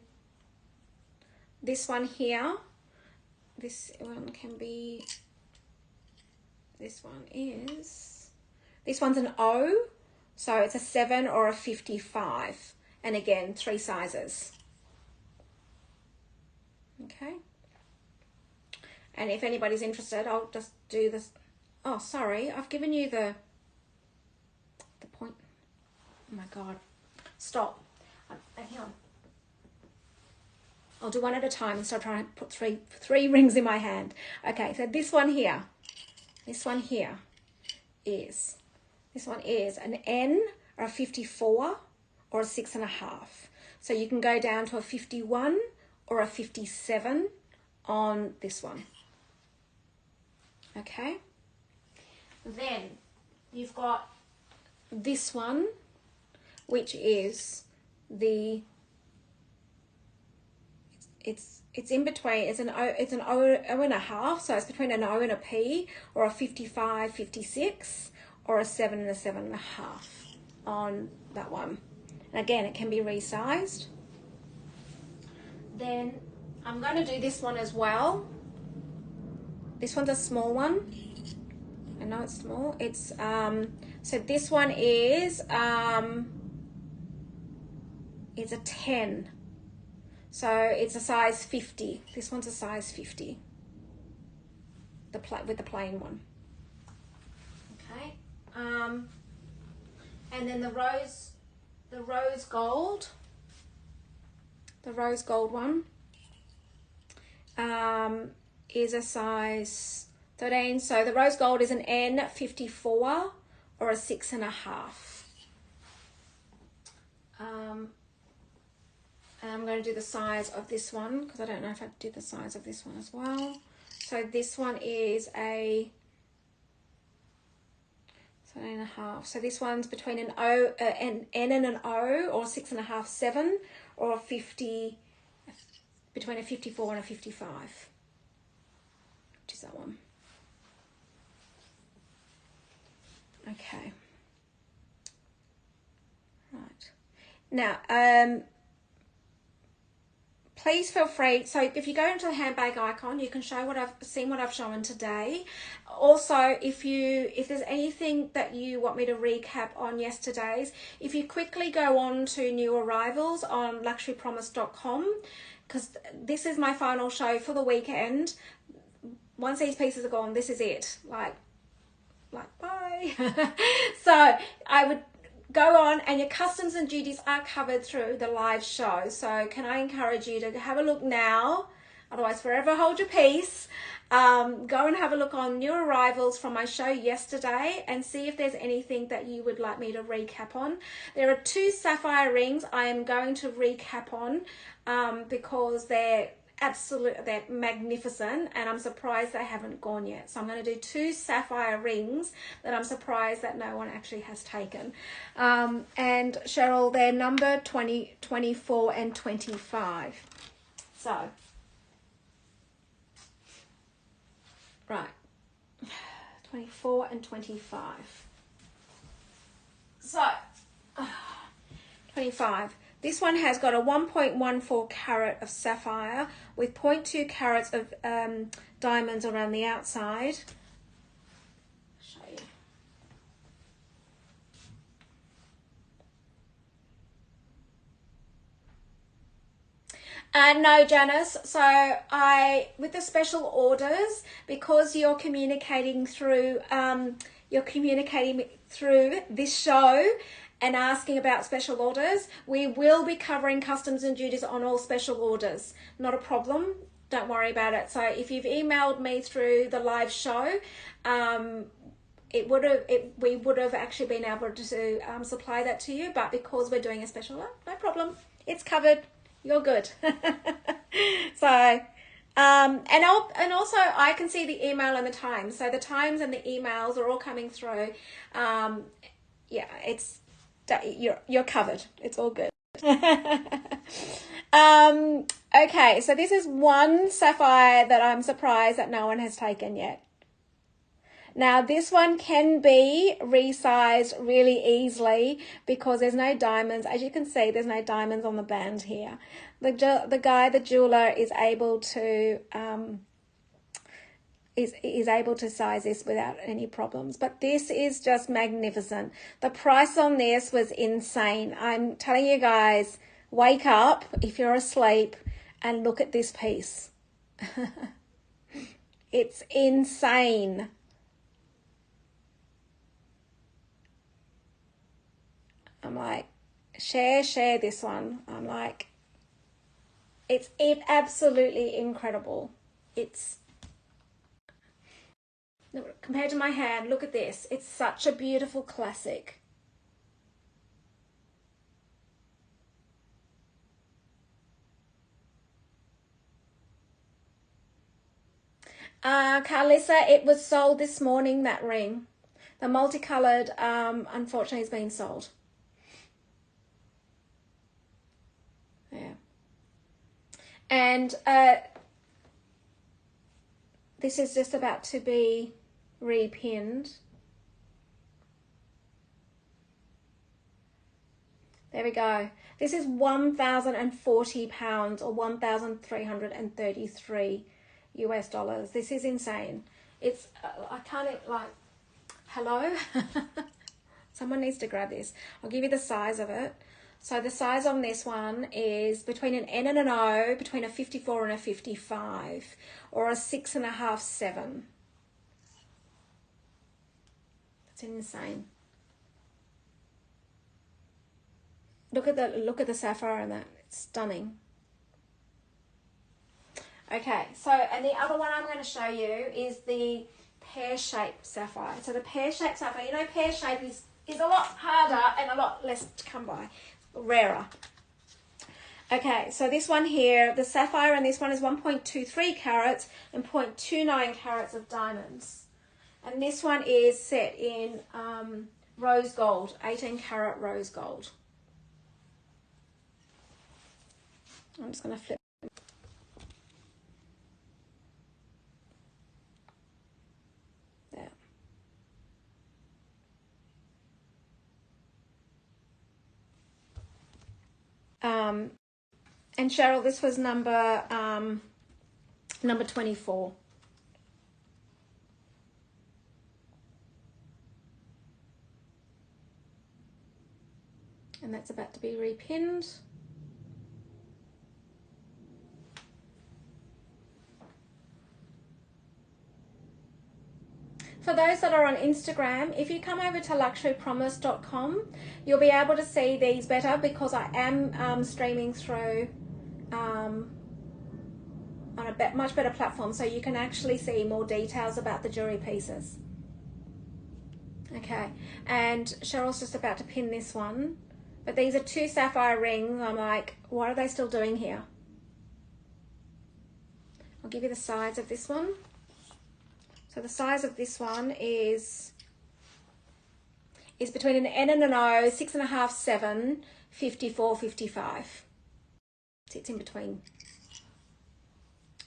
this one here, this one can be, this one's an O, so it's a 7 or a 55, and again 3 sizes. Okay, and if anybody's interested, I'll just do this. Oh, sorry, I've given you the point. Oh my god, stop. Hang on. I'll do one at a time instead of trying to put three rings in my hand. Okay, so this one here is an N or a 54 or a 6.5. So you can go down to a 51 or a 57 on this one. Okay, Then you've got this one, which is the, it's in between, it's an O and a half, so it's between an O and a P, or a 55, 56, or a 7 and a 7.5 on that one. And again, it can be resized. Then I'm going to do this one as well. This one's a small one. I know it's small. It's so this one is it's a 10. So it's a size 50. This one's a size 50. With the plain one. Okay. And then the rose gold one is a size 13. So the rose gold is an N54 or a 6.5. And I'm going to do the size of this one because I don't know if I did the size of this one as well. So this one is a 7.5. So this one's between an O, an N and an O, or 6.5, 7, or a 50, between a 54 and a 55. Which is that one. Okay. Right. Now, please feel free. So if you go into the handbag icon, you can show what I've shown today. Also, if there's anything that you want me to recap on yesterday's, if you quickly go on to new arrivals on luxurypromise.com, because this is my final show for the weekend. Once these pieces are gone, this is it. Like bye. So I would go on, and your customs and duties are covered through the live show. So can I encourage you to have a look now? Otherwise, forever hold your peace. Go and have a look on new arrivals from my show yesterday and see if there's anything that you would like me to recap on. There are 2 sapphire rings I am going to recap on because they're magnificent, and I'm surprised they haven't gone yet. So I'm going to do 2 sapphire rings that I'm surprised that no one actually has taken. And Cheryl, they're number 20, 24 and 25. So, right, 24 and 25. So, 25. This one has got a 1.14 carat of sapphire with 0.2 carats of diamonds around the outside. I'll show you. No, Janice. So with the special orders, because you're communicating through this show and asking about special orders, we will be covering customs and duties on all special orders. Not a problem. Don't worry about it. So if you've emailed me through the live show, we would have actually been able to supply that to you, but because we're doing a special, no problem. It's covered. You're good. So, and also I can see the email and the times. So the times and the emails are all coming through. Yeah, you're covered. It's all good. Okay, so this is one sapphire that I'm surprised that no one has taken yet. Now this one can be resized really easily because there's no diamonds. As you can see, there's no diamonds on the band here. The jeweler is able to is able to size this without any problems. But this is just magnificent. The price on this was insane. I'm telling you guys, wake up if you're asleep and look at this piece. It's insane. I'm like, share this one. I'm like, it's absolutely incredible. It's, compared to my hand, look at this. It's such a beautiful classic. Carlissa, it was sold this morning, that ring. The multicolored, unfortunately, is being sold. Yeah. And this is just about to be repinned. There we go. This is £1,040 or 1,333 US dollars. This is insane. It's I can't like, hello. Someone needs to grab this. I'll give you the size of it. So the size on this one is between an N and an O, between a 54 and a 55, or a 6.5, 7. It's insane. Look at the sapphire in that. It's stunning. Okay, so and the other one I'm going to show you is the pear-shaped sapphire. So the pear-shaped sapphire, you know, pear-shaped is a lot harder and a lot less to come by, rarer. Okay, so this one here, the sapphire, and this one is 1.23 carats and 0.29 carats of diamonds. And this one is set in rose gold, 18 carat rose gold. I'm just going to flip. There. And Cheryl, this was number 24. And that's about to be repinned. For those that are on Instagram, if you come over to luxurypromise.com, you'll be able to see these better because I am streaming through on a much better platform, so you can actually see more details about the jewelry pieces. Okay, and Cheryl's just about to pin this one, but these are 2 sapphire rings. I'm like, what are they still doing here? I'll give you the size of this one. So the size of this one is between an N and an O, 6.5, 7, 54, 55. Sits in between.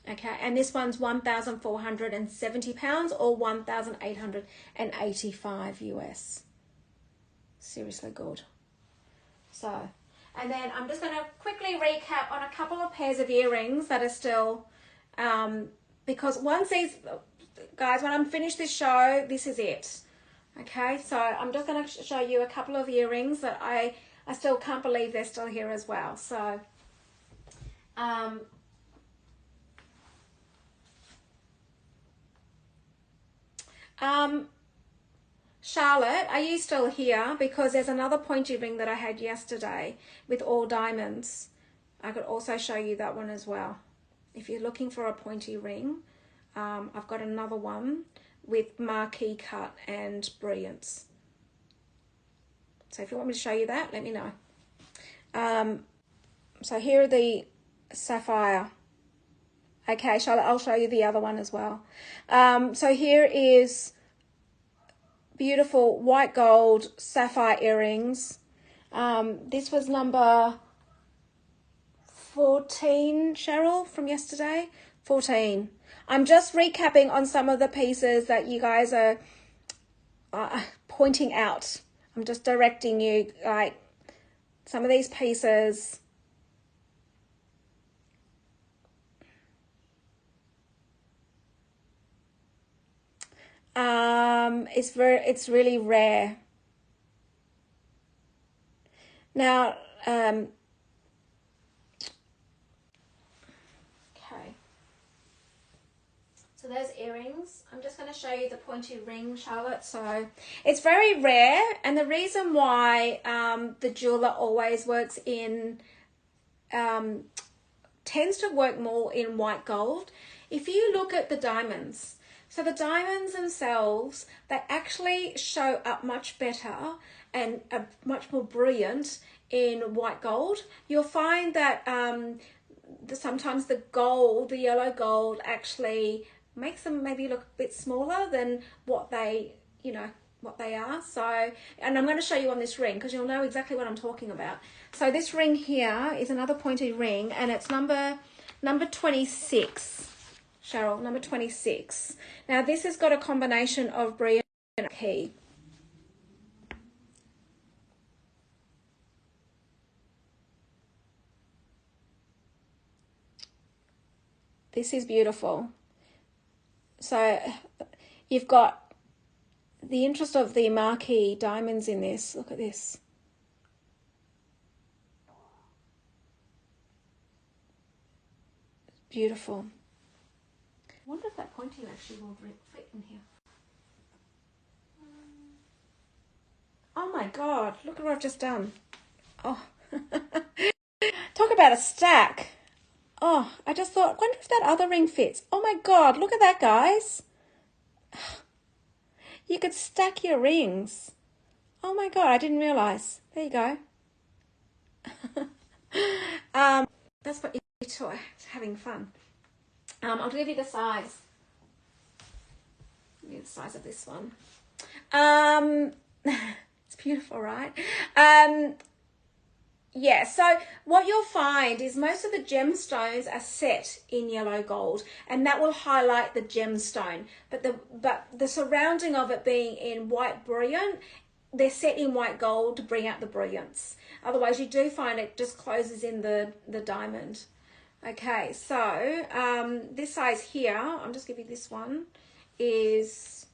Okay, and this one's 1,470 pounds or 1,885 US. Seriously good. So, and then I'm just going to quickly recap on a couple of pairs of earrings that are still, because once these, guys, when I'm finished this show, this is it. Okay, so I'm just going to show you a couple of earrings that I still can't believe they're still here as well. So, Charlotte, are you still here? Because there's another pointy ring that I had yesterday with all diamonds. I could also show you that one as well. If you're looking for a pointy ring, I've got another one with marquee cut and brilliance. So if you want me to show you that, let me know. So here are the sapphire. Okay, Charlotte, I'll show you the other one as well. So here is beautiful white gold sapphire earrings. This was number 14, Cheryl, from yesterday. 14. I'm just recapping on some of the pieces that you guys are pointing out. I'm just directing you, like, some of these pieces. It's really rare. Now, okay. So there's earrings. I'm just going to show you the pointy ring, Charlotte. So it's very rare, and the reason why the jeweler always works in, tends to work more in white gold. If you look at the diamonds, so the diamonds themselves, they actually show up much better and are much more brilliant in white gold. You'll find that sometimes the gold, the yellow gold, actually makes them maybe look a bit smaller than what they, what they are. So, and I'm going to show you on this ring because you'll know exactly what I'm talking about. So this ring here is another pointed ring, and it's number 26, Cheryl, number 26. Now this has got a combination of brilliant and key. This is beautiful. So you've got the interest of the marquee diamonds in this. Look at this. Beautiful. I wonder if that pointing actually will fit in here. Oh my God, look at what I've just done. Oh, talk about a stack. Oh, I just thought, wonder if that other ring fits. Oh my God, look at that, guys. You could stack your rings. Oh my God, I didn't realize. There you go. That's what you're having fun. I'll give you the size. Give you the size of this one. It's beautiful, right? Yeah, so what you'll find is most of the gemstones are set in yellow gold, and that will highlight the gemstone. But the surrounding of it being in white brilliant, they're set in white gold to bring out the brilliance. Otherwise, you do find it just closes in the diamond. Okay, so this size here, I'm just giving you this one, is,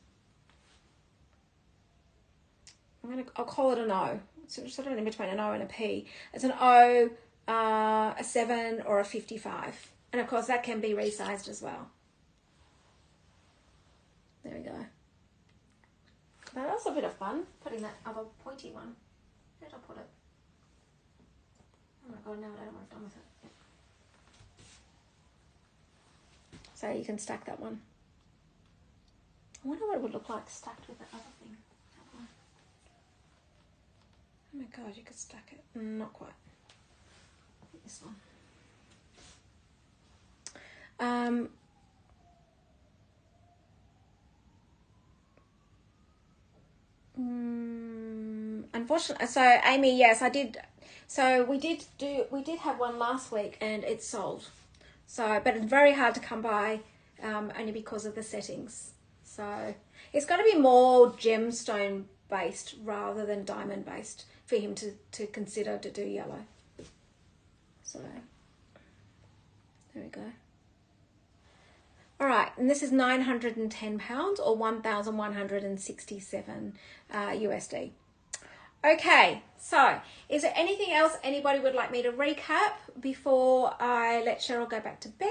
I'll call it an O. So sort of in between an O and a P. It's an O, a 7 or a 55. And of course that can be resized as well. There we go. But that's a bit of fun, putting that other pointy one. Where did I put it? Oh my God, now I don't know what I've done with it. Yep. So you can stack that one. I wonder what it would look like stacked with that other thing. Oh my God, you could stack it. Not quite. This one. Unfortunately, so Amy, yes, I did. So we did have one last week and it's sold. So, but it's very hard to come by, only because of the settings. So it's got to be more gemstone based rather than diamond based for him to consider to do yellow. So there we go. All right, and this is £910 or 1,167 USD. Okay, so is there anything else anybody would like me to recap before I let Cheryl go back to bed?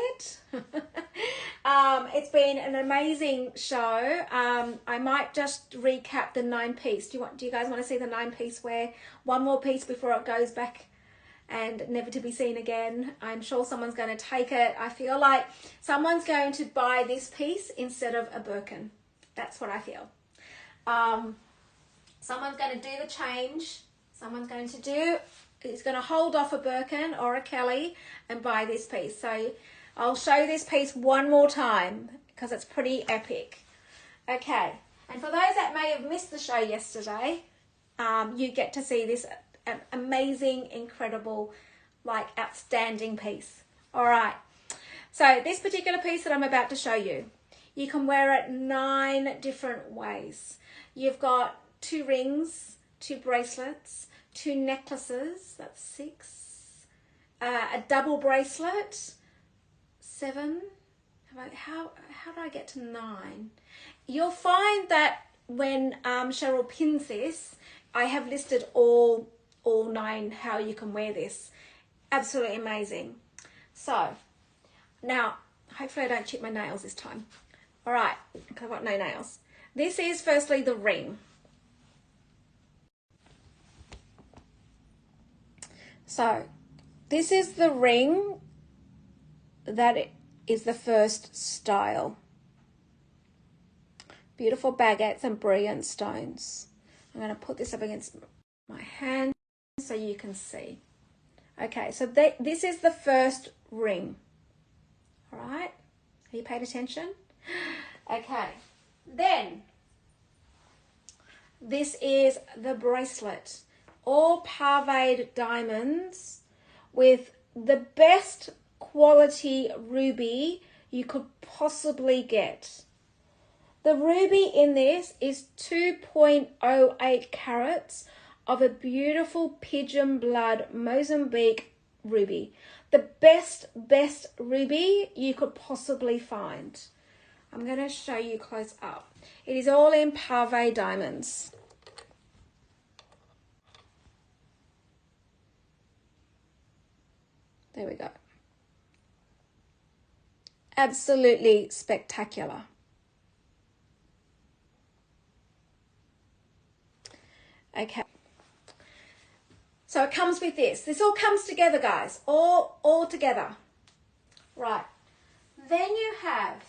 It's been an amazing show. I might just recap the 9-piece. Do you guys want to see the 9-piece wear? One more piece before it goes back and never to be seen again. I'm sure someone's going to take it. I feel like someone's going to buy this piece instead of a Birkin. That's what I feel. Someone's going to do the change. Someone's going to hold off a Birkin or a Kelly and buy this piece. So I'll show this piece one more time because it's pretty epic. Okay, and for those that may have missed the show yesterday, you get to see this amazing, incredible, like outstanding piece. All right, so this particular piece that I'm about to show you, you can wear it 9 different ways. You've got 2 rings, 2 bracelets, 2 necklaces, that's 6, a double bracelet, 7. How do I get to 9? You'll find that when Cheryl pins this, I have listed all 9 how you can wear this. Absolutely amazing. So now hopefully I don't chip my nails this time. All right, because I've got no nails. This is firstly the ring. So this is the ring that is the first style. Beautiful baguettes and brilliant stones. I'm going to put this up against my hand so you can see. Okay, so this is the first ring. All right, are you paid attention? Okay, then This is the bracelet. All parvade diamonds with the best quality ruby you could possibly get. The ruby in this is 2.08 carats of a beautiful pigeon blood Mozambique ruby. The best ruby you could possibly find. I'm going to show you close up. It is all in pave diamonds. There we go. Absolutely spectacular. Okay. So it comes with this. This all comes together, guys. All together. Right. Then you have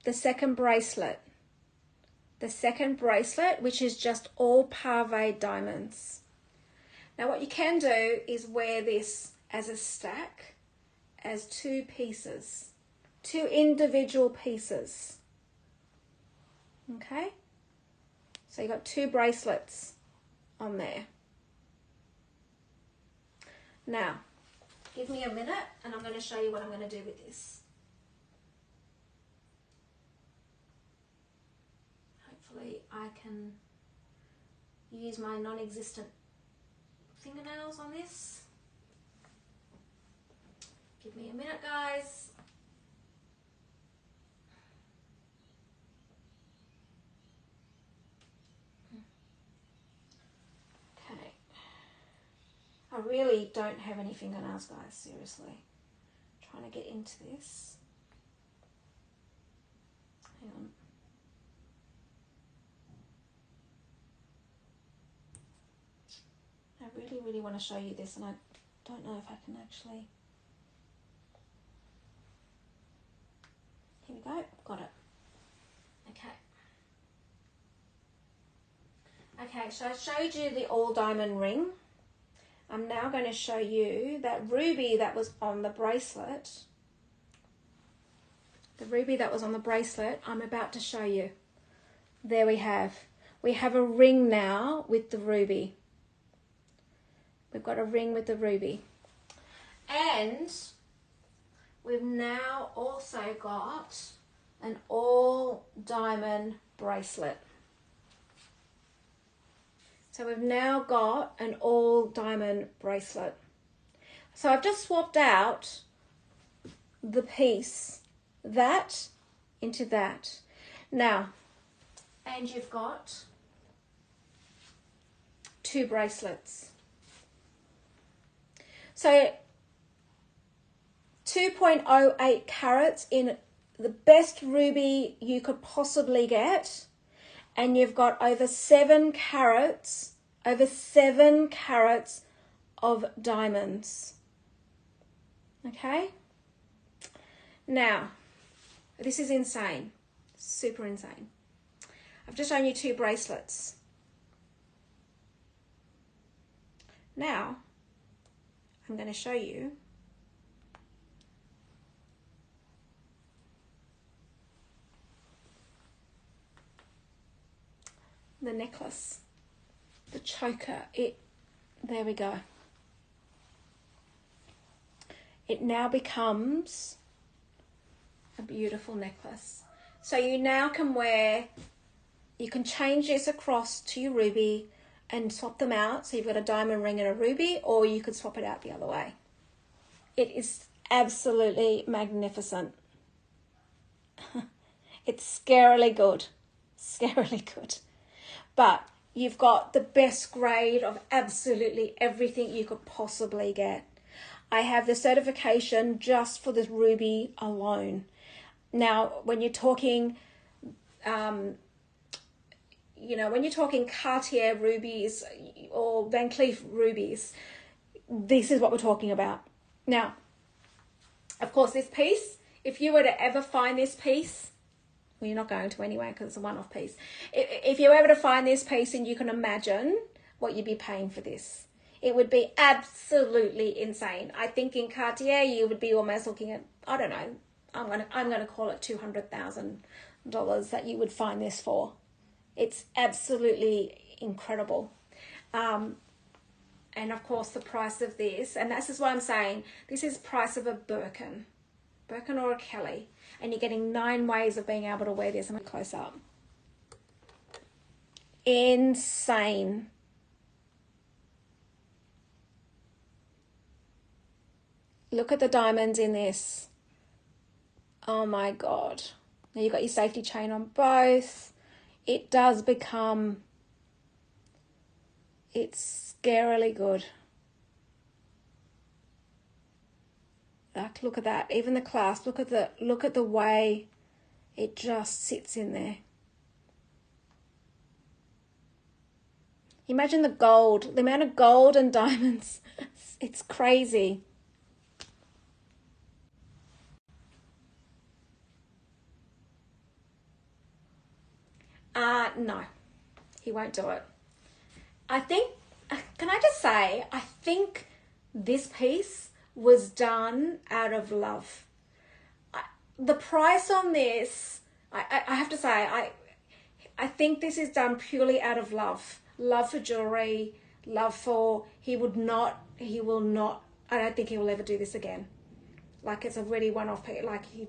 the second bracelet. The second bracelet, which is just all pave diamonds. Now what you can do is wear this as a stack, as two pieces, two individual pieces. Okay? So you've got two bracelets on there. Now, give me a minute and I'm going to show you what I'm going to do with this. Hopefully I can use my non-existent fingernails on this. Give me a minute, guys. Okay. I really don't have any fingernails, guys, seriously. I'm trying to get into this. Hang on. I really want to show you this, and I don't know if I can actually. Here we go, got it. Okay, so I showed you the all diamond ring. I'm now going to show you that ruby that was on the bracelet. The ruby that was on the bracelet, I'm about to show you. There we have. We have a ring now with the ruby. We've got a ring with the ruby. And we've now also got an all diamond bracelet. So we've now got an all diamond bracelet. So I've just swapped out the piece, that into that. Now, and you've got two bracelets. So 2.08 carats in the best ruby you could possibly get, and you've got over 7 carats of diamonds. Okay? Now, this is insane, super insane. I've just shown you two bracelets. Now, I'm going to show you the necklace, the choker. There we go. It now becomes a beautiful necklace. So you now can wear, you can change this across to your ruby and swap them out. So you've got a diamond ring and a ruby, or you could swap it out the other way. It is absolutely magnificent. It's scarily good, scarily good. But you've got the best grade of absolutely everything you could possibly get. I have the certification just for the ruby alone. Now, when you're talking, when you're talking Cartier rubies or Van Cleef rubies, this is what we're talking about. Now, of course, this piece, if you were to ever find this piece, well, you're not going to anyway because it's a one-off piece. If you're able to find this piece, and you can imagine what you'd be paying for this. it would be absolutely insane. I think in Cartier you would be almost looking at, I don't know, I'm gonna call it $200,000 that you would find this for. It's absolutely incredible. And of course the price of this, and this is what I'm saying, this is price of a Birkin or a Kelly, and you're getting 9 ways of being able to wear this. I'm going to close up. Insane. Look at the diamonds in this. Oh my God. Now you've got your safety chain on both. It does become, it's scarily good. Like, look at that. Even the clasp, look at the way it just sits in there. Imagine the gold, the amount of gold and diamonds. It's crazy. No, he won't do it. I think, can I just say, I think this piece was done out of love. The price on this, I have to say, I think this is done purely out of love. Love for jewellery, love for, he will not, I don't think he will ever do this again. Like, it's a really one-off piece, like he,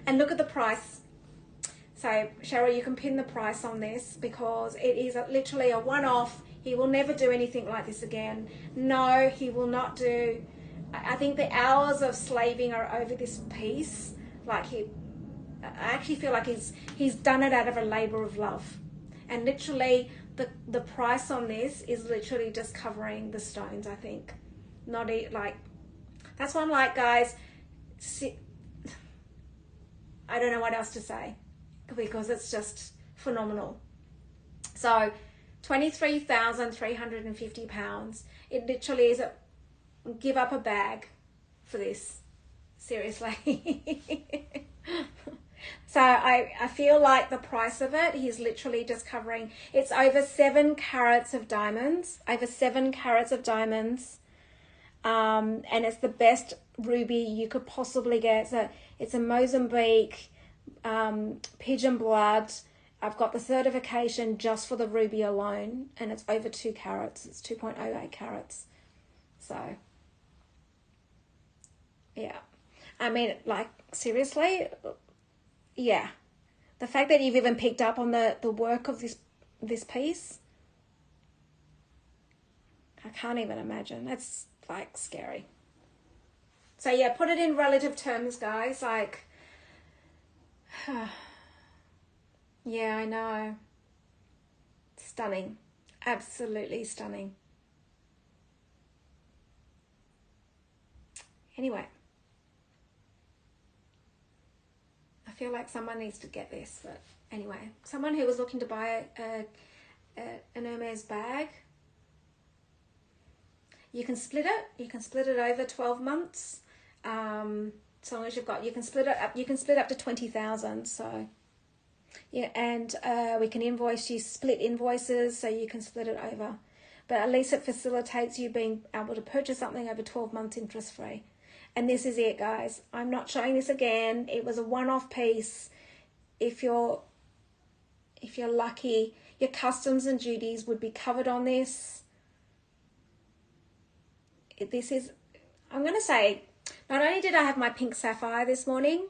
and look at the price. So, Cheryl, you can pin the price on this because it is literally a one-off. He will never do anything like this again. No, he will not do. I think the hours of slaving are over this piece. Like I actually feel like he's done it out of a labour of love. And literally, the price on this is literally just covering the stones, I think. Not like, that's why I'm like, guys, I don't know what else to say, because it's just phenomenal. So £23,350. It literally is give up a bag for this. Seriously. So I feel like the price of it, he's literally just covering, it's over 7 carats of diamonds, and it's the best ruby you could possibly get. So it's a Mozambique pigeon blood. I've got the certification just for the ruby alone, and it's over 2 carats. It's 2.08 carats. So yeah, I mean, like, seriously, yeah, the fact that you've even picked up on the work of this piece, I can't even imagine. It's like scary. So yeah, put it in relative terms, guys. Like, yeah, I know. Stunning. Absolutely stunning. Anyway, I feel like someone needs to get this, but anyway, someone who was looking to buy an Hermes bag, you can split it. You can split it over 12 months. So long as you've got, you can split it up. You can split up to 20,000. So yeah, and we can invoice you, split invoices, so you can split it over. But at least it facilitates you being able to purchase something over 12 months interest free. And this is it, guys. I'm not showing this again. It was a one-off piece. If you're lucky, your customs and duties would be covered on this. This is, I'm going to say, not only did I have my pink sapphire this morning,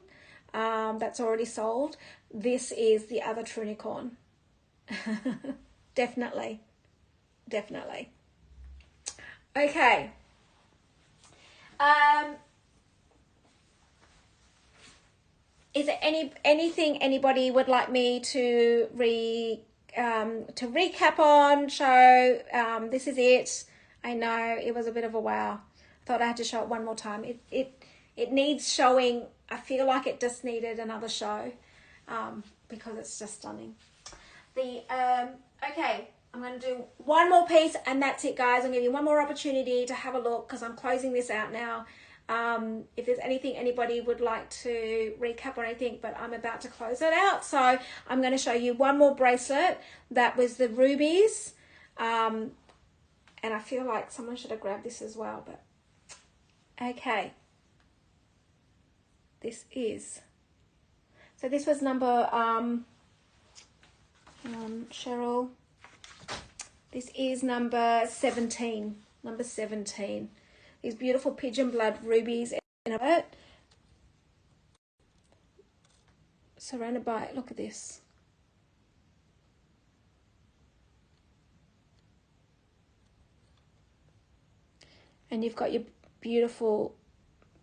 that's already sold, this is the other Trunicorn. Definitely. Okay. Is there anything anybody would like me to recap on, show? This is it. I know it was a bit of a wow. I thought I had to show it one more time. It needs showing. I feel like it just needed another show, because it's just stunning. Okay, I'm going to do one more piece and that's it, guys. I'm going to give you one more opportunity to have a look because I'm closing this out now. If there's anything anybody would like to recap or anything, but I'm about to close it out. So I'm going to show you one more bracelet. That was the rubies. And I feel like someone should have grabbed this as well, but okay. This is, so this was number, Cheryl. This is number 17. Number 17. These beautiful pigeon blood rubies in a bit. Surrounded by, look at this. And you've got your beautiful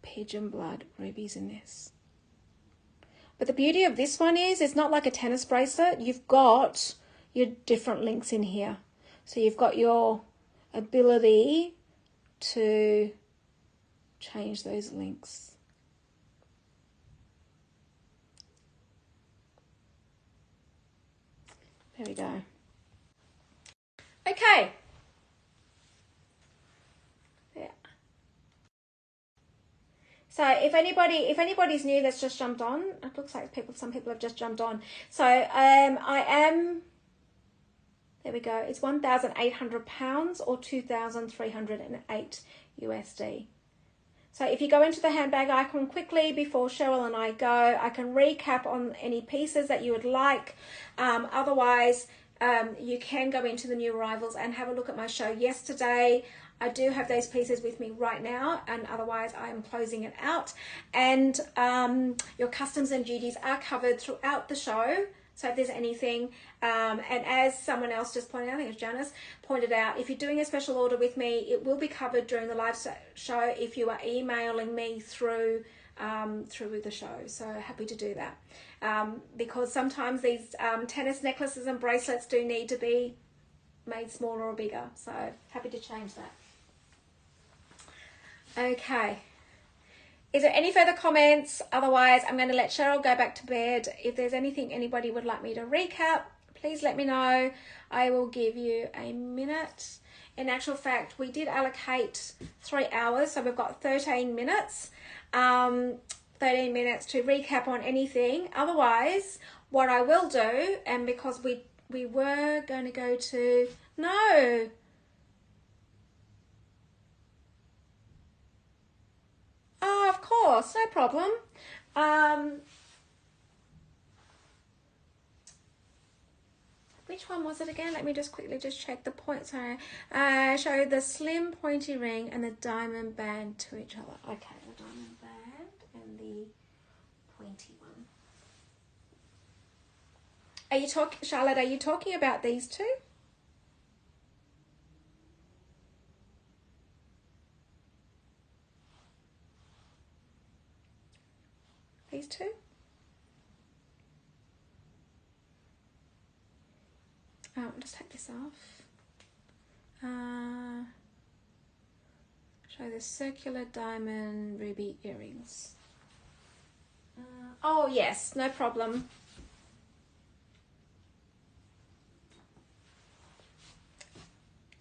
pigeon blood rubies in this. But the beauty of this one is it's not like a tennis bracelet. You've got your different links in here. So you've got your ability to change those links. There we go. Okay. Yeah. So if anybody's new that's just jumped on, it looks like some people have just jumped on. So I am, there we go. It's £1,800 or 2,308 USD. So if you go into the handbag icon quickly before Cheryl and I go, I can recap on any pieces that you would like. Otherwise, you can go into the new arrivals and have a look at my show yesterday. I do have those pieces with me right now, and otherwise I am closing it out. And your customs and duties are covered throughout the show. So if there's anything, and as someone else just pointed out, I think it was Janice, pointed out, if you're doing a special order with me, it will be covered during the live show if you are emailing me through the show. So happy to do that. Because sometimes these tennis necklaces and bracelets do need to be made smaller or bigger. So happy to change that. Okay. Is there any further comments? Otherwise, I'm going to let Cheryl go back to bed. If there's anything anybody would like me to recap, please let me know. I will give you a minute. In actual fact, we did allocate 3 hours, so we've got 13 minutes. 13 minutes to recap on anything. Otherwise, what I will do, and because we were going to go to... No! Oh, of course, no problem. Which one was it again? Let me just quickly check the points. Show the slim pointy ring and the diamond band to each other. Okay, the diamond band and the pointy one. Are you talking, Charlotte? Are you talking about these two? These two? I'll just take this off. Show the circular diamond ruby earrings. Oh yes, no problem.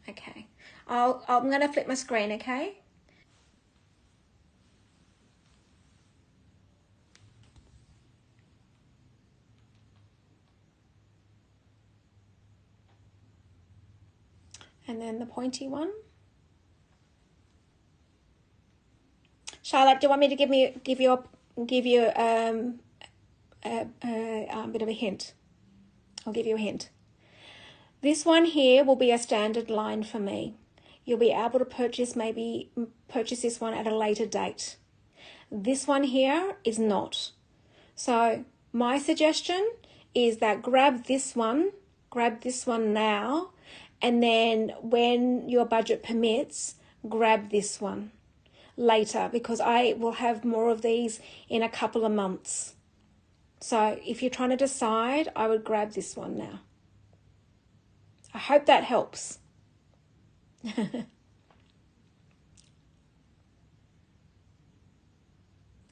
Okay, I'm gonna flip my screen. Okay. And then the pointy one. Charlotte, do you want me to give you a bit of a hint? I'll give you a hint. This one here will be a standard line for me. You'll be able to purchase this one at a later date. This one here is not. So my suggestion is that grab this one now, and then when your budget permits, grab this one later, because I will have more of these in a couple of months. So if you're trying to decide, I would grab this one now. I hope that helps.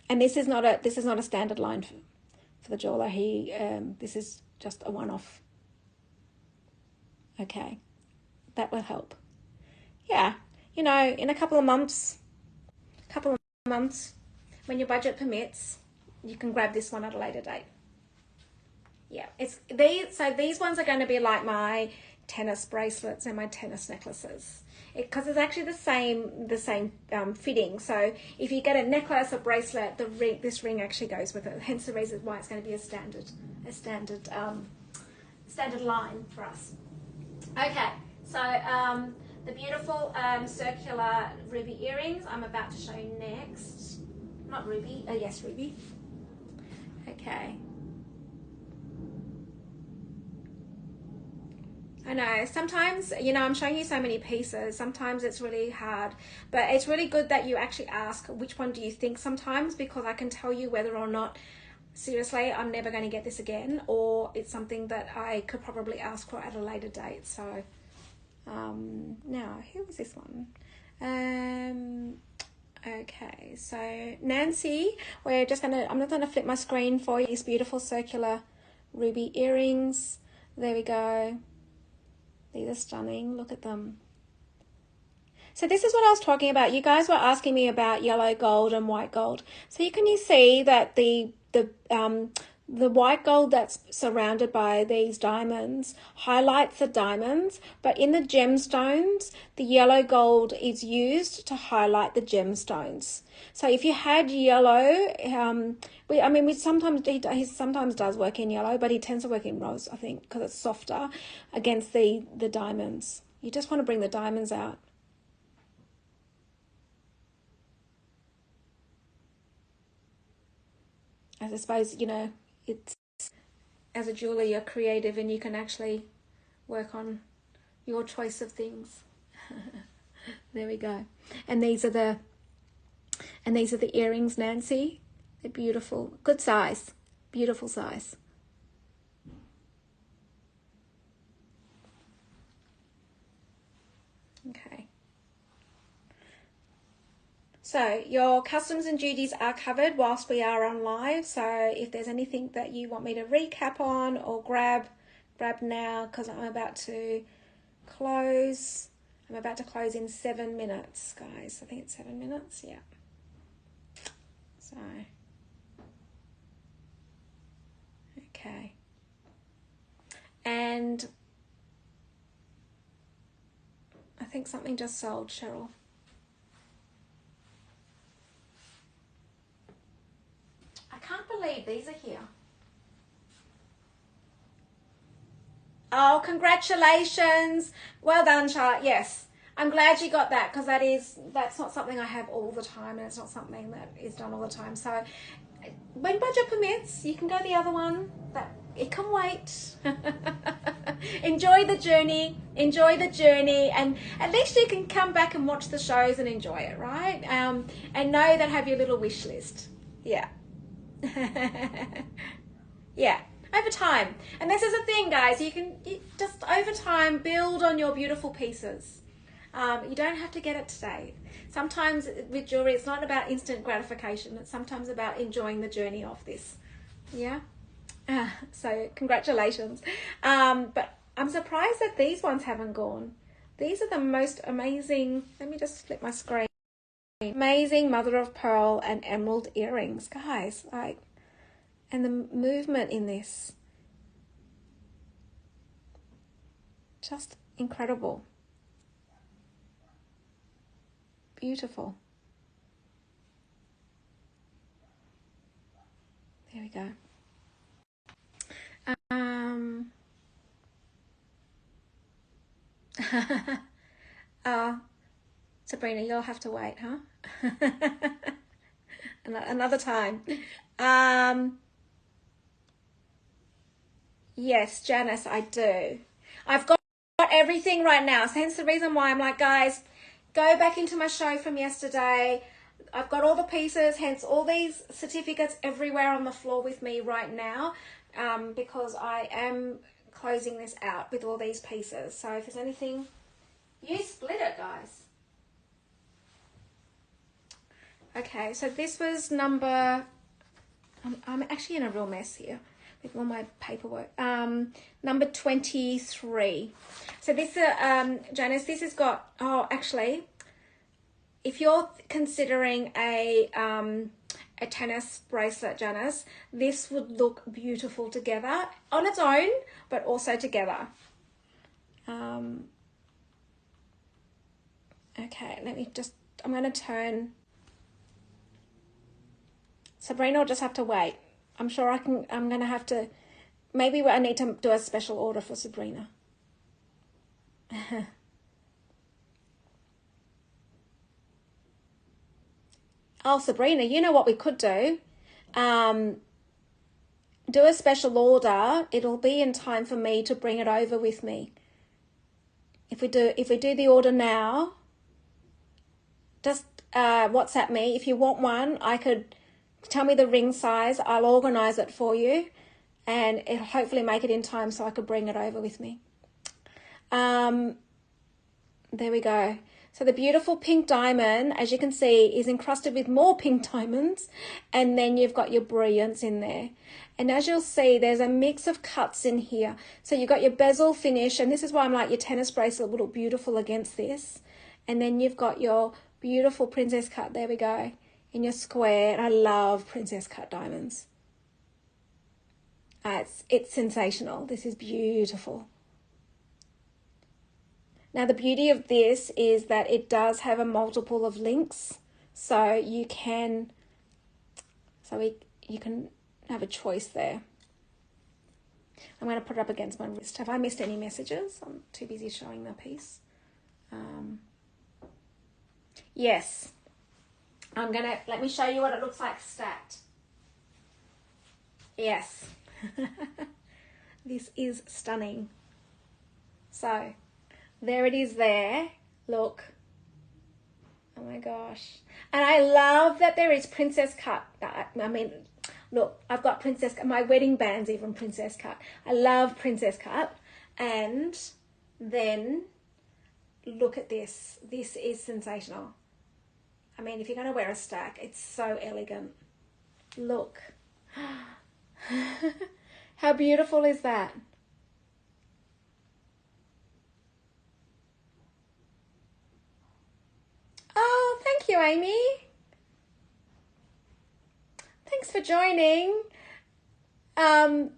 And this is not a standard line for the jeweler. This is just a one-off. Okay, that will help. Yeah, in a couple of months, when your budget permits, you can grab this one at a later date. Yeah, these ones are going to be like my tennis bracelets and my tennis necklaces. because it's actually the same fitting. So if you get a necklace or bracelet, this ring actually goes with it. Hence the reason why it's going to be a standard line for us. Okay, so the beautiful circular ruby earrings I'm about to show you next. Not ruby, yes, ruby. Okay. I know, sometimes, you know, I'm showing you so many pieces. Sometimes it's really hard, but it's really good that you actually ask which one do you think sometimes, because I can tell you whether or not, seriously, I'm never going to get this again, or it's something that I could probably ask for at a later date. So, now, who was this one? Okay, so Nancy, I'm just gonna flip my screen for you. These beautiful circular ruby earrings. There we go. These are stunning. Look at them. So this is what I was talking about. You guys were asking me about yellow gold and white gold. So you see that the white gold that's surrounded by these diamonds highlights the diamonds, but in the gemstones, the yellow gold is used to highlight the gemstones. So if you had yellow, we sometimes, he sometimes does work in yellow, but he tends to work in rose, I think, because it's softer against the diamonds. You just want to bring the diamonds out. I suppose, you know, it's, as a jeweler, you're creative and you can actually work on your choice of things. There we go. And these are the earrings, Nancy. They're beautiful. Good size. Beautiful size. Okay. So your customs and duties are covered whilst we are on live. So if there's anything that you want me to recap on or grab now, because I'm about to close. I'm about to close in 7 minutes, guys. I think it's 7 minutes. Yeah. So, okay. And I think something just sold, Cheryl. I can't believe these are here. Oh, congratulations. Well done, Chart. Yes. I'm glad you got that, because that's not something I have all the time, and it's not something that is done all the time. So when budget permits, you can go the other one. It can wait. Enjoy the journey, and at least you can come back and watch the shows and enjoy it, right? And know that have your little wish list. Yeah. Yeah, over time. And this is the thing, guys, you just over time build on your beautiful pieces. You don't have to get it today. Sometimes with jewelry, it's not about instant gratification. It's sometimes about enjoying the journey of this. Yeah. So congratulations. But I'm surprised that these ones haven't gone. These are the most amazing. Let me just flip my screen. Amazing mother of pearl and emerald earrings, guys. And the movement in this, just incredible. Beautiful. There we go. Sabrina, you'll have to wait, huh? Another time. Yes, Janice, I do. I've got everything right now. So hence the reason why I'm like, guys, go back into my show from yesterday. I've got all the pieces, hence all these certificates everywhere on the floor with me right now, because I am closing this out with all these pieces. So if there's anything, you split it, guys. Okay, so this was number, I'm actually in a real mess here with all my paperwork. Number 23. So this, Janice, this has got, actually, if you're considering a tennis bracelet, Janice, this would look beautiful together on its own, but also together. Okay, I'm going to turn. Sabrina will just have to wait. I'm going to have to, maybe I need to do a special order for Sabrina. Oh, Sabrina, you know what we could do? Do a special order. It'll be in time for me to bring it over with me. If we do the order now, just WhatsApp me. If you want one, I could tell me the ring size. I'll organize it for you, and it'll hopefully make it in time so I could bring it over with me. There we go. So the beautiful pink diamond, as you can see, is encrusted with more pink diamonds, and then you've got your brilliance in there. And as you'll see, there's a mix of cuts in here. So you've got your bezel finish, and this is why I'm like, your tennis bracelet will look beautiful against this. And then you've got your beautiful princess cut, there we go, in your square. And I love princess cut diamonds. It's sensational. This is beautiful. Now the beauty of this is that it does have a multiple of links, so you can have a choice there. I'm going to put it up against my wrist. Have I missed any messages? I'm too busy showing the piece. Yes, let me show you what it looks like stacked. Yes, this is stunning. So there it is there. Look. Oh my gosh. And I love that there is princess cut. I mean, look, I've got princess cut. My wedding band's even princess cut. I love princess cut. And then look at this. This is sensational. I mean, if you're going to wear a stack, it's so elegant. Look. How beautiful is that? Oh, thank you, Amy. Thanks for joining. And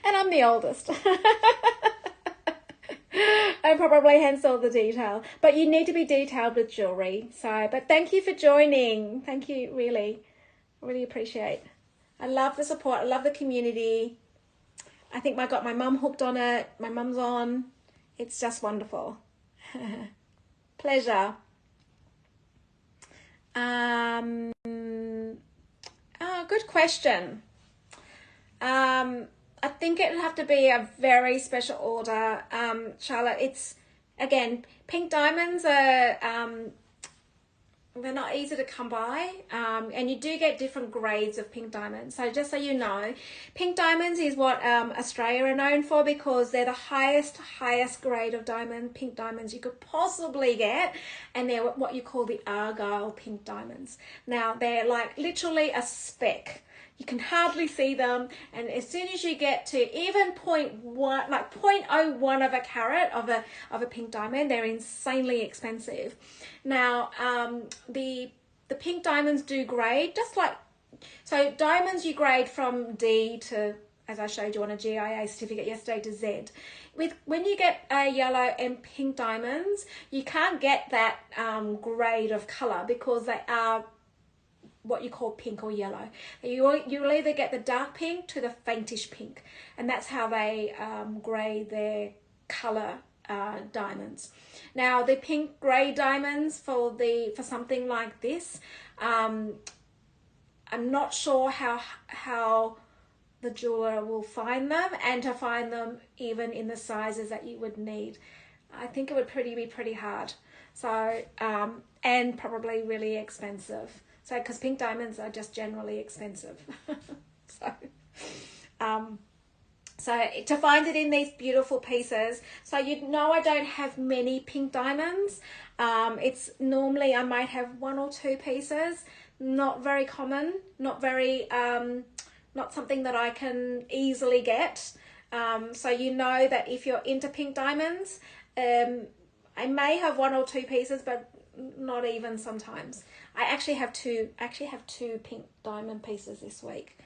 I'm the oldest. I probably hence all the detail. But you need to be detailed with jewellery. But thank you for joining. Thank you, really. I really appreciate. I love the support. I love the community. I think I got my mum hooked on it. My mum's on. It's just wonderful. Pleasure. Good question. I think it'll have to be a very special order, Charlotte. It's, again, pink diamonds are, they're not easy to come by, and you do get different grades of pink diamonds. So just so you know, pink diamonds is what Australia are known for, because they're the highest grade of pink diamonds you could possibly get, and they're what you call the Argyle pink diamonds. Now, they're like literally a speck. You can hardly see them, and as soon as you get to even 0.1, like 0.01 of a carat of a pink diamond, they're insanely expensive. Now, the pink diamonds do grade, just like, so diamonds you grade from D to, as I showed you on a GIA certificate yesterday, to Z. When you get yellow and pink diamonds, you can't get that grade of colour, because they are what you call pink or yellow. You'll either get the dark pink to the faintish pink, and that's how they grade their colour diamonds. Now, the pink grey diamonds for something like this, I'm not sure how the jeweler will find them, and to find them even in the sizes that you would need. I think it would be pretty hard. So and probably really expensive. So, because pink diamonds are just generally expensive. So to find it in these beautiful pieces, so you know I don't have many pink diamonds. It's normally I might have 1 or 2 pieces, not very common, not something that I can easily get. So you know that if you're into pink diamonds, I may have 1 or 2 pieces, but not even sometimes. I actually have two pink diamond pieces this week.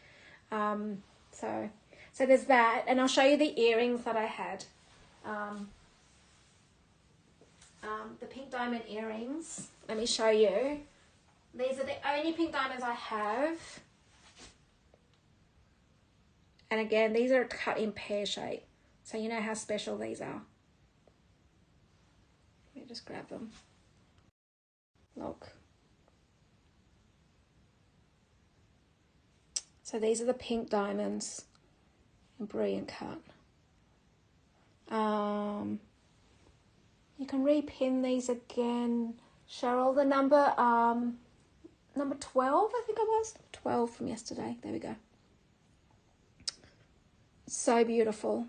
So there's that, and I'll show you the earrings that I had. the pink diamond earrings. Let me show you. These are the only pink diamonds I have. And again, these are cut in pear shape. So you know how special these are. Let me just grab them. Look. So these are the pink diamonds in brilliant cut. You can repin these again. Cheryl, the number 12, I think it was. 12 from yesterday. There we go. So beautiful.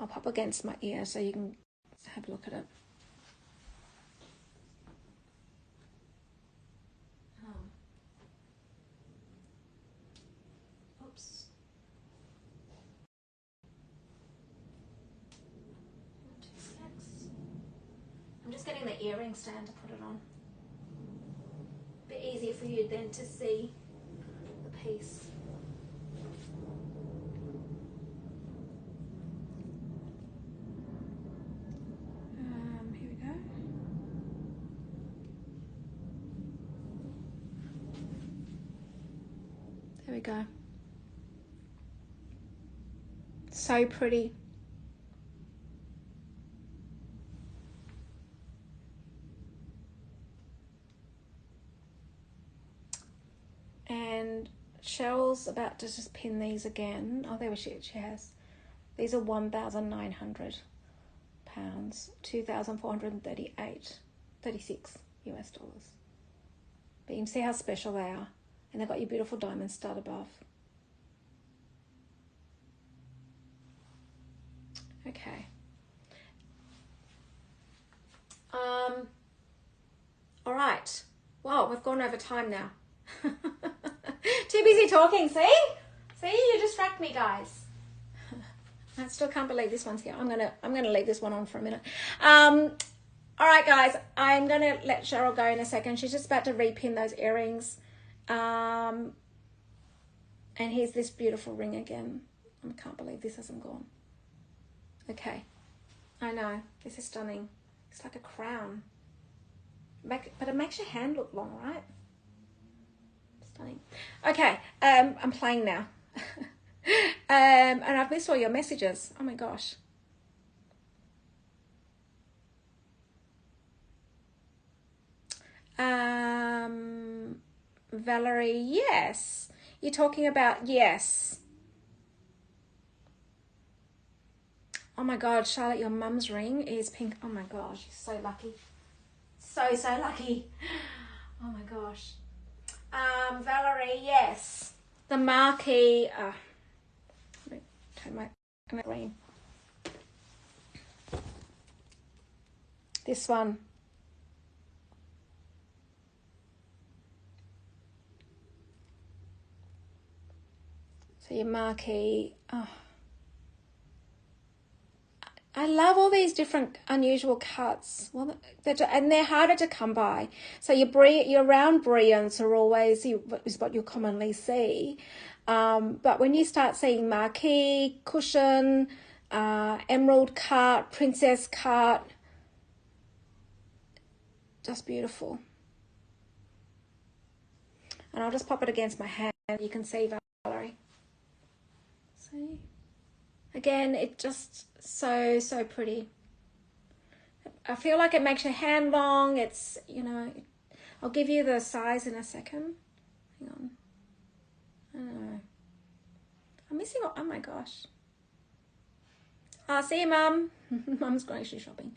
I'll pop against my ear so you can have a look at it. Oops. I'm just getting the earring stand to put it on. A bit easier for you then to see the piece. Here we go. There we go. So pretty. And Cheryl's about to just pin these again. Oh, there she has. These are £1,900, 2,436 US dollars. But you can see how special they are. And they've got your beautiful diamond stud above. Okay. All right. Wow, we've gone over time now. Too busy talking, see? See, you distract me, guys. I still can't believe this one's here. I'm gonna leave this one on for a minute. All right, guys, I'm gonna let Cheryl go in a second. She's just about to repin those earrings. And here's this beautiful ring again. I can't believe this hasn't gone. Okay, I know, this is stunning. It's like a crown. But it makes your hand look long, right? Stunning. Okay, I'm playing now. And I've missed all your messages. Oh my gosh. Valerie, yes. You're talking about, yes. Oh my God, Charlotte, your mum's ring is pink. Oh my gosh, you're so lucky. So lucky. Oh my gosh. Valerie, yes. The marquee. Let me turn my green. This one. So your marquee. Oh. I love all these different unusual cuts. Well, and they're harder to come by. So your round brilliants are always is what you commonly see. But when you start seeing marquee, cushion, emerald cut, princess cut, just beautiful. And I'll just pop it against my hand. You can see, Valerie. See? Again, it just so pretty. I feel like it makes your hand long. It's, you know, I'll give you the size in a second. Hang on. I don't know. I'm missing, oh my gosh. See you, Mum. Mum's grocery shopping.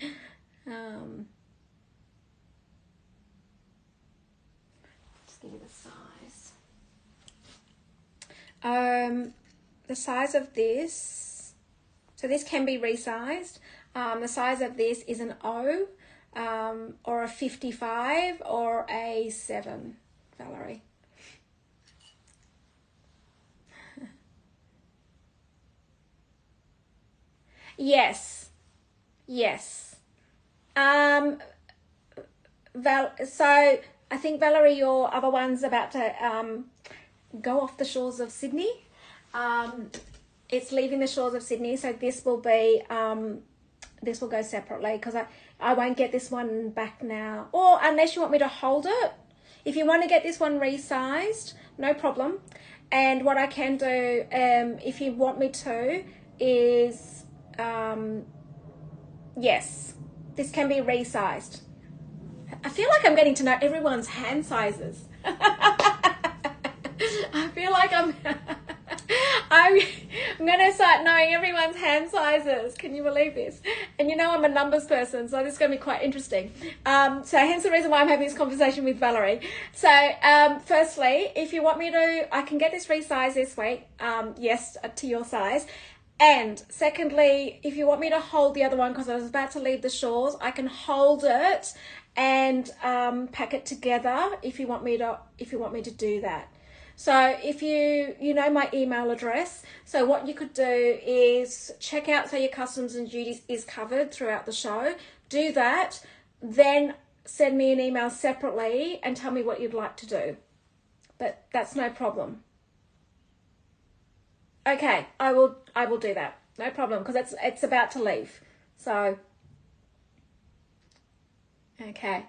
Just give you the size. The size of this. So this can be resized. The size of this is an O, or a 55, or a 7, Valerie. Yes. So I think, Valerie, your other one's about to go off the shores of Sydney. It's leaving the shores of Sydney, so this will be this will go separately, because I won't get this one back now, or unless you want me to hold it. If you want to get this one resized, no problem. And what I can do, if you want me to, is yes, this can be resized. I feel like I'm getting to know everyone's hand sizes. I feel like I'm going to start knowing everyone's hand sizes. Can you believe this? And you know I'm a numbers person, so this is going to be quite interesting. So hence the reason why I'm having this conversation with Valerie. So firstly, if you want me to, I can get this resized this week, yes, to your size. And secondly, if you want me to hold the other one, because I was about to leave the shores, I can hold it and pack it together if you want me to do that. So if you know my email address, so what you could do is check out, so your customs and duties is covered throughout the show. Do that, then send me an email separately and tell me what you'd like to do. But that's no problem. Okay, I will do that. No problem, because it's about to leave. So okay.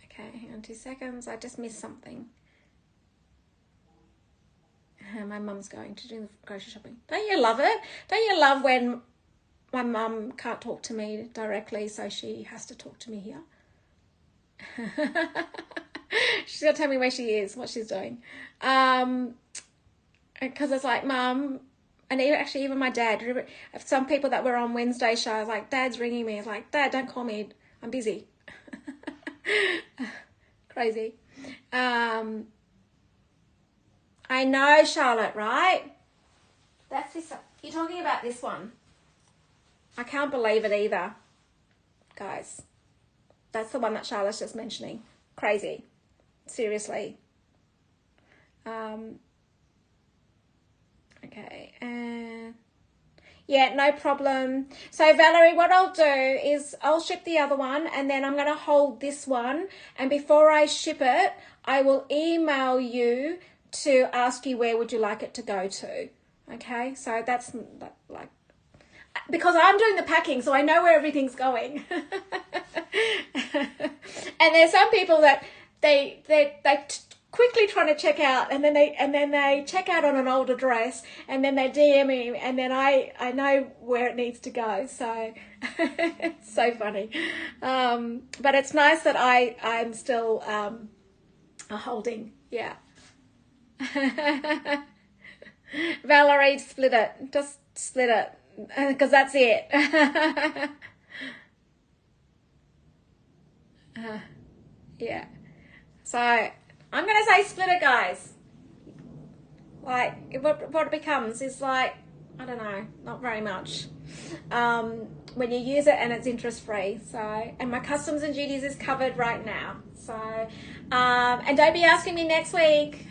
Okay, hang on 2 seconds. I just missed something. My mum's going to do the grocery shopping. Don't you love it? Don't you love when my mum can't talk to me directly, so she has to talk to me here? She's got to tell me where she is, what she's doing. Because it's like, Mum, and even my dad, some people that were on Wednesday show, I was like, Dad's ringing me. It's like, Dad, don't call me. I'm busy. Crazy. I know, Charlotte, right? That's this. You're talking about this one. I can't believe it either, guys. That's the one that Charlotte's just mentioning. Crazy. Seriously. Okay, and yeah, no problem. So Valerie, what I'll do is I'll ship the other one, and then I'm going to hold this one, and before I ship it, I will email you to ask you where would you like it to go to. Okay, so that's like, because I'm doing the packing, so I know where everything's going. And there's some people that they quickly trying to check out, and then they check out on an old address, and then they DM me, and then I know where it needs to go. So it's so funny. But it's nice that I'm still holding. Yeah. Valerie, split it. Just split it, because that's it. Yeah. So I'm going to say split it, guys. Like, what it becomes is like, I don't know, not very much. When you use it and it's interest-free. So, and my customs and duties is covered right now. So, and don't be asking me next week.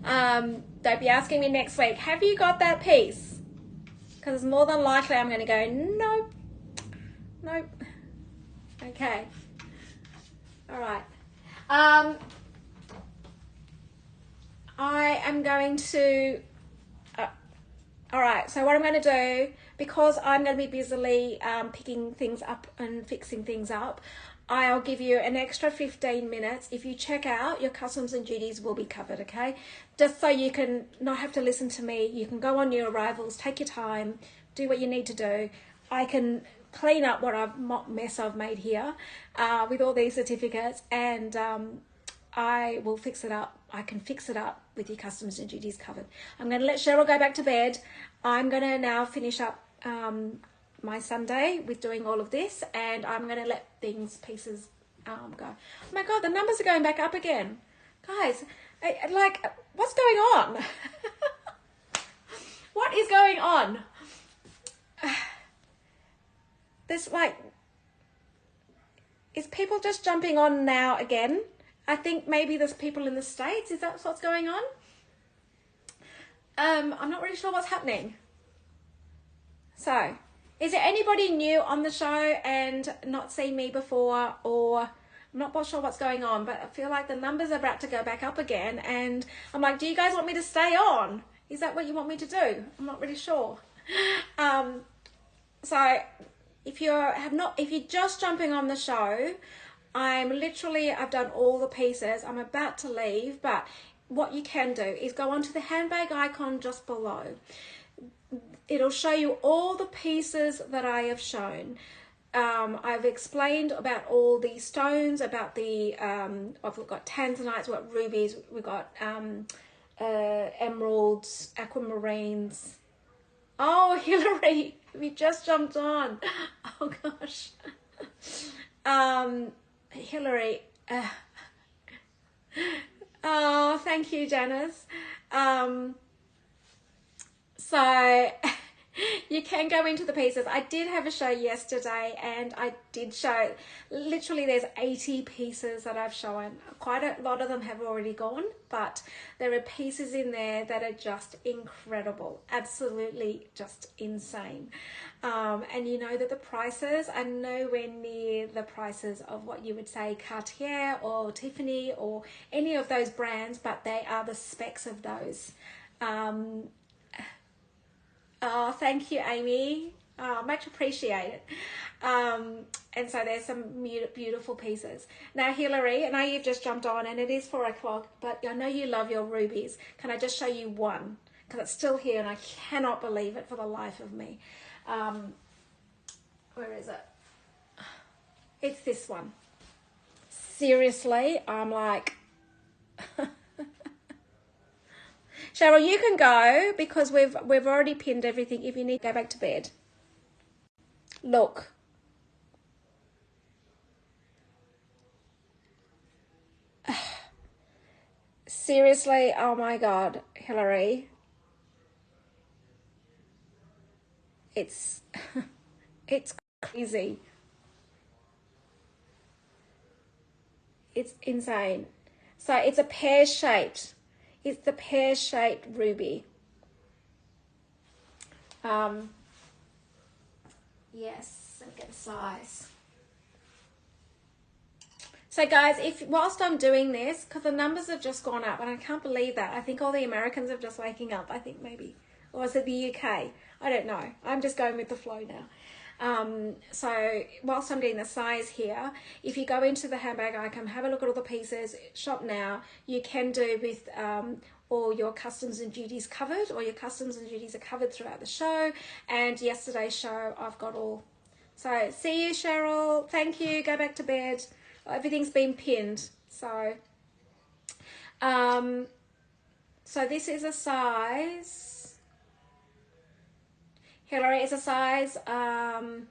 Don't be asking me next week, have you got that piece? Because more than likely I'm going to go, nope. Okay. All right. I am going to, all right, so what I'm going to do, because I'm going to be busily picking things up and fixing things up, I'll give you an extra 15 minutes. If you check out, your customs and duties will be covered, okay? Just so you can not have to listen to me. You can go on your arrivals, take your time, do what you need to do. I can clean up what mess I've made here with all these certificates, and I will fix it up. I can fix it up with your customs and duties covered. I'm going to let Cheryl go back to bed. I'm going to now finish up my Sunday with doing all of this, and I'm going to let pieces go. Oh my God, the numbers are going back up again. Guys, like, what's going on? What is going on? There's like, is people just jumping on now again? I think maybe there's people in the States. Is that what's going on? I'm not really sure what's happening. So, is there anybody new on the show and not seen me before, or I'm not sure what's going on, but I feel like the numbers are about to go back up again, and I'm like, do you guys want me to stay on? Is that what you want me to do? I'm not really sure. So if you're just jumping on the show, I've done all the pieces. I'm about to leave, but what you can do is go onto the handbag icon just below. It'll show you all the pieces that I have shown. I've explained about all the stones, about the, we've got tanzanites, we've got rubies, we've got emeralds, aquamarines. Oh, Hillary, we just jumped on. Oh gosh. Hillary. Oh, thank you, Janice. So you can go into the pieces. I did have a show yesterday, and I did show, literally there's 80 pieces that I've shown. Quite a lot of them have already gone, but there are pieces in there that are just incredible, absolutely just insane. And you know that the prices are nowhere near the prices of what you would say Cartier or Tiffany or any of those brands, but they are the specs of those. Oh, thank you, Amy. Much appreciated. And so there's some beautiful pieces. Now, Hillary, I know you've just jumped on and it is 4 o'clock, but I know you love your rubies. Can I just show you one? Because it's still here and I cannot believe it for the life of me. Where is it? It's this one. Seriously, I'm like... Cheryl, you can go because we've already pinned everything. If you need to go back to bed. Look. Seriously, oh my God, Hillary. It's crazy. It's insane. So it's a pear-shaped. It's the pear-shaped ruby. Yes, let me get the size. So guys, whilst I'm doing this, because the numbers have just gone up, and I can't believe that. I think all the Americans are just waking up. I think maybe, or is it the UK? I don't know. I'm just going with the flow now. So whilst I'm doing the size here, if you go into the handbag icon, have a look at all the pieces, shop now. You can do with all your customs and duties covered, or your customs and duties are covered throughout the show. And yesterday's show, I've got all. So see you, Cheryl. Thank you. Go back to bed. Everything's been pinned. So, so this is a size. Hillary is a size, I'm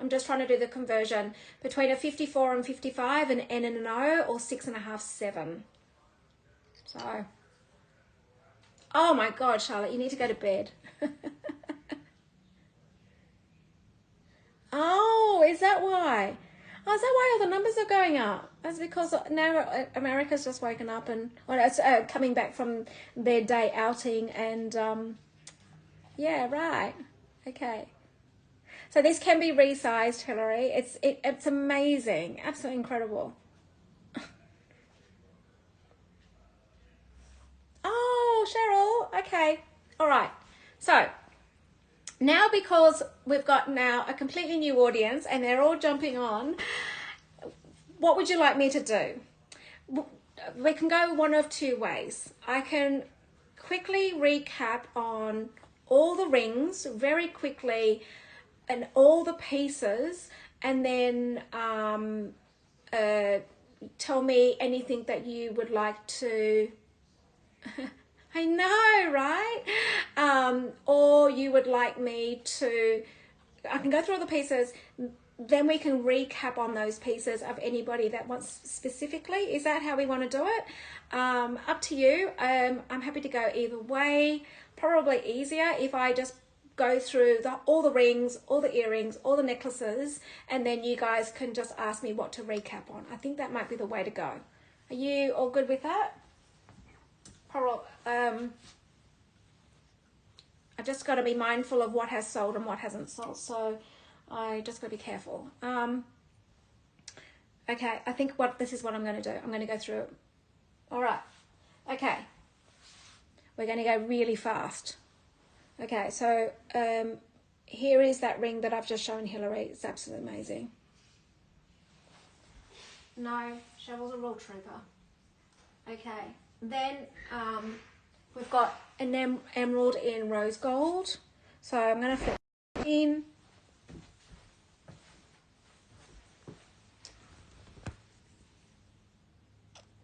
just trying to do the conversion, between a 54 and 55, an N and an O, or 6.5, 7. So, oh my God, Charlotte, you need to go to bed. Oh, is that why? Oh, is that why all the numbers are going up? That's because now America's just woken up and it's coming back from their day outing, and yeah, right. Okay. So this can be resized, Hillary. It's amazing. Absolutely incredible. Oh, Cheryl. Okay. All right. So now, because we've got now a completely new audience and they're all jumping on, what would you like me to do? We can go one of two ways. I can quickly recap on all the rings very quickly and all the pieces, and then tell me anything that you would like to I know, right? Or you would like me to, I can go through all the pieces, then we can recap on those pieces of anybody that wants specifically. Is that how we want to do it? Up to you. I'm happy to go either way. Probably easier if I just go through all the rings, all the earrings, all the necklaces, and then you guys can just ask me what to recap on. I think that might be the way to go. Are you all good with that? I just got to be mindful of what has sold and what hasn't sold. So I just got to be careful. Okay, I think this is what I'm going to do. I'm going to go through it. All right. Okay. We're going to go really fast. Okay, so here is that ring that I've just shown Hillary. It's absolutely amazing. No, Cheryl's a real trooper. Okay, then we've got an emerald in rose gold. So I'm going to flip it in.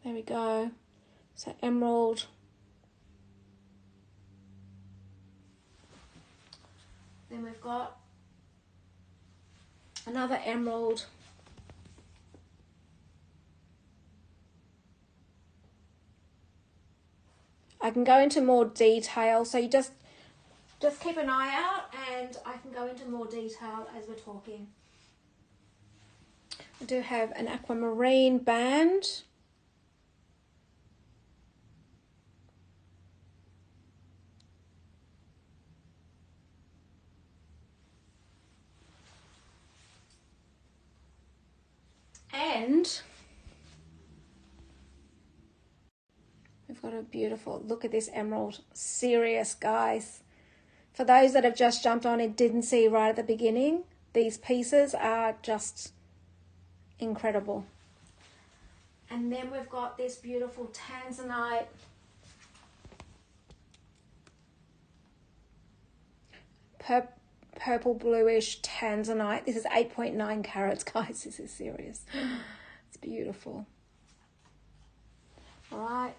There we go. So emerald. Then we've got another emerald. I can go into more detail, so you just keep an eye out and I can go into more detail as we're talking. I do have an aquamarine band. And we've got a beautiful, look at this emerald. Serious, guys. For those that have just jumped on and didn't see right at the beginning, these pieces are just incredible. And then we've got this beautiful tanzanite. Purple bluish tanzanite. This is 8.9 carats, guys. This is serious. It's beautiful. All right.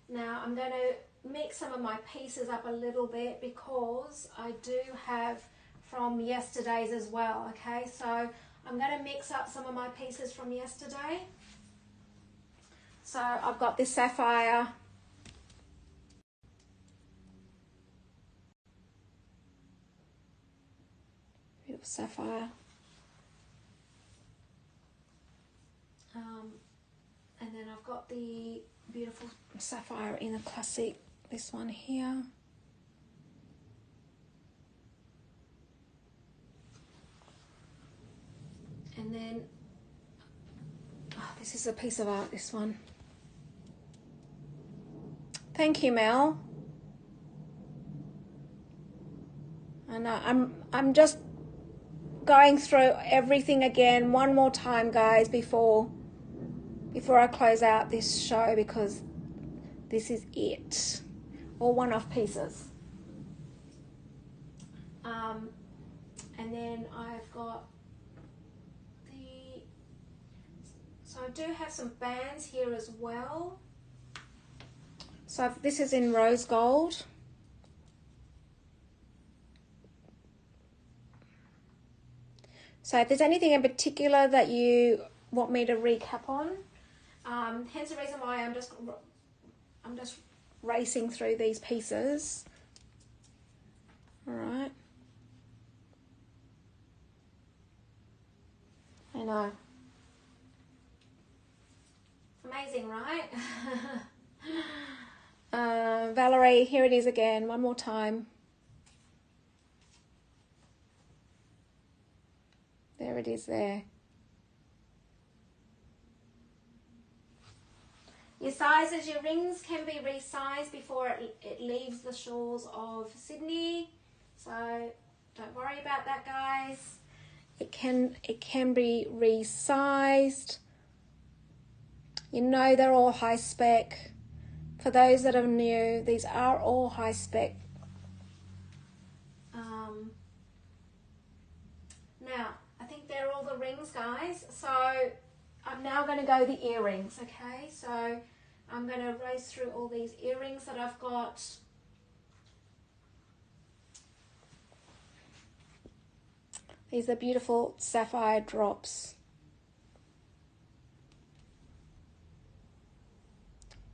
Now I'm going to mix some of my pieces up a little bit because I do have from yesterday's as well. Okay, so I'm going to mix up some of my pieces from yesterday. So I've got this sapphire. Beautiful sapphire. And then I've got the beautiful sapphire in a classic, this one here. And then, this is a piece of art, this one. Thank you, Mel. And I'm just going through everything again one more time, guys, before I close out this show, because this is it. All one-off pieces. And then I've got so I do have some bands here as well. So this is in rose gold. So if there's anything in particular that you want me to recap on, hence the reason why I'm just racing through these pieces. All right. I know. Amazing, right? Valerie, here it is again, one more time. There it is there. Your sizes, your rings can be resized before it leaves the shores of Sydney. So don't worry about that, guys. It can be resized. You know they're all high spec. For those that are new, these are all high spec. Now, I think they're all the rings, guys. So I'm now going to go the earrings, okay? So I'm going to race through all these earrings that I've got. These are beautiful sapphire drops.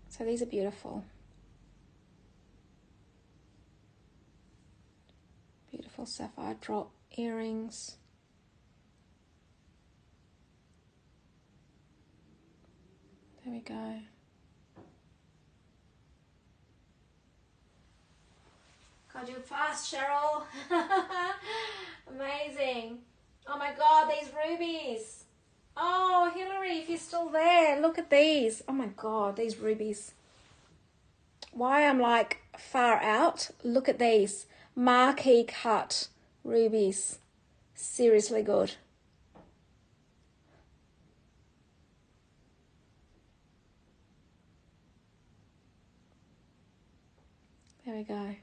So these are beautiful. Beautiful sapphire drop earrings. There we go. How'd you fast, Cheryl? Amazing. Oh my God, these rubies. Oh, Hillary, if you're still there, look at these. Oh my God, these rubies. Why I'm like far out, look at these. Marquee cut rubies. Seriously good. There we go.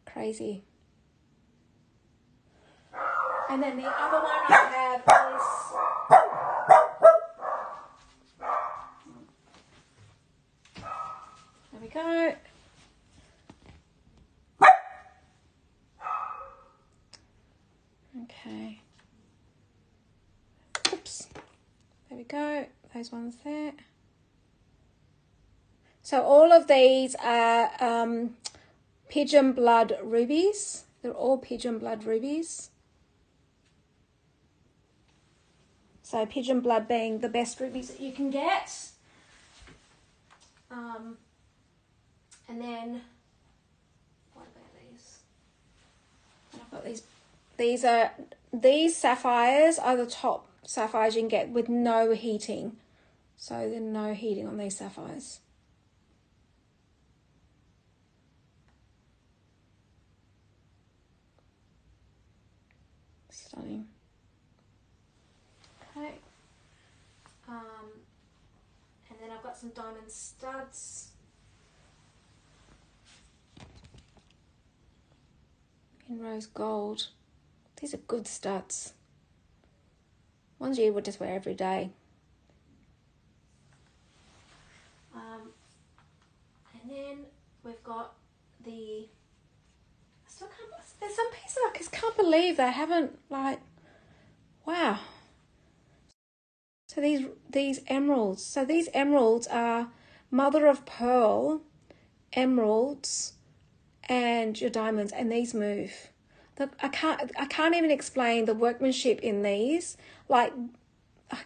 Crazy. And then the other one I have is... There we go. Okay. Oops. There we go. Those ones there. So all of these are pigeon blood rubies. They're all pigeon blood rubies. So pigeon blood being the best rubies that you can get. And then, what about these? I've got these. These sapphires are the top sapphires you can get with no heating. So there's no heating on these sapphires. Stunning. Okay. And then I've got some diamond studs. In rose gold. These are good studs. Ones you would just wear every day. And then we've got the... There's some pieces I just can't believe they haven't, like... Wow. So these emeralds. So these emeralds are mother of pearl emeralds and your diamonds, and these move. Look, I can't even explain the workmanship in these. Like, I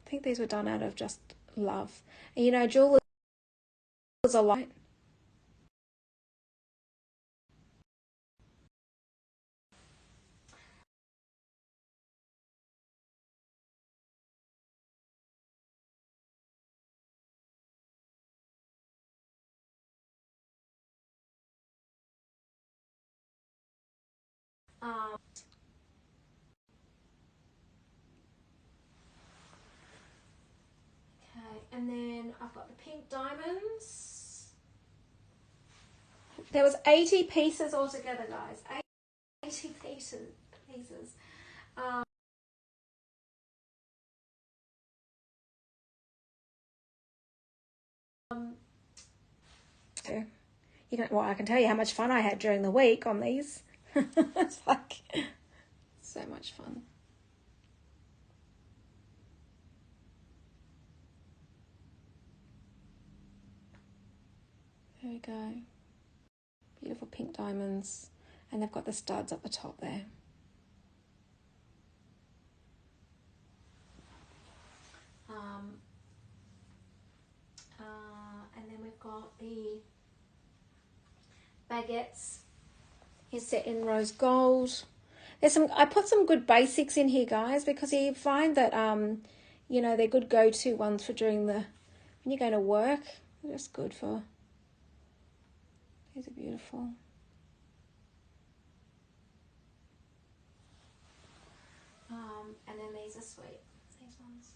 think these were done out of just love. And you know, jewelers are like... Okay, and then I've got the pink diamonds. There was 80 pieces altogether, guys. 80 pieces. So you can, well, I can tell you how much fun I had during the week on these. It's like so much fun. There we go. Beautiful pink diamonds, and they've got the studs up the top there. And then we've got the baguettes. Is set in rose gold. There's some. I put some good basics in here, guys, because you find that you know, they're good go-to ones for during the when you're going to work. They're just good for. These are beautiful. And then these are sweet. These ones.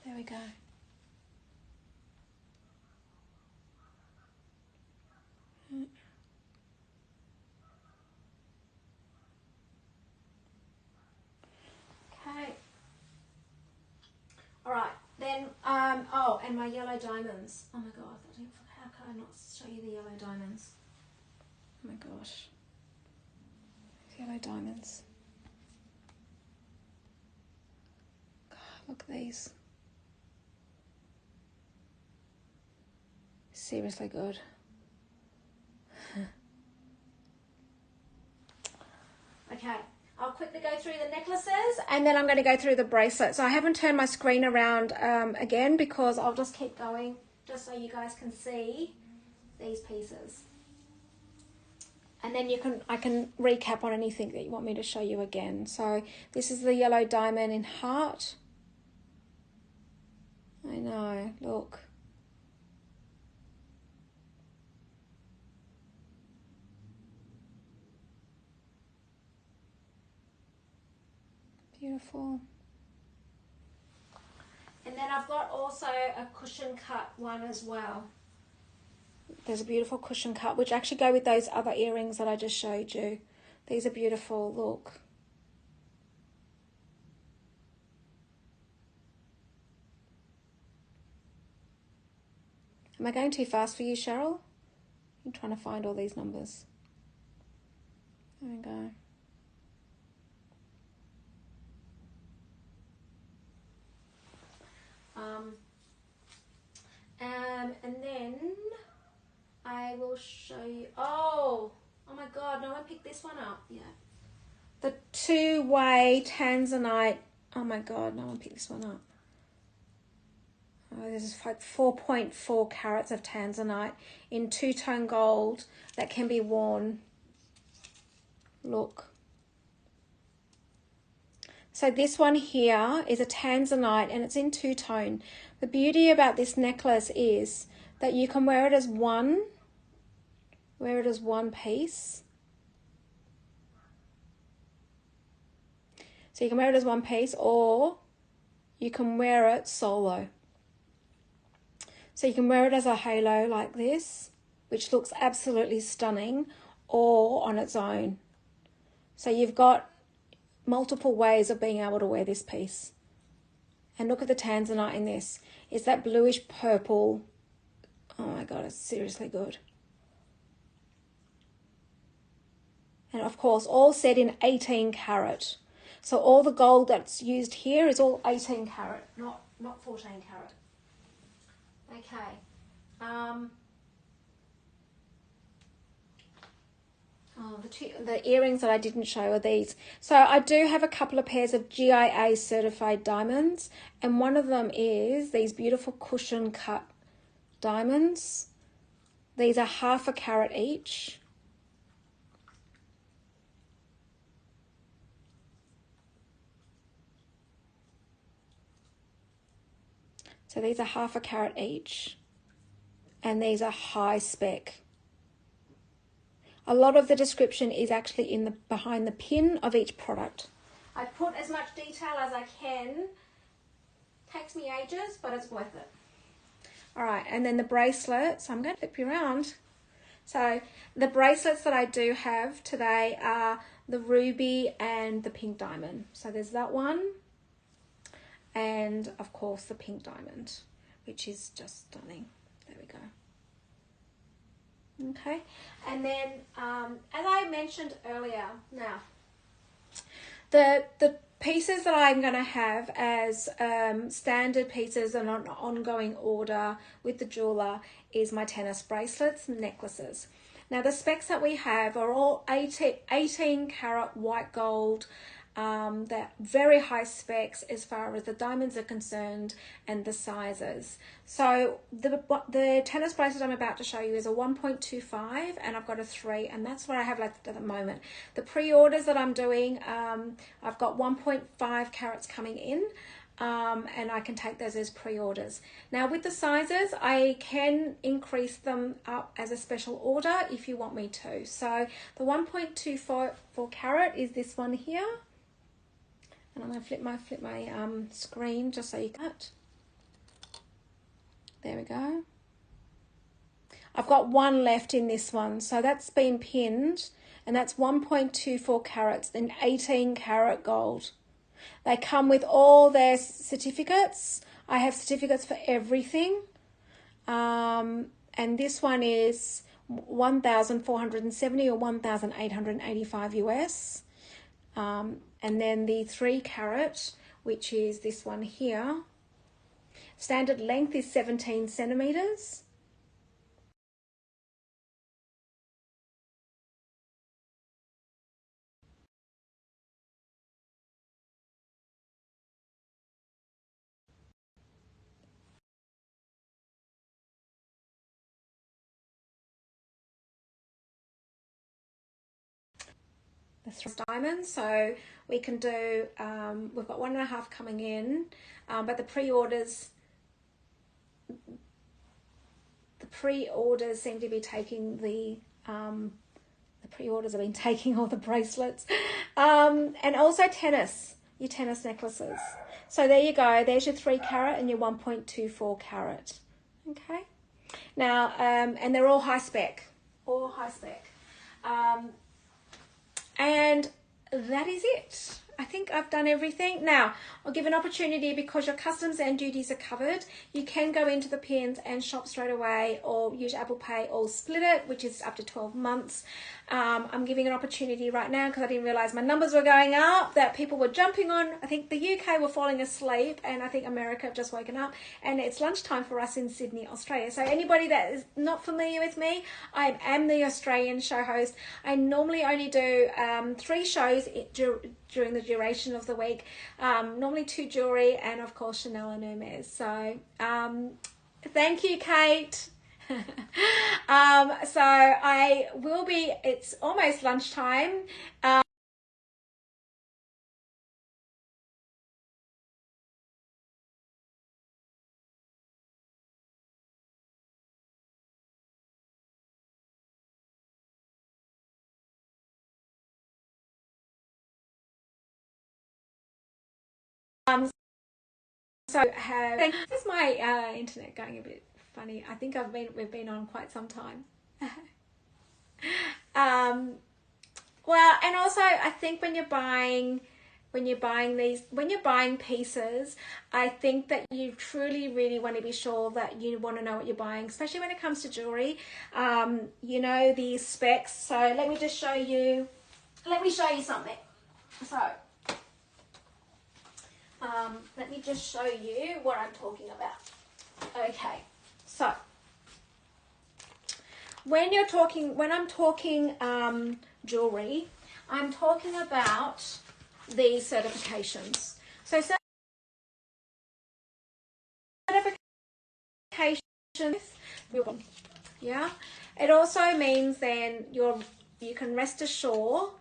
There we go. Okay. All right. Then, oh, and my yellow diamonds. Oh my God, how can I not show you the yellow diamonds? Oh my gosh. Yellow diamonds. God, look at these. Seriously good. Okay, I'll quickly go through the necklaces and then I'm going to go through the bracelets. So I haven't turned my screen around again because I'll just keep going just so you guys can see these pieces. And then I can recap on anything that you want me to show you again. So this is the yellow diamond in heart. I know, look. Beautiful. And then I've got also a cushion cut one as well. There's a beautiful cushion cut, which actually go with those other earrings that I just showed you. These are beautiful, look. Am I going too fast for you, Cheryl? I'm trying to find all these numbers. There we go. And then I will show you. Oh my God! No one picked this one up. Yeah, the two-way tanzanite. Oh my God! No one picked this one up. Oh, this is like 4.4 carats of tanzanite in two-tone gold that can be worn. Look. So this one here is a tanzanite and it's in two-tone. The beauty about this necklace is that you can wear it as one piece. So you can wear it as one piece, or you can wear it solo. So you can wear it as a halo like this, which looks absolutely stunning, or on its own. So you've got multiple ways of being able to wear this piece. And look at the tanzanite in this. It's that bluish purple. Oh my God, it's seriously good. And of course, all set in 18 carat. So all the gold that's used here is all 18 carat, not 14 carat. Okay. The earrings that I didn't show are these. So I do have a couple of pairs of GIA certified diamonds, and one of them is these beautiful cushion cut diamonds. These are 1/2 carat each. So these are 1/2 carat each, and these are high spec. A lot of the description is actually in the behind the pin of each product. I put as much detail as I can. Takes me ages, but it's worth it. All right, and then the bracelets. I'm going to flip you around. So the bracelets that I do have today are the ruby and the pink diamond. So there's that one, and of course the pink diamond, which is just stunning. There we go. Okay, and then as I mentioned earlier, now the pieces that I'm going to have as standard pieces and on ongoing order with the jeweler is my tennis bracelets and necklaces. Now the specs that we have are all 18 carat white gold. They're very high specs as far as the diamonds are concerned and the sizes. So the tennis bracelet I'm about to show you is a 1.25 and I've got a 3, and that's what I have left at the moment. The pre-orders that I'm doing, I've got 1.5 carats coming in. And I can take those as pre-orders. Now with the sizes, I can increase them up as a special order if you want me to. So the 1.24 carat is this one here. And I'm going to flip my screen just so you can. There we go. I've got one left in this one, so that's been pinned, and that's 1.24 carats in 18 carat gold. They come with all their certificates. I have certificates for everything. And this one is 1,470 or 1,885 US. And then the 3 carat, which is this one here. Standard length is 17 centimeters. the 3 diamonds. So we can do, we've got 1.5 coming in, but the pre-orders seem to be taking the pre-orders have been taking all the bracelets, and also your tennis necklaces. So there you go. There's your 3 carat and your 1.24 carat. Okay. Now, and they're all high spec, and that is it. I think I've done everything. Now, I'll give an opportunity, because your customs and duties are covered. You can go into the pins and shop straight away, or use Apple Pay, or split it, which is up to 12 months. I'm giving an opportunity right now because I didn't realize my numbers were going up, that people were jumping on. I think the UK were falling asleep, and I think America have just woken up, and it's lunchtime for us in Sydney, Australia. So anybody that is not familiar with me, I am the Australian show host. I normally only do 3 shows during the duration of the week, normally 2 jewelry, and of course Chanel and Hermes. So thank you, Kate. So I will be, it's almost lunchtime. So is my internet going a bit funny? I think we've been on quite some time. Well, and also I think when you're buying pieces, I think that you truly really want to be sure that you want to know what you're buying, especially when it comes to jewelry. You know, the specs. So let me show you something. So let me just show you what I'm talking about. Okay, so when I'm talking jewelry, I'm talking about these certifications. So certifications, yeah, it also means then you can rest assured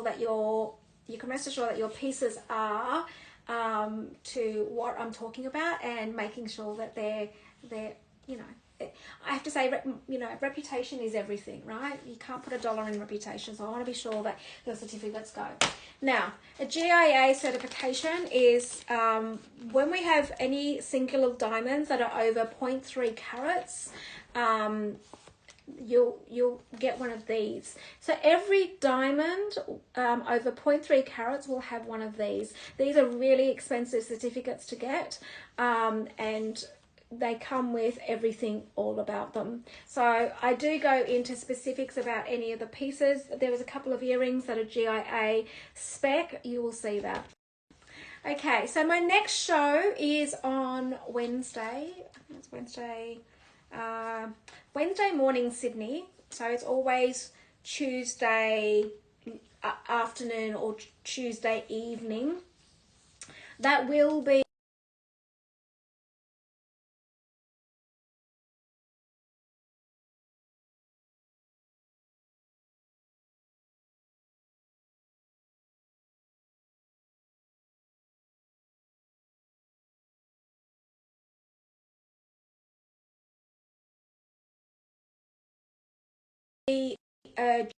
that your pieces are to what I'm talking about, and making sure that they're you know, I have to say, reputation is everything, right? You can't put $1 in reputation, so I want to be sure that your certificates go. Now, a GIA certification is when we have any singular diamonds that are over 0.3 carats, you'll get one of these. So every diamond over 0.3 carats will have one of these. These are really expensive certificates to get, and they come with everything all about them. So I do go into specifics about any of the pieces. There was a couple of earrings that are GIA spec. You will see that. Okay, so my next show is on Wednesday. I think it's Wednesday morning Sydney. So it's always Tuesday afternoon or Tuesday evening. That will be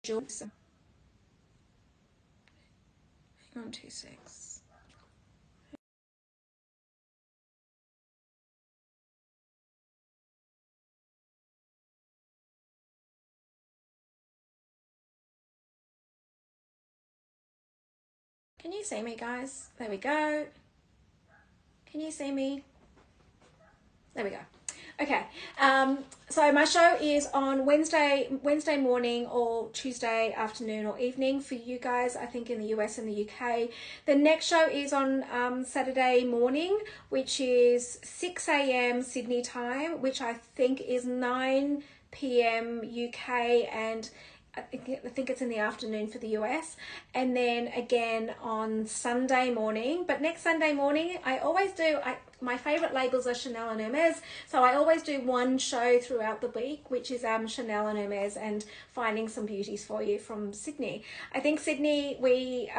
Jules. Hang on 2 secs. Can you see me, guys? There we go. Can you see me? There we go. Okay, so my show is on Wednesday morning or Tuesday afternoon or evening for you guys, I think in the US and the UK. The next show is on Saturday morning, which is 6 a.m. Sydney time, which I think is 9 p.m. UK, and I think it's in the afternoon for the US. And then again on Sunday morning. But next Sunday morning, I always do, my favorite labels are Chanel and Hermes. So I always do one show throughout the week, which is Chanel and Hermes, and finding some beauties for you from Sydney. I think Sydney, we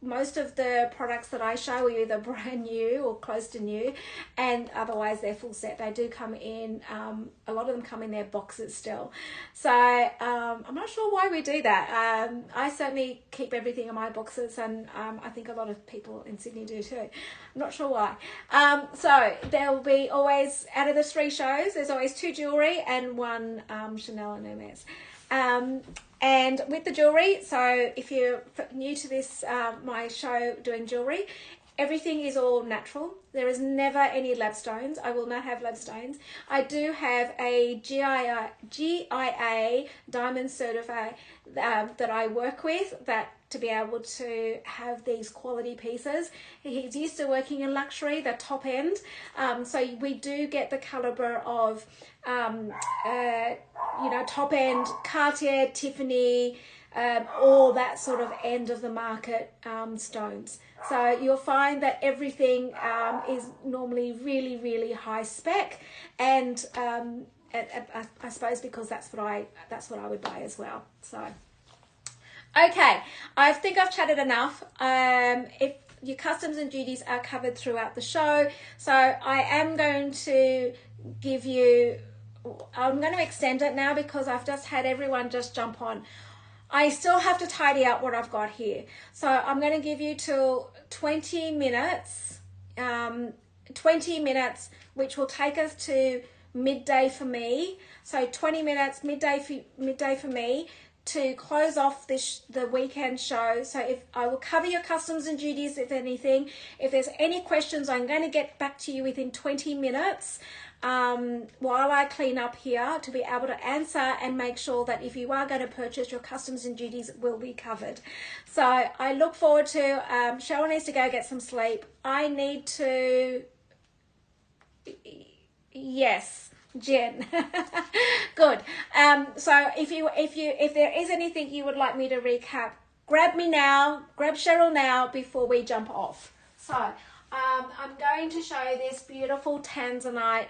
most of the products that I show are either brand new or close to new, and otherwise they're full set. They do come in, a lot of them come in their boxes still. So I'm not sure why we do that. I certainly keep everything in my boxes, and I think a lot of people in Sydney do too. I'm not sure why. So there will be always, out of the 3 shows, there's always 2 jewellery and 1 Chanel and Hermes. And with the jewellery, so if you're new to this, my show doing jewellery, everything is all natural. There is never any lab stones. I will not have lab stones. I do have a GIA diamond certified that I work with, that to be able to have these quality pieces. He's used to working in luxury, the top end. So we do get the caliber of, top end Cartier, Tiffany, all that sort of end of the market stones. So you'll find that everything is normally really, really high spec, and I suppose because that's what I would buy as well. So, okay, I think I've chatted enough. If your customs and duties are covered throughout the show, so I am going to give you. I'm going to extend it now because I've just had everyone just jump on. I still have to tidy out what I've got here. So I'm going to give you till 20 minutes, 20 minutes, which will take us to midday for me. So 20 minutes, midday for me, to close off the weekend show. So if I will cover your customs and duties, if anything. If there's any questions, I'm going to get back to you within 20 minutes. While I clean up here, to be able to answer and make sure that if you are going to purchase, your customs and duties will be covered. So I look forward to, Cheryl needs to go get some sleep. I need to, yes, Jen. Good. So if there is anything you would like me to recap, grab me now, grab Cheryl now before we jump off. So I'm going to show this beautiful tanzanite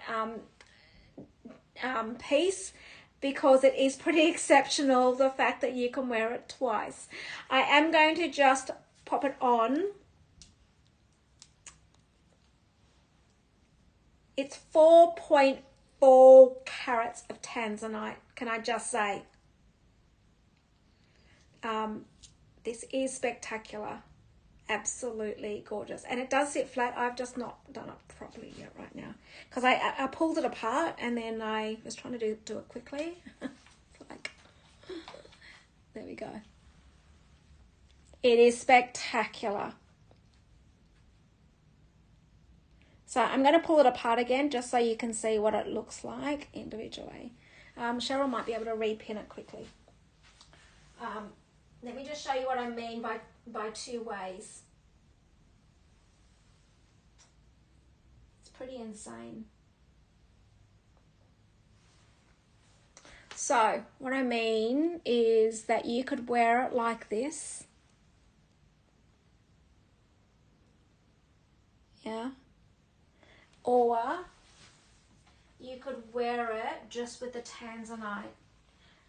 piece, because it is pretty exceptional, the fact that you can wear it twice. I am going to just pop it on. It's 4.4 carats of tanzanite, can I just say. This is spectacular. Absolutely gorgeous, and it does sit flat. I've just not done it properly yet right now, because I pulled it apart and then I was trying to do it quickly. Like, there we go. It is spectacular. So I'm going to pull it apart again just so you can see what it looks like individually. Cheryl might be able to repin it quickly. Let me just show you what I mean by 2 ways. It's pretty insane. So what I mean is that you could wear it like this. Yeah. Or you could wear it just with the tanzanite.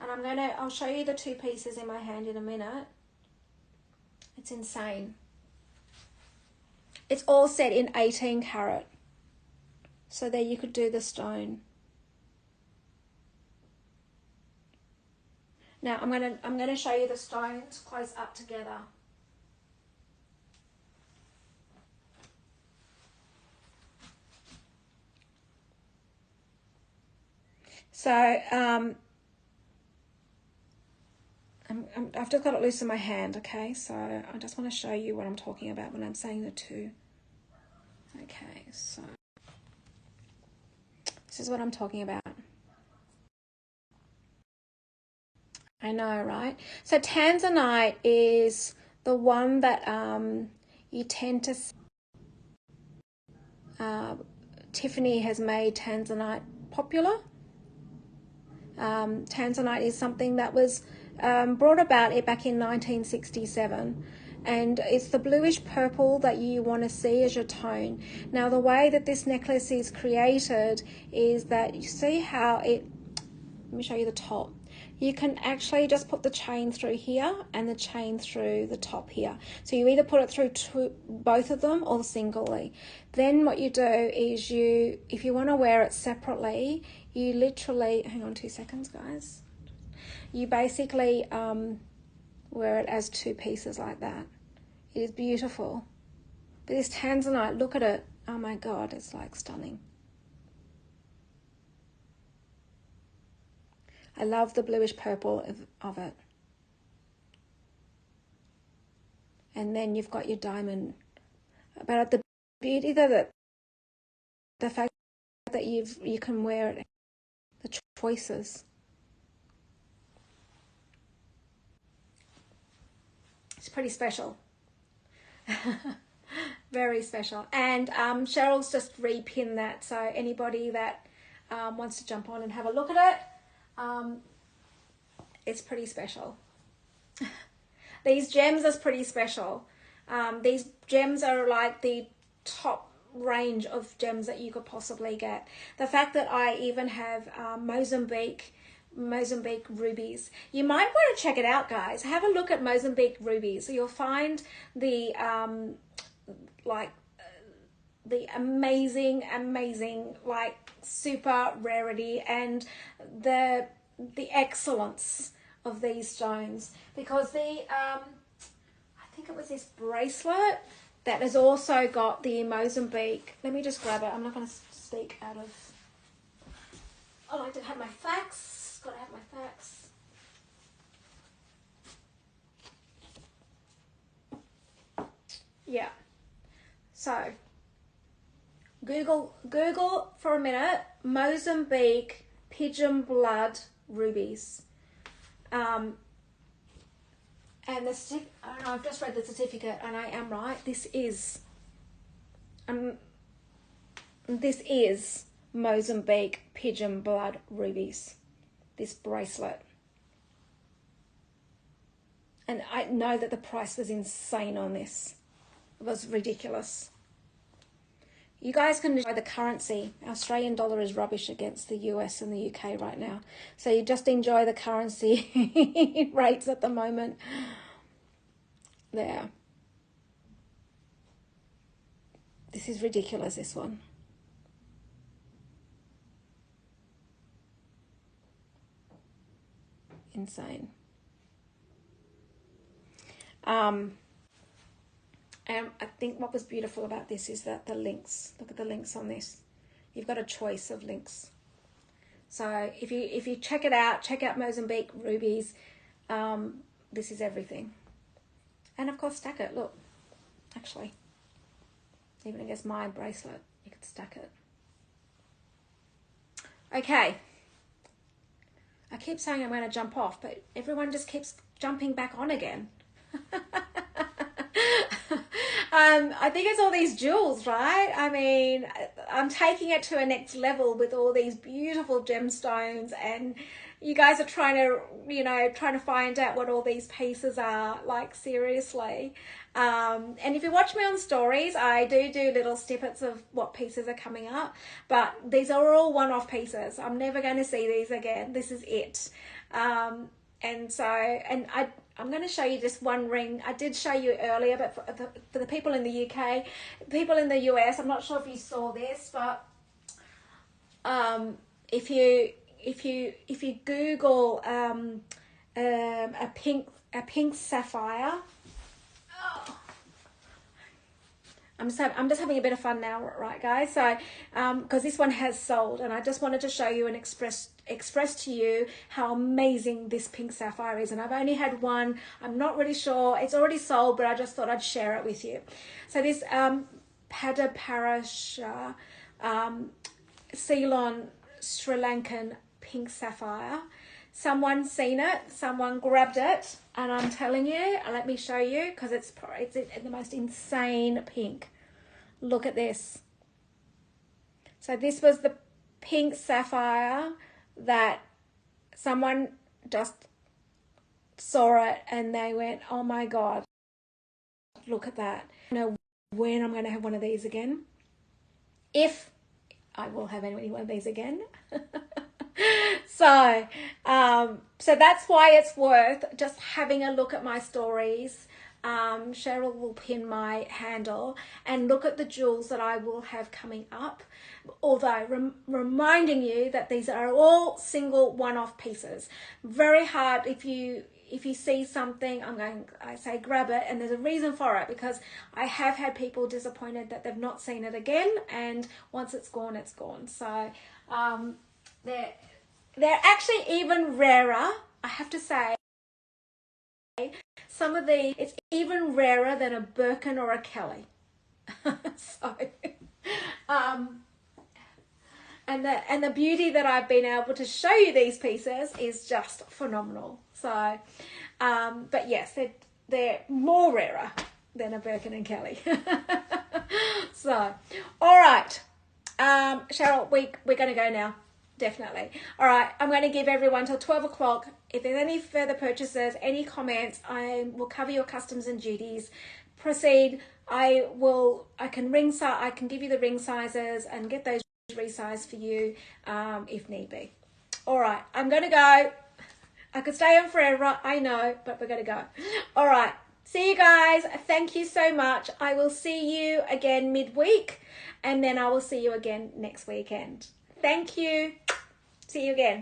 And I'll show you the 2 pieces in my hand in a minute. It's insane. It's all set in 18 carat. So there you could do the stone. Now I'm gonna show you the stones close up together. So I've just got it loose in my hand, okay? So I just want to show you what I'm talking about when I'm saying the 2. Okay, so this is what I'm talking about. I know, right? So tanzanite is the one that you tend to see. Tiffany has made tanzanite popular. Tanzanite is something that was brought about back in 1967, and it's the bluish purple that you want to see as your tone. Now the way that this necklace is created is that you see how it, let me show you the top. You can actually just put the chain through here and the chain through the top here. So you either put it through both of them or singly. Then what you do is you, if you want to wear it separately, you literally, hang on 2 seconds guys. You basically wear it as 2 pieces like that. It is beautiful. But this tanzanite, look at it. Oh my God, it's like stunning. I love the bluish purple of it. And then you've got your diamond. But the beauty that the fact that you can wear it, the choices. It's pretty special. Very special. And Cheryl's just repinned that, so anybody that wants to jump on and have a look at it, it's pretty special. These gems are pretty special. These gems are like the top range of gems that you could possibly get. The fact that I even have Mozambique rubies. You might want to check it out, guys. Have a look at Mozambique rubies. So you'll find the the amazing like super rarity and the excellence of these stones, because the I think it was this bracelet that has also got the Mozambique. Let me just grab it. I'm not going to speak out of, I like to have my facts. Got to have my facts. Yeah. So Google for a minute Mozambique pigeon blood rubies. And the I don't know, I've just read the certificate and I am right. This is Mozambique pigeon blood rubies. This bracelet. And I know that the price was insane on this. It was ridiculous. You guys can enjoy the currency. Australian dollar is rubbish against the US and the UK right now. So you just enjoy the currency rates at the moment. There. This is ridiculous, this one. Insane. And I think what was beautiful about this is that the links, look at the links on this. You've got a choice of links. So if you check it out, check out Mozambique rubies. This is everything. And of course, stack it. Look, actually, even against my bracelet, you could stack it. Okay. I keep saying I'm going to jump off, but everyone just keeps jumping back on again. I think it's all these jewels, right? I mean, I'm taking it to a next level with all these beautiful gemstones, and you guys are trying to find out what all these pieces are, like seriously. And if you watch me on stories, I do little snippets of what pieces are coming up, but these are all one-off pieces. I'm never going to see these again. This is it. I'm going to show you just one ring. I did show you earlier, but for the people in the UK, people in the US, I'm not sure if you saw this, but if you Google a pink sapphire. Oh. I'm just having a bit of fun now, right, guys? So, because this one has sold, and I just wanted to show you and express to you how amazing this pink sapphire is. And I've only had one. I'm not really sure. It's already sold, but I just thought I'd share it with you. So this Padaparasha Ceylon Sri Lankan pink sapphire. Someone seen it, someone grabbed it, and I'm telling you, let me show you, because it's the most insane pink. Look at this. So this was the pink sapphire that someone just saw it and they went, oh my God. look at that. I don't know when I'm going to have one of these again. If I will have any one of these again. So that's why it's worth just having a look at my stories. Cheryl will pin my handle and look at the jewels that I will have coming up, although reminding you that these are all single one-off pieces. Very hard if you see something, I say grab it, and there's a reason for it, because I have had people disappointed that they've not seen it again, and once it's gone, it's gone. So they're actually even rarer, I have to say. Some of these, it's even rarer than a Birkin or a Kelly. So, and the beauty that I've been able to show you these pieces is just phenomenal. So, but yes, they're more rarer than a Birkin and Kelly. So, all right, Cheryl, we're going to go now. Definitely. All right, I'm going to give everyone till 12 o'clock. If there's any further purchases, any comments, I will cover your customs and duties. Proceed. I can give you the ring sizes and get those resized for you if need be. All right, I'm going to go. I could stay on forever, I know, but we're going to go. All right, see you guys. Thank you so much. I will see you again midweek, and then I will see you again next weekend. Thank you. See you again.